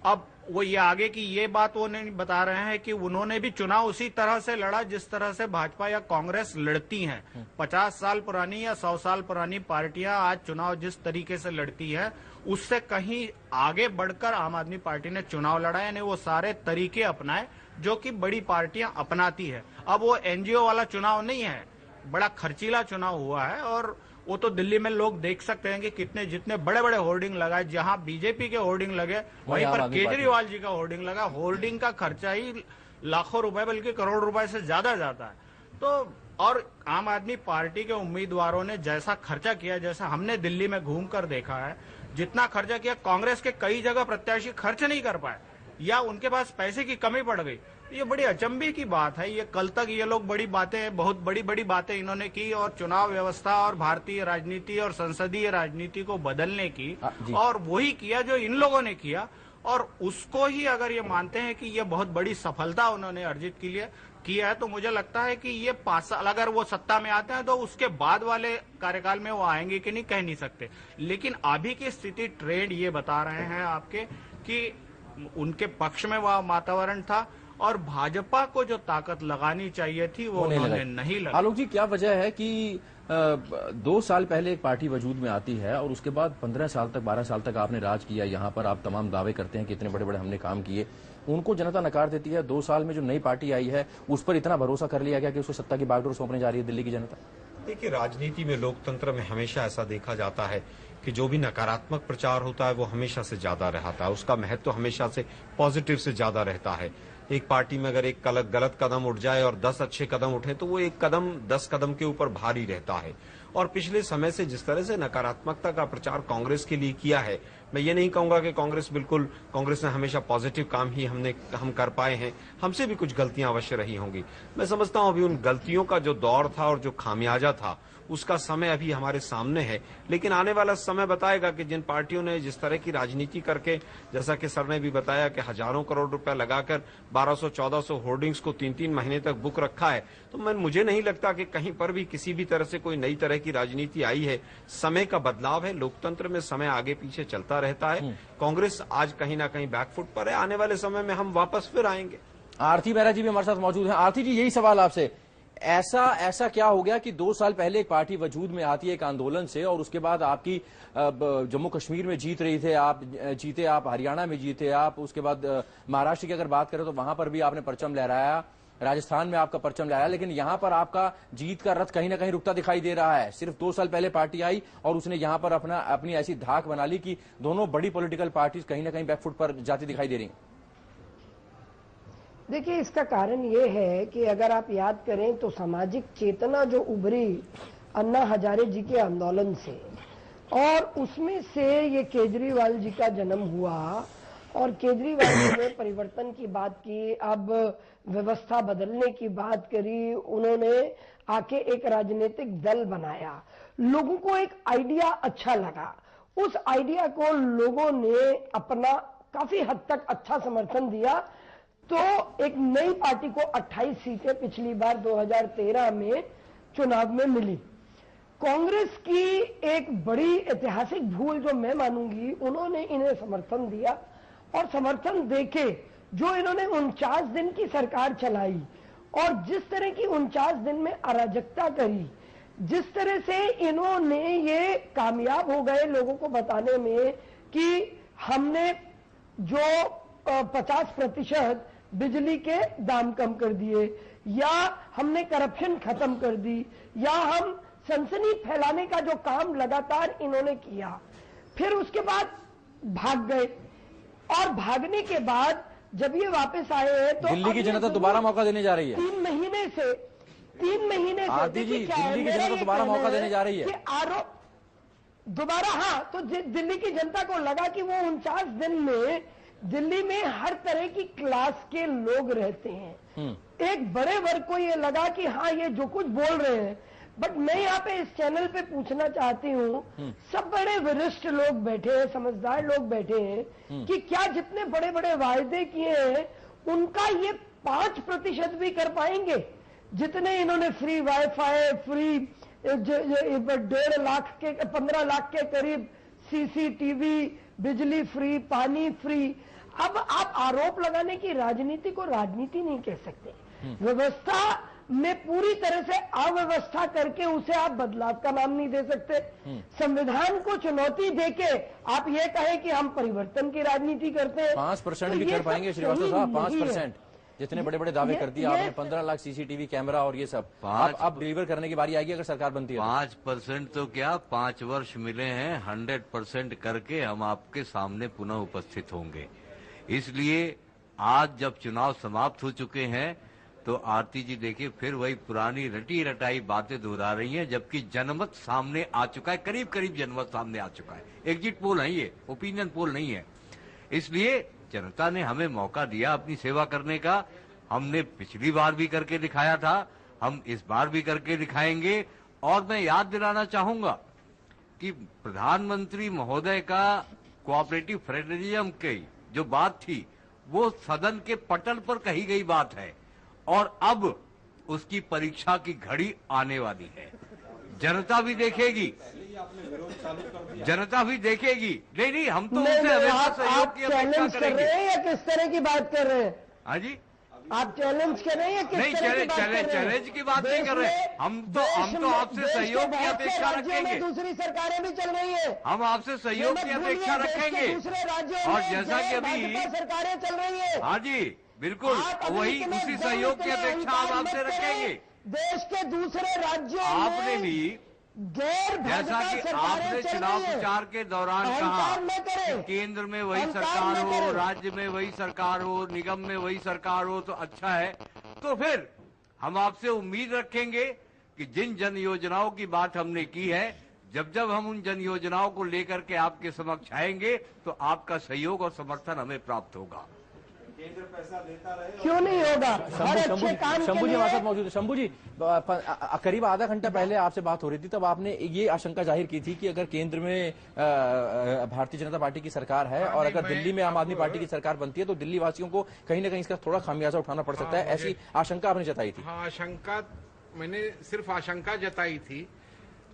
अब वो ये आगे की ये बात वो नहीं बता रहे हैं कि उन्होंने भी चुनाव उसी तरह से लड़ा जिस तरह से भाजपा या कांग्रेस लड़ती हैं। 50 साल पुरानी या 100 साल पुरानी पार्टियां आज चुनाव जिस तरीके से लड़ती है उससे कहीं आगे बढ़कर आम आदमी पार्टी ने चुनाव लड़ा, यानी वो सारे तरीके अपनाए जो कि बड़ी पार्टियां अपनाती है। अब वो एनजीओ वाला चुनाव नहीं है, बड़ा खर्चीला चुनाव हुआ है। और वो तो दिल्ली में लोग देख सकते हैं कि कितने, जितने बड़े बड़े होर्डिंग लगाए, जहां बीजेपी के होर्डिंग लगे वहीं पर केजरीवाल जी का होर्डिंग लगा। होर्डिंग का खर्चा ही लाखों रुपए बल्कि करोड़ रुपए से ज्यादा जाता है। तो और आम आदमी पार्टी के उम्मीदवारों ने जैसा खर्चा किया, जैसा हमने दिल्ली में घूमकर देखा है, जितना खर्चा किया, कांग्रेस के कई जगह प्रत्याशी खर्च नहीं कर पाए या उनके पास पैसे की कमी पड़ गई। ये बड़ी अचंभे की बात है। ये कल तक ये लोग बड़ी बातें, बहुत बड़ी बड़ी बातें इन्होंने की और चुनाव व्यवस्था और भारतीय राजनीति और संसदीय राजनीति को बदलने की, और वही किया जो इन लोगों ने किया। और उसको ही अगर ये मानते हैं कि ये बहुत बड़ी सफलता उन्होंने अर्जित किया है, तो मुझे लगता है कि ये 5 साल अगर वो सत्ता में आते हैं तो उसके बाद वाले कार्यकाल में वो आएंगे कि नहीं, कह नहीं सकते। लेकिन अभी की स्थिति, ट्रेंड ये बता रहे हैं आपके कि उनके पक्ष में वह वातावरण था और भाजपा को जो ताकत लगानी चाहिए थी वो उन्होंने नहीं लगाई। आलोक जी, क्या वजह है कि 2 साल पहले एक पार्टी वजूद में आती है और उसके बाद 15 साल तक 12 साल तक आपने राज किया, यहाँ पर आप तमाम दावे करते हैं कि इतने बड़े बड़े हमने काम किए, उनको जनता नकार देती है। 2 साल में जो नई पार्टी आई है उस पर इतना भरोसा कर लिया गया कि उसको सत्ता की बागडोर सौंपने जा रही है दिल्ली की जनता। देखिए, राजनीति में, लोकतंत्र में हमेशा ऐसा देखा जाता है कि जो भी नकारात्मक प्रचार होता है वो हमेशा से ज्यादा रहता है, उसका महत्व हमेशा से पॉजिटिव से ज्यादा रहता है। एक पार्टी में अगर एक गलत कदम उठ जाए और 10 अच्छे कदम उठे तो वो एक कदम 10 कदम के ऊपर भारी रहता है। और पिछले समय से जिस तरह से नकारात्मकता का प्रचार कांग्रेस के लिए किया है, मैं ये नहीं कहूंगा कि कांग्रेस ने हमेशा पॉजिटिव काम ही हम कर पाए हैं, हमसे भी कुछ गलतियां अवश्य रही होंगी। मैं समझता हूं अभी उन गलतियों का जो दौर था और जो खामियाजा था उसका समय अभी हमारे सामने है, लेकिन आने वाला समय बताएगा कि जिन पार्टियों ने जिस तरह की राजनीति करके, जैसा कि सर ने भी बताया कि हजारों करोड़ रुपया लगाकर 1200-1400 होर्डिंग्स को 3-3 महीने तक बुक रखा है, तो मुझे नहीं लगता कि कहीं पर भी किसी भी तरह से कोई नई तरह की राजनीति आई है। समय का बदलाव है, लोकतंत्र में समय आगे पीछे चलता रहता है। कांग्रेस आज कहीं ना कहीं बैकफुट पर है, आने वाले समय में हम वापस फिर आएंगे। आरती मेहरा जी भी हमारे साथ मौजूद हैं। आरती जी, यही सवाल आपसे, ऐसा क्या हो गया कि 2 साल पहले एक पार्टी वजूद में आती है एक आंदोलन से और उसके बाद आपकी जम्मू कश्मीर में जीत रही थे, आप जीते, आप हरियाणा में जीते, आप उसके बाद महाराष्ट्र की अगर बात करें तो वहां पर भी आपने परचम लहराया, राजस्थान में आपका परचम लहराया, लेकिन यहां पर आपका जीत का रथ कहीं ना कहीं रुकता दिखाई दे रहा है। सिर्फ 2 साल पहले पार्टी आई और उसने यहां पर अपनी ऐसी धाक बना ली कि दोनों बड़ी पॉलिटिकल पार्टीज कहीं ना कहीं बैकफुट पर जाती दिखाई दे रही। देखिए, इसका कारण ये है कि अगर आप याद करें तो सामाजिक चेतना जो उभरी अन्ना हजारे जी के आंदोलन से, और उसमें से ये केजरीवाल जी का जन्म हुआ और केजरीवाल जी ने परिवर्तन की बात की, अब व्यवस्था बदलने की बात करी, उन्होंने आके एक राजनीतिक दल बनाया, लोगों को एक आइडिया अच्छा लगा, उस आइडिया को लोगों ने अपना काफी हद तक अच्छा समर्थन दिया, तो एक नई पार्टी को 28 सीटें पिछली बार 2013 में चुनाव में मिली। कांग्रेस की एक बड़ी ऐतिहासिक भूल जो मैं मानूंगी, उन्होंने इन्हें समर्थन दिया और समर्थन देके जो इन्होंने 49 दिन की सरकार चलाई और जिस तरह की 49 दिन में अराजकता करी, जिस तरह से इन्होंने ये कामयाब हो गए लोगों को बताने में कि हमने जो 50% बिजली के दाम कम कर दिए, या हमने करप्शन खत्म कर दी, या हम सनसनी फैलाने का जो काम लगातार इन्होंने किया, फिर उसके बाद भाग गए और भागने के बाद जब ये वापस आए हैं तो दिल्ली की जनता दोबारा मौका देने जा रही है। 3 महीने से आरती जी, दिल्ली की जनता दोबारा मौका देने जा रही है। आरोप दोबारा, हाँ, तो दिल्ली की जनता को लगा कि वो 49 दिन में दिल्ली में हर तरह की क्लास के लोग रहते हैं। एक बड़े वर्ग को ये लगा कि हाँ, ये जो कुछ बोल रहे हैं, बट मैं यहाँ पे इस चैनल पे पूछना चाहती हूँ, सब बड़े वरिष्ठ लोग बैठे हैं, समझदार लोग बैठे हैं, कि क्या जितने बड़े बड़े वायदे किए हैं उनका ये 5% भी कर पाएंगे? जितने इन्होंने फ्री वाईफाई, फ्री 1.5 लाख के 15 लाख के करीब CCTV, बिजली फ्री, पानी फ्री। अब आप आरोप लगाने की राजनीति को राजनीति नहीं कह सकते। व्यवस्था में पूरी तरह से अव्यवस्था करके उसे आप बदलाव का नाम नहीं दे सकते। संविधान को चुनौती देके आप ये कहें कि हम परिवर्तन की राजनीति करते हैं। 5% भी कर पाएंगे श्रीवास्तव साहब? 5%? जितने बड़े बड़े दावे कर दिए आपने, 15 लाख CCTV कैमरा और ये सब, अब डिलीवर करने की बारी आएगी अगर सरकार बनती है। 5% तो क्या, 5 वर्ष मिले हैं, 100% करके हम आपके सामने पुनः उपस्थित होंगे। इसलिए आज जब चुनाव समाप्त हो चुके हैं तो आरती जी देखिए फिर वही पुरानी रटी रटाई बातें दोहरा रही हैं, जबकि जनमत सामने आ चुका है, करीब करीब जनमत सामने आ चुका है। एग्जिट पोल नहीं है, ओपिनियन पोल नहीं है। इसलिए जनता ने हमें मौका दिया अपनी सेवा करने का, हमने पिछली बार भी करके दिखाया था, हम इस बार भी करके दिखाएंगे। और मैं याद दिलाना चाहूंगा कि प्रधानमंत्री महोदय का कोऑपरेटिव फेडरलिज्म की जो बात थी वो सदन के पटल पर कही गई बात है और अब उसकी परीक्षा की घड़ी आने वाली है। जनता भी देखेगी, जनता भी देखेगी। नहीं, हम तो उनसे हमेशा सहयोग की अपेक्षा करेंगे। या किस तरह की बात कर रहे हैं? हाँ जी, आप चैलेंज कर रहे हैं या किस नहीं, तरह की बात कर रहे हैं? चैलेंज की बात नहीं कर रहे। हम तो आपसे सहयोग की अपेक्षा रखेंगे। दूसरी सरकारें भी चल रही है, हम आपसे सहयोग की अपेक्षा रखेंगे। दूसरे राज्यों और में जैसा कि अभी सरकारें चल रही है, हाँ जी बिल्कुल, वही उसी सहयोग की अपेक्षा हम आपसे रखेंगे। देश के दूसरे राज्यों आपने में भी जैसा कि आपने चुनाव प्रचार के दौरान कहा कि केंद्र में वही सरकार हो, राज्य में वही सरकार हो, निगम में वही सरकार हो तो अच्छा है। तो फिर हम आपसे उम्मीद रखेंगे कि जिन जन योजनाओं की बात हमने की है, जब जब हम उन जन योजनाओं को लेकर के आपके समक्ष आएंगे तो आपका सहयोग और समर्थन हमें प्राप्त होगा। केंद्र पैसा देता रहे, क्यों नहीं होगा? हर अच्छे काम शंभू जी हमारे साथ मौजूद है। शंभू जी, करीब आधा घंटा पहले आपसे बात हो रही थी, तब आपने ये आशंका जाहिर की थी कि अगर केंद्र में भारतीय जनता पार्टी की सरकार है और अगर दिल्ली में आम आदमी पार्टी की सरकार बनती है तो दिल्ली वासियों को कहीं ना कहीं इसका थोड़ा खामियाजा उठाना पड़ सकता है, ऐसी आशंका आपने जताई थी। हाँ, आशंका मैंने सिर्फ आशंका जताई थी।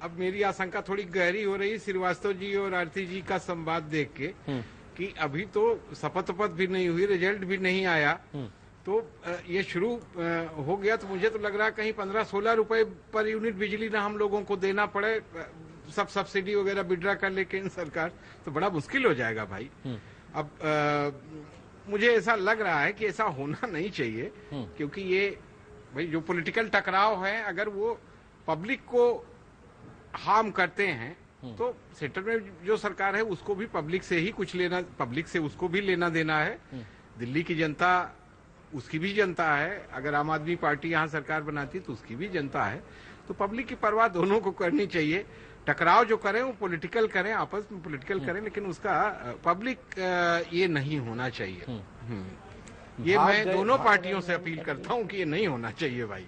अब मेरी आशंका थोड़ी गहरी हो रही, श्रीवास्तव जी और आरती जी का संवाद देख के कि अभी तो शपथ भी नहीं हुई, रिजल्ट भी नहीं आया, तो ये शुरू हो गया। तो मुझे तो लग रहा है कहीं 15-16 रुपए पर यूनिट बिजली ना हम लोगों को देना पड़े, सब सब्सिडी वगैरह विड्रा कर ले केंद्र सरकार, तो बड़ा मुश्किल हो जाएगा भाई। अब मुझे ऐसा लग रहा है कि ऐसा होना नहीं चाहिए, क्योंकि ये भाई जो पॉलिटिकल टकराव है अगर वो पब्लिक को हार्म करते हैं तो सेंटर में जो सरकार है उसको भी पब्लिक से ही कुछ लेना, पब्लिक से उसको भी लेना देना है। दिल्ली की जनता उसकी भी जनता है, अगर आम आदमी पार्टी यहाँ सरकार बनाती तो उसकी भी जनता है। तो पब्लिक की परवाह दोनों को करनी चाहिए। टकराव जो करें वो पॉलिटिकल करें, आपस में पॉलिटिकल करें, लेकिन उसका पब्लिक ये नहीं होना चाहिए। ये मैं दोनों पार्टियों से अपील करता हूँ कि ये नहीं होना चाहिए भाई।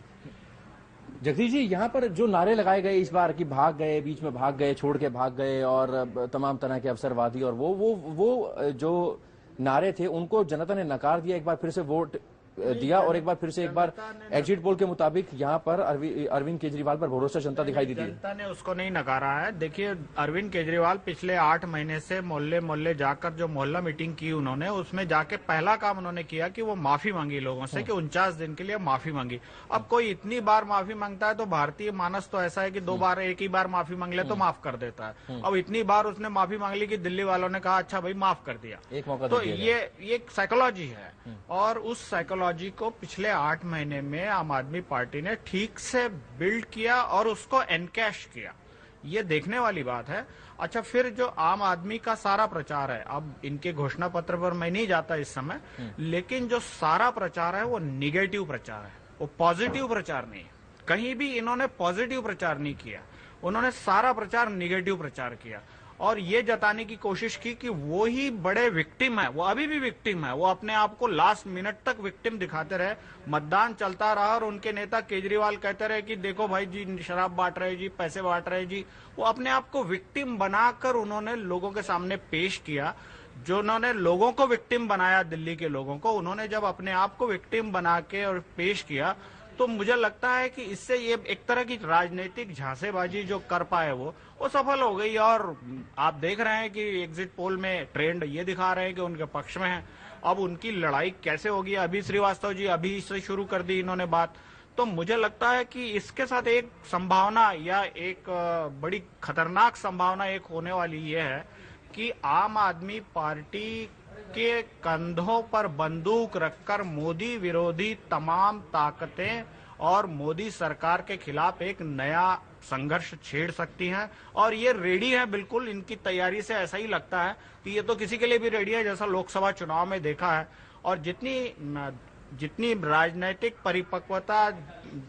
जगदीश जी, यहाँ पर जो नारे लगाए गए इस बार कि भाग गए, बीच में भाग गए, छोड़ के भाग गए और तमाम तरह के अवसरवादी और वो जो नारे थे उनको जनता ने नकार दिया, एक बार फिर से वोट दिया और एक बार एग्जिट पोल के मुताबिक यहाँ पर अरविंद केजरीवाल पर भरोसा जनता दिखाई दी है। जनता ने उसको नहीं नकारा है। देखिए, अरविंद केजरीवाल पिछले 8 महीने से मोहल्ले मोहल्ले जाकर जो मोहल्ला मीटिंग की उन्होंने, उसमें जाके पहला काम उन्होंने किया कि वो माफी मांगी लोगों से कि 49 दिन के लिए माफी मांगी। अब कोई इतनी बार माफी मांगता है तो भारतीय मानस तो ऐसा है कि 2 बार एक ही बार माफी मांग ले तो माफ कर देता है। अब इतनी बार उसने माफी मांग ली कि दिल्ली वालों ने कहा अच्छा भाई माफ कर दिया। एक मौका तो ये एक साइकोलॉजी है और उस साइकोलॉजी को पिछले 8 महीने में आम आदमी पार्टी ने ठीक से बिल्ड किया और उसको एनकैश किया, ये देखने वाली बात है। अच्छा, फिर जो आम आदमी का सारा प्रचार है, अब इनके घोषणा पत्र पर मैं नहीं जाता इस समय, लेकिन जो सारा प्रचार है वो निगेटिव प्रचार है, वो पॉजिटिव प्रचार नहीं है। कहीं भी इन्होंने पॉजिटिव प्रचार नहीं किया, उन्होंने सारा प्रचार निगेटिव प्रचार किया और ये जताने की कोशिश की कि वो ही बड़े विक्टिम है। वो अभी भी विक्टिम है, वो अपने आप को लास्ट मिनट तक विक्टिम दिखाते रहे। मतदान चलता रहा और उनके नेता केजरीवाल कहते रहे कि देखो भाई जी शराब बांट रहे जी, पैसे बांट रहे जी। वो अपने आप को विक्टिम बनाकर उन्होंने लोगों के सामने पेश किया। जो उन्होंने लोगों को विक्टिम बनाया, दिल्ली के लोगों को, उन्होंने जब अपने आप को विक्टिम बना के और पेश किया तो मुझे लगता है कि इससे ये एक तरह की राजनीतिक झांसेबाजी जो कर पाए वो सफल हो गई। और आप देख रहे हैं कि एग्जिट पोल में ट्रेंड ये दिखा रहे हैं कि उनके पक्ष में है। अब उनकी लड़ाई कैसे होगी, अभी श्रीवास्तव जी अभी से शुरू कर दी इन्होंने बात, तो मुझे लगता है कि इसके साथ एक संभावना या एक बड़ी खतरनाक संभावना एक होने वाली ये है कि आम आदमी पार्टी के कंधों पर बंदूक रखकर मोदी विरोधी तमाम ताकतें और मोदी सरकार के खिलाफ एक नया संघर्ष छेड़ सकती हैं और ये रेडी है बिल्कुल। इनकी तैयारी से ऐसा ही लगता है कि ये तो किसी के लिए भी रेडी है, जैसा लोकसभा चुनाव में देखा है। और जितनी राजनीतिक परिपक्वता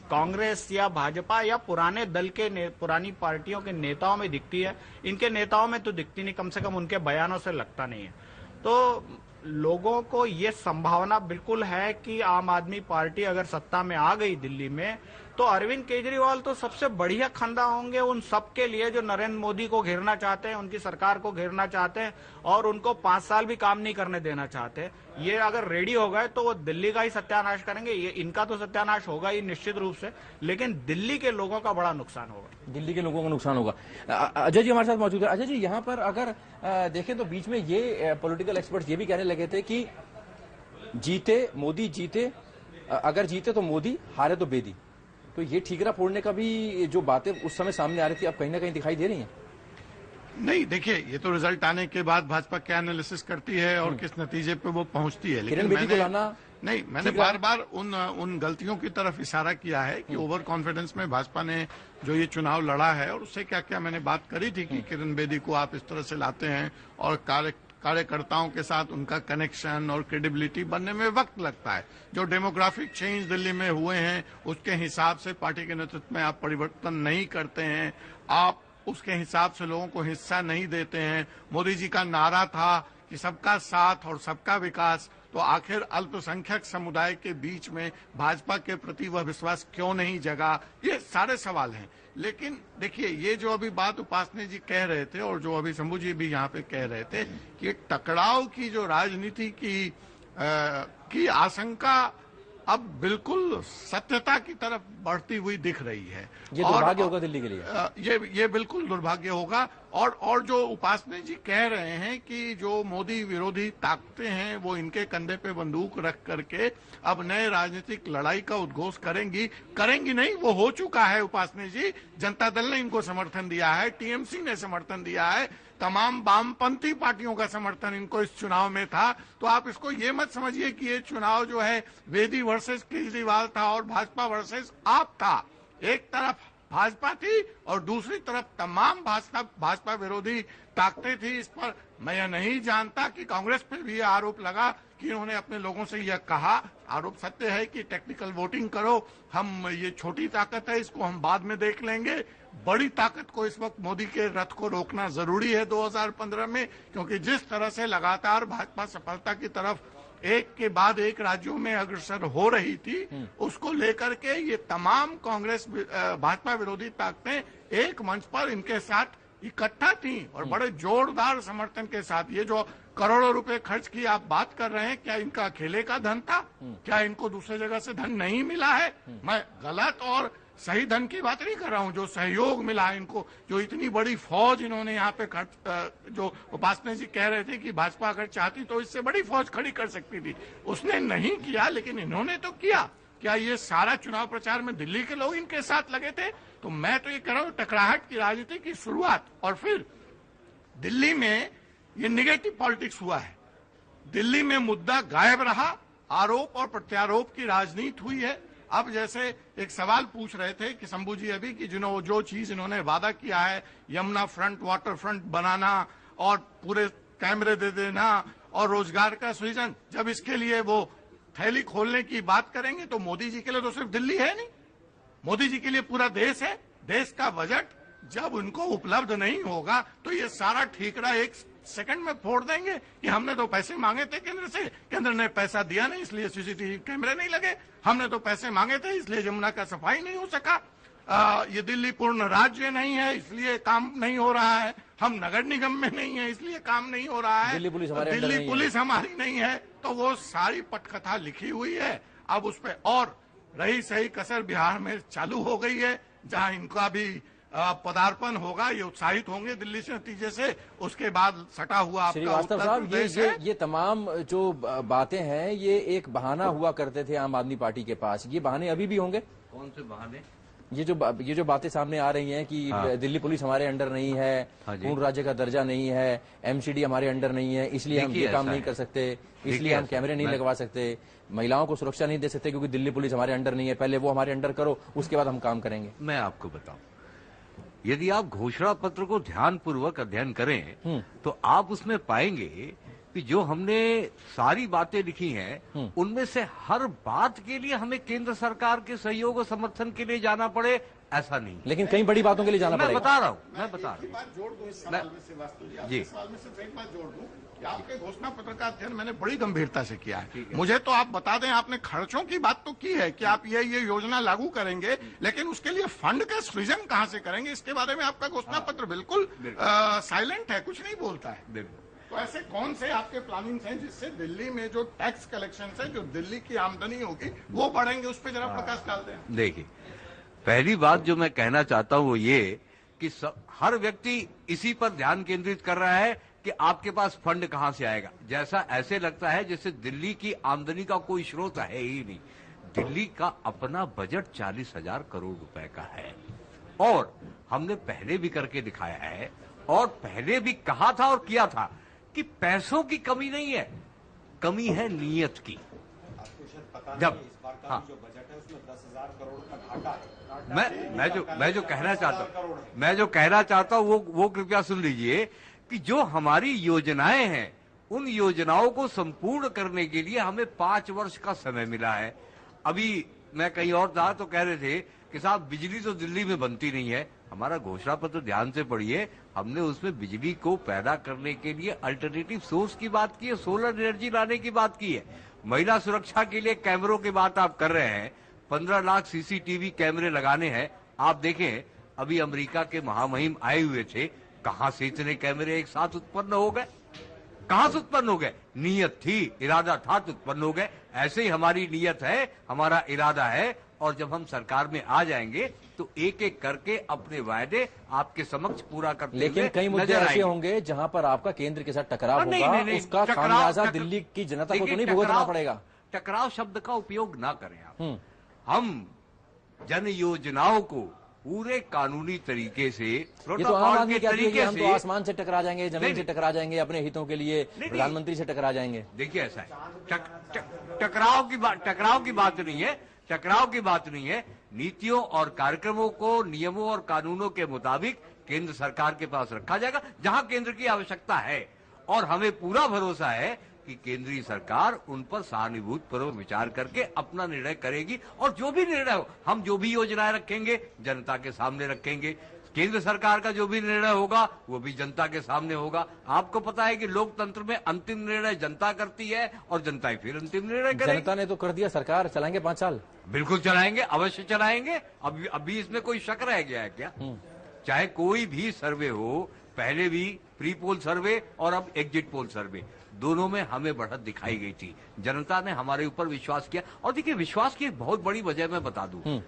कांग्रेस या भाजपा या पुराने दल के पुरानी पार्टियों के नेताओं में दिखती है, इनके नेताओं में तो दिखती नहीं, कम से कम उनके बयानों से लगता नहीं है। तो लोगों को ये संभावना बिल्कुल है कि आम आदमी पार्टी अगर सत्ता में आ गई दिल्ली में तो अरविंद केजरीवाल तो सबसे बढ़िया खंदा होंगे उन सबके लिए जो नरेंद्र मोदी को घेरना चाहते हैं, उनकी सरकार को घेरना चाहते हैं और उनको 5 साल भी काम नहीं करने देना चाहते। ये अगर रेडी हो गए तो वो दिल्ली का ही सत्यानाश करेंगे। ये इनका तो सत्यानाश होगा ही निश्चित रूप से, लेकिन दिल्ली के लोगों का बड़ा नुकसान होगा। दिल्ली के लोगों का नुकसान होगा। अजय जी हमारे साथ मौजूद है। अजय जी, यहाँ पर अगर देखें तो बीच में ये पॉलिटिकल एक्सपर्ट्स ये भी कहने लगे थे कि जीते मोदी, जीते अगर जीते तो मोदी, हारे तो बेदी। तो ये ठीकरा फोड़ने का भी जो बातें उस समय सामने आ रही थी अब कहीं ना कहीं दिखाई दे रही हैं। नहीं, देखिए, ये तो रिजल्ट आने के बाद भाजपा क्या एनालिसिस करती है और किस नतीजे पे वो पहुंचती है। लेकिन मैंने बार बार उन गलतियों की तरफ इशारा किया है कि ओवर कॉन्फिडेंस में भाजपा ने जो ये चुनाव लड़ा है और उससे क्या क्या मैंने बात करी थी कि किरण बेदी को आप इस तरह से लाते हैं और कार्यकर्ताओं के साथ उनका कनेक्शन और क्रेडिबिलिटी बनने में वक्त लगता है। जो डेमोग्राफिक चेंज दिल्ली में हुए हैं उसके हिसाब से पार्टी के नेतृत्व में आप परिवर्तन नहीं करते हैं, आप उसके हिसाब से लोगों को हिस्सा नहीं देते हैं। मोदी जी का नारा था कि सबका साथ और सबका विकास, तो आखिर अल्पसंख्यक समुदाय के बीच में भाजपा के प्रति वह विश्वास क्यों नहीं जगा? ये सारे सवाल हैं। लेकिन देखिए, ये जो अभी बात उपासने जी कह रहे थे और जो अभी शंभू जी भी यहाँ पे कह रहे थे कि टकराव की जो राजनीति की आशंका अब बिल्कुल सत्यता की तरफ बढ़ती हुई दिख रही है। ये दुर्भाग्य होगा दिल्ली के लिए। ये बिल्कुल दुर्भाग्य होगा। और जो उपासने जी कह रहे हैं कि जो मोदी विरोधी ताकतें हैं वो इनके कंधे पे बंदूक रख करके अब नए राजनीतिक लड़ाई का उद्घोष करेंगी नहीं, वो हो चुका है। उपासने जी, जनता दल ने इनको समर्थन दिया है, टीएमसी ने समर्थन दिया है, तमाम वामपंथी पार्टियों का समर्थन इनको इस चुनाव में था। तो आप इसको ये मत समझिए कि ये चुनाव जो है वेदी वर्सेस केजरीवाल था और भाजपा वर्सेस आप था। एक तरफ भाजपा थी और दूसरी तरफ तमाम भाजपा विरोधी ताकतें थी। इस पर मैं यह नहीं जानता कि कांग्रेस पे भी आरोप लगा कि इन्होंने अपने लोगों से यह कहा। आरोप सत्य है कि टेक्निकल वोटिंग करो, हम ये छोटी ताकत है, इसको हम बाद में देख लेंगे। बड़ी ताकत को इस वक्त मोदी के रथ को रोकना जरूरी है 2015 में, क्योंकि जिस तरह से लगातार भाजपा सफलता की तरफ एक के बाद एक राज्यों में अग्रसर हो रही थी, उसको लेकर के ये तमाम कांग्रेस भाजपा विरोधी ताकतें एक मंच पर इनके साथ इकट्ठा थी और बड़े जोरदार समर्थन के साथ। ये जो करोड़ों रुपए खर्च की आप बात कर रहे हैं, क्या इनका अकेले का धन था? क्या इनको दूसरी जगह से धन नहीं मिला है? मैं गलत और सही धन की बात नहीं कर रहा हूं, जो सहयोग मिला है इनको, जो इतनी बड़ी फौज इन्होंने यहाँ पे जो उपासना जी कह रहे थे कि भाजपा अगर चाहती तो इससे बड़ी फौज खड़ी कर सकती थी, उसने नहीं किया, लेकिन इन्होंने तो किया। क्या ये सारा चुनाव प्रचार में दिल्ली के लोग इनके साथ लगे थे? तो मैं तो ये कह रहा हूँ, टकराहट की राजनीति की शुरुआत और फिर दिल्ली में ये निगेटिव पॉलिटिक्स हुआ है। दिल्ली में मुद्दा गायब रहा, आरोप और प्रत्यारोप की राजनीति हुई है। अब जैसे एक सवाल पूछ रहे थे कि शंभू जी अभी कि जो चीज इन्होंने वादा किया है, यमुना फ्रंट, वाटर फ्रंट बनाना और पूरे कैमरे दे देना और रोजगार का सृजन, जब इसके लिए वो थैली खोलने की बात करेंगे तो मोदी जी के लिए तो सिर्फ दिल्ली है नहीं, मोदी जी के लिए पूरा देश है। देश का बजट जब उनको उपलब्ध नहीं होगा तो ये सारा ठीकरा एक सेकंड में फोड़ देंगे कि हमने तो पैसे मांगे थे केंद्र से, केंद्र ने पैसा दिया नहीं इसलिए सीसीटीवी कैमरे नहीं लगे, हमने तो पैसे मांगे थे इसलिए यमुना का सफाई नहीं हो सका, ये दिल्ली पूर्ण राज्य नहीं है इसलिए काम नहीं हो रहा है, हम नगर निगम में नहीं है इसलिए काम नहीं हो रहा है, दिल्ली पुलिस हमारी नहीं है। तो वो सारी पटकथा लिखी हुई है। अब उस पर और रही सही कसर बिहार में चालू हो गई है, जहां इनका भी पदार्पण होगा, ये उत्साहित होंगे दिल्ली से नतीजे से। उसके बाद सटा हुआ आपका उत्तर प्रदेश है। ये तमाम जो बातें हैं ये एक बहाना हुआ करते थे आम आदमी पार्टी के पास, ये बहाने अभी भी होंगे? कौन से बहाने? ये जो बातें सामने आ रही हैं कि दिल्ली पुलिस हमारे अंडर नहीं है, पूर्ण राज्य का दर्जा नहीं है, एमसीडी हमारे अंडर नहीं है, इसलिए हम ये काम नहीं कर सकते, इसलिए हम कैमरे नहीं लगवा सकते, महिलाओं को सुरक्षा नहीं दे सकते क्योंकि दिल्ली पुलिस हमारे अंडर नहीं है, पहले वो हमारे अंडर करो उसके बाद हम काम करेंगे। मैं आपको बताऊं, यदि आप घोषणा पत्र को ध्यानपूर्वक अध्ययन करें तो आप उसमें पाएंगे कि जो हमने सारी बातें लिखी हैं उनमें से हर बात के लिए हमें केंद्र सरकार के सहयोग और समर्थन के लिए जाना पड़े, ऐसा नहीं। लेकिन कई बड़ी बातों के लिए जाना पड़ेगा। मैं बता रहा हूँ जी, आपके घोषणा पत्र का अध्ययन मैंने बड़ी गंभीरता से किया है। मुझे तो आप बता दें, आपने खर्चों की बात तो की है कि आप ये योजना लागू करेंगे, लेकिन उसके लिए फंड का सृजन कहां से करेंगे, इसके बारे में आपका घोषणा पत्र बिल्कुल साइलेंट है, कुछ नहीं बोलता है। तो ऐसे कौन से आपके प्लानिंग्स हैं जिससे दिल्ली में जो टैक्स कलेक्शन है, जो दिल्ली की आमदनी होगी वो बढ़ेंगे, उस पर जरा प्रकाश डाल दें। देखिए, पहली बात जो मैं कहना चाहता हूँ वो ये कि हर व्यक्ति इसी पर ध्यान केंद्रित कर रहा है कि आपके पास फंड कहां से आएगा। जैसा ऐसे लगता है जैसे दिल्ली की आमदनी का कोई स्रोत है ही नहीं। दिल्ली का अपना बजट 40,000 करोड़ रुपए का है और हमने पहले भी करके दिखाया है और पहले भी कहा था और किया था कि पैसों की कमी नहीं है, कमी है नीयत की। जब हाँ, जो बजट है उसमें 10,000 करोड़ का घाटा है। मैं जो कहना चाहता हूं वो कृपया सुन लीजिए कि जो हमारी योजनाएं हैं उन योजनाओं को संपूर्ण करने के लिए हमें 5 वर्ष का समय मिला है। अभी मैं कहीं और था तो कह रहे थे कि साहब बिजली तो दिल्ली में बनती नहीं है। हमारा घोषणा पत्र ध्यान से पढ़िए, हमने उसमें बिजली को पैदा करने के लिए अल्टरनेटिव सोर्स की बात की है, सोलर एनर्जी लाने की बात की है। महिला सुरक्षा के लिए कैमरों की बात आप कर रहे हैं, 15 लाख सीसीटीवी कैमरे लगाने हैं। आप देखें, अभी अमेरिका के महामहिम आए हुए थे, कहां से इतने कैमरे एक साथ उत्पन्न हो गए, कहां से उत्पन्न हो गए? नीयत थी, इरादा था तो उत्पन्न हो गए। ऐसे ही हमारी नीयत है, हमारा इरादा है और जब हम सरकार में आ जाएंगे तो एक एक करके अपने वायदे आपके समक्ष पूरा करते हुए लेकिन कई मुद्दे ऐसे होंगे जहां पर आपका केंद्र के साथ टकराव होगा, उसका खामियाजा दिल्ली की जनता को तो नहीं भुगतना पड़ेगा। टकराव शब्द का उपयोग ना करें आप। हम जन योजनाओं को पूरे कानूनी तरीके से, ये तो आम आदमी कहती है कि हम तो आसमान से टकरा जाएंगे, जमीन से टकरा जाएंगे, अपने हितों के लिए प्रधानमंत्री से टकरा जाएंगे। देखिए ऐसा है, टकराव की बात नहीं है, टकराव की बात नहीं है। नीतियों और कार्यक्रमों को नियमों और कानूनों के मुताबिक केंद्र सरकार के पास रखा जाएगा जहां केंद्र की आवश्यकता है और हमें पूरा भरोसा है कि केंद्रीय सरकार उन पर सहानुभूति पूर्वक विचार करके अपना निर्णय करेगी और जो भी निर्णय हो, हम जो भी योजनाएं रखेंगे जनता के सामने रखेंगे। केंद्र सरकार का जो भी निर्णय होगा वो भी जनता के सामने होगा। आपको पता है कि लोकतंत्र में अंतिम निर्णय जनता करती है और जनता ही फिर अंतिम निर्णय करेगी। जनता ने तो कर दिया, सरकार चलाएंगे 5 साल। बिल्कुल चलाएंगे, अवश्य चलाएंगे। अभी इसमें कोई शक रह गया है क्या? चाहे कोई भी सर्वे हो, पहले भी प्री पोल सर्वे और अब एग्जिट पोल सर्वे, दोनों में हमें बढ़त दिखाई गई थी। जनता ने हमारे ऊपर विश्वास किया और देखिए, विश्वास की एक बहुत बड़ी वजह मैं बता दूं।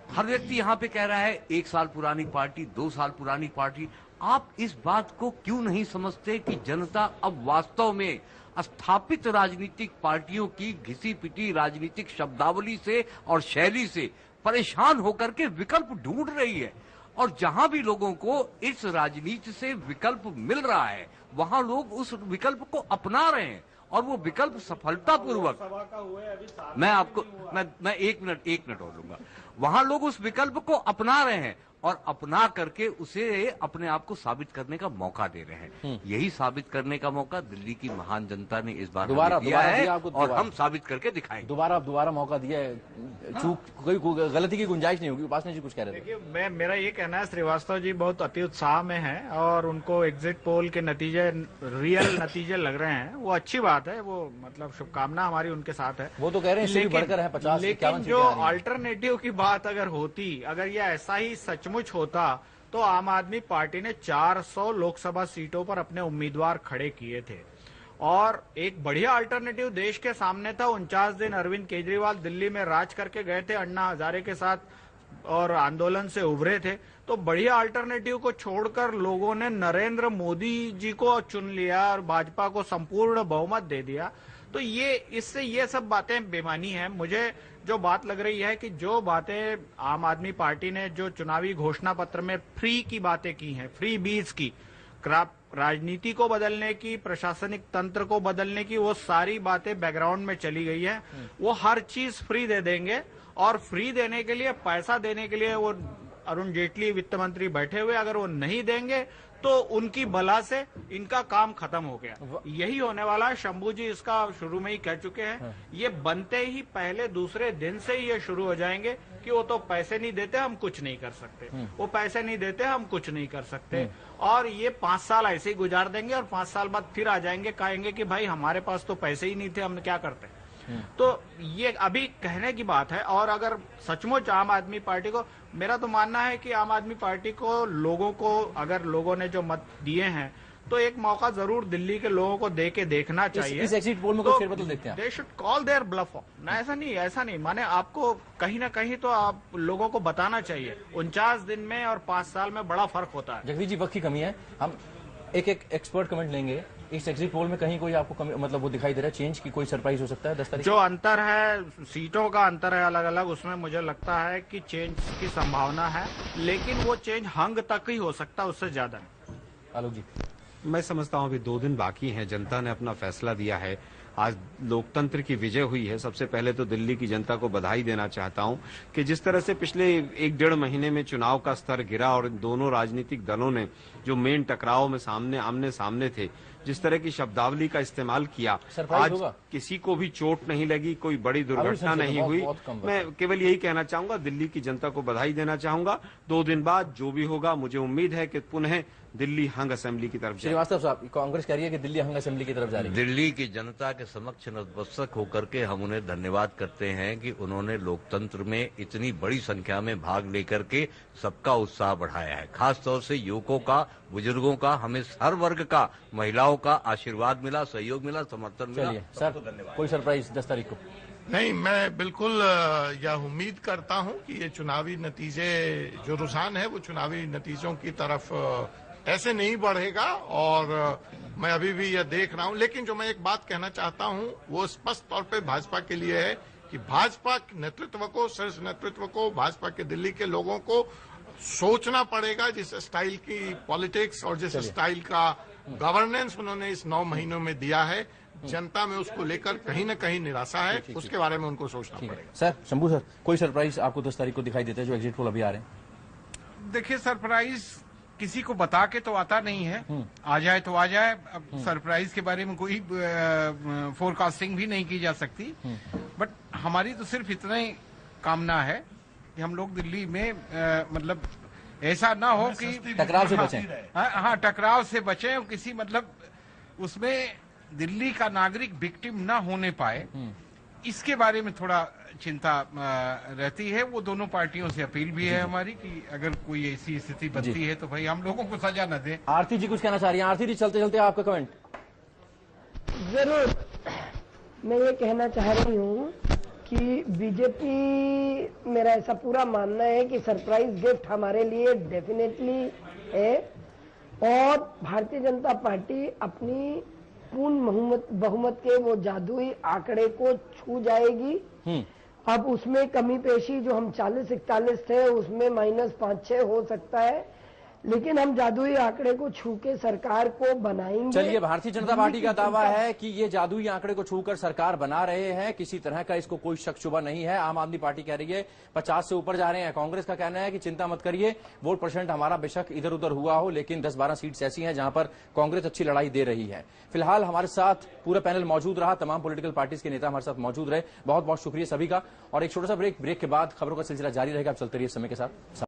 हर व्यक्ति यहाँ पे कह रहा है 1 साल पुरानी पार्टी, 2 साल पुरानी पार्टी। आप इस बात को क्यों नहीं समझते कि जनता अब वास्तव में स्थापित राजनीतिक पार्टियों की घिसी पिटी राजनीतिक शब्दावली से और शैली से परेशान होकर के विकल्प ढूंढ रही है और जहां भी लोगों को इस राजनीति से विकल्प मिल रहा है वहां लोग उस विकल्प को अपना रहे हैं और वो विकल्प सफलतापूर्वक, मैं एक मिनट और लूंगा, वहां लोग उस विकल्प को अपना रहे हैं और अपना करके उसे अपने आप को साबित करने का मौका दे रहे हैं। यही साबित करने का मौका दिल्ली की महान जनता ने इस बार दिया है और हम साबित करके दिखाएंगे। दोबारा मौका दिया है, कोई गलती की गुंजाइश नहीं होगी। उपासना जी कुछ कह रहे थे। मेरा ये कहना है, श्रीवास्तव जी बहुत अति उत्साह में है और उनको एग्जिट पोल के नतीजे, रियल नतीजे लग रहे हैं, वो अच्छी बात है। वो मतलब शुभकामना हमारी उनके साथ है। वो तो कह रहे हैं इससे भी बढ़कर है 50। लेकिन जो अल्टरनेटिव की बात अगर होती, अगर ये ऐसा ही सचमुच होता तो आम आदमी पार्टी ने 400 लोकसभा सीटों पर अपने उम्मीदवार खड़े किए थे और एक बढ़िया अल्टरनेटिव देश के सामने था। 49 दिन अरविंद केजरीवाल दिल्ली में राज करके गए थे अन्ना हजारे के साथ और आंदोलन से उभरे थे। तो बढ़िया अल्टरनेटिव को छोड़कर लोगों ने नरेंद्र मोदी जी को चुन लिया और भाजपा को संपूर्ण बहुमत दे दिया। तो ये सब बातें बेमानी है। मुझे जो बात लग रही है कि जो बातें आम आदमी पार्टी ने जो चुनावी घोषणा पत्र में फ्री की बातें की हैं, फ्री बीज की, राजनीति को बदलने की, प्रशासनिक तंत्र को बदलने की, वो सारी बातें बैकग्राउंड में चली गई है। वो हर चीज फ्री दे देंगे और फ्री देने के लिए, पैसा देने के लिए वो अरुण जेटली वित्त मंत्री बैठे हुए, अगर वो नहीं देंगे तो उनकी बला से इनका काम खत्म हो गया। यही होने वाला है। शंभू जी इसका शुरू में ही कह चुके हैं, ये बनते ही पहले दूसरे दिन से ही ये शुरू हो जाएंगे कि वो तो पैसे नहीं देते, हम कुछ नहीं कर सकते, वो पैसे नहीं देते, हम कुछ नहीं कर सकते। और ये 5 साल ऐसे ही गुजार देंगे और 5 साल बाद फिर आ जाएंगे, कहेंगे कि भाई हमारे पास तो पैसे ही नहीं थे, हम क्या करते। तो ये अभी कहने की बात है। और अगर सचमुच आम आदमी पार्टी को, मेरा तो मानना है कि आम आदमी पार्टी को लोगों को, अगर लोगों ने जो मत दिए हैं तो एक मौका जरूर दिल्ली के लोगों को दे के देखना चाहिए। इस एग्जिट पोल में कुछ फेरबदल देखते हैं? They should call their bluff. ना ऐसा नहीं माने आपको कहीं ना कहीं तो आप लोगों को बताना चाहिए 49 दिन में और 5 साल में बड़ा फर्क होता है। जगदीश जी, वक्त की कमी है, हम एक एक्सपर्ट कमेंट लेंगे। इस एग्जिट पोल में कहीं कोई आपको मतलब वो दिखाई दे रहा है चेंज की, कोई सरप्राइज हो सकता है 10 तारीख? जो अंतर है, सीटों का अंतर है अलग अलग, उसमें मुझे लगता है कि चेंज की संभावना है, लेकिन वो चेंज हंग तक ही हो सकता है, उससे ज्यादा नहीं। आलोक जी, मैं समझता हूं अभी 2 दिन बाकी हैं, जनता ने अपना फैसला दिया है, आज लोकतंत्र की विजय हुई है। सबसे पहले तो दिल्ली की जनता को बधाई देना चाहता हूं कि जिस तरह से पिछले 1-1.5 महीने में चुनाव का स्तर गिरा और दोनों राजनीतिक दलों ने जो मेन टकराव में आमने सामने थे, जिस तरह की शब्दावली का इस्तेमाल किया, आज किसी को भी चोट नहीं लगी, कोई बड़ी दुर्घटना नहीं हुई। मैं केवल यही कहना चाहूंगा, दिल्ली की जनता को बधाई देना चाहूंगा। 2 दिन बाद जो भी होगा, मुझे उम्मीद है कि पुनः दिल्ली हंग असेंबली की तरफ श्रीवास्तव साहब, कांग्रेस कह रही है कि दिल्ली हंग असेंबली की तरफ जा रही है। दिल्ली की जनता के समक्ष नतमस्तक होकर के हम उन्हें धन्यवाद करते हैं कि उन्होंने लोकतंत्र में इतनी बड़ी संख्या में भाग लेकर के सबका उत्साह बढ़ाया है। खासतौर से युवकों का, बुजुर्गों का, हमें हर वर्ग का, महिलाओं का आशीर्वाद मिला, सहयोग मिला, समर्थन मिला। सर, कोई सरप्राइज 10 तारीख को? नहीं, मैं बिल्कुल यह उम्मीद करता हूं कि ये चुनावी नतीजे, जो रुझान है वो चुनावी नतीजों की तरफ ऐसे नहीं बढ़ेगा। और मैं अभी भी यह देख रहा हूं, लेकिन जो मैं एक बात कहना चाहता हूं वो स्पष्ट तौर पे भाजपा के लिए है कि भाजपा नेतृत्व को, शीर्ष नेतृत्व को, भाजपा के दिल्ली के लोगों को सोचना पड़ेगा जिस स्टाइल की पॉलिटिक्स और जिस स्टाइल का गवर्नेंस उन्होंने इस 9 महीनों में दिया है, जनता में उसको लेकर कहीं न कहीं निराशा है, उसके बारे में उनको सोचना पड़ेगा। सर, शंभू सर, कोई सरप्राइज आपको 10 तारीख को दिखाई देता है जो एग्जिट पोल अभी आ रहे हैं? देखिए, सरप्राइज किसी को बता के तो आता नहीं है, आ जाए तो आ जाए। अब सरप्राइज के बारे में कोई फोरकास्टिंग भी नहीं की जा सकती, बट हमारी तो सिर्फ इतना ही कामना है कि हम लोग दिल्ली में मतलब ऐसा ना हो कि टकराव से बचें। हाँ, टकराव से बचें और किसी मतलब उसमें दिल्ली का नागरिक विक्टिम ना होने पाए, इसके बारे में थोड़ा चिंता रहती है। वो दोनों पार्टियों से अपील भी है हमारी कि अगर कोई ऐसी स्थिति बनती है तो भाई हम लोगों को सजा न दे। आरती जी कुछ कहना चाह रही हैं? आरती जी, चलते चलते आपका कमेंट। जरूर, मैं ये कहना चाह रही हूँ कि बीजेपी, मेरा ऐसा पूरा मानना है कि सरप्राइज गिफ्ट हमारे लिए डेफिनेटली है और भारतीय जनता पार्टी अपनी पूर्ण बहुमत के वो जादुई आंकड़े को छू जाएगी। अब उसमें कमी पेशी जो हम 40-41 थे उसमें -5-6 हो सकता है, लेकिन हम जादुई आंकड़े को छू के सरकार को बनाएंगे। चलिए, भारतीय जनता पार्टी का दावा है कि ये जादुई आंकड़े को छूकर सरकार बना रहे हैं, किसी तरह का इसको कोई शक शुबा नहीं है। आम आदमी पार्टी कह रही है 50 से ऊपर जा रहे हैं। कांग्रेस का कहना है कि चिंता मत करिए, वोट परसेंट हमारा बेशक इधर उधर हुआ हो, लेकिन 10-12 सीट्स ऐसी हैं जहां पर कांग्रेस अच्छी लड़ाई दे रही है। फिलहाल हमारे साथ पूरा पैनल मौजूद रहा, तमाम पॉलिटिकल पार्टीज के नेता हमारे साथ मौजूद रहे। बहुत बहुत शुक्रिया सभी का। और एक छोटा सा ब्रेक के बाद खबरों का सिलसिला जारी रहेगा। आप चलते रहिए समय के साथ।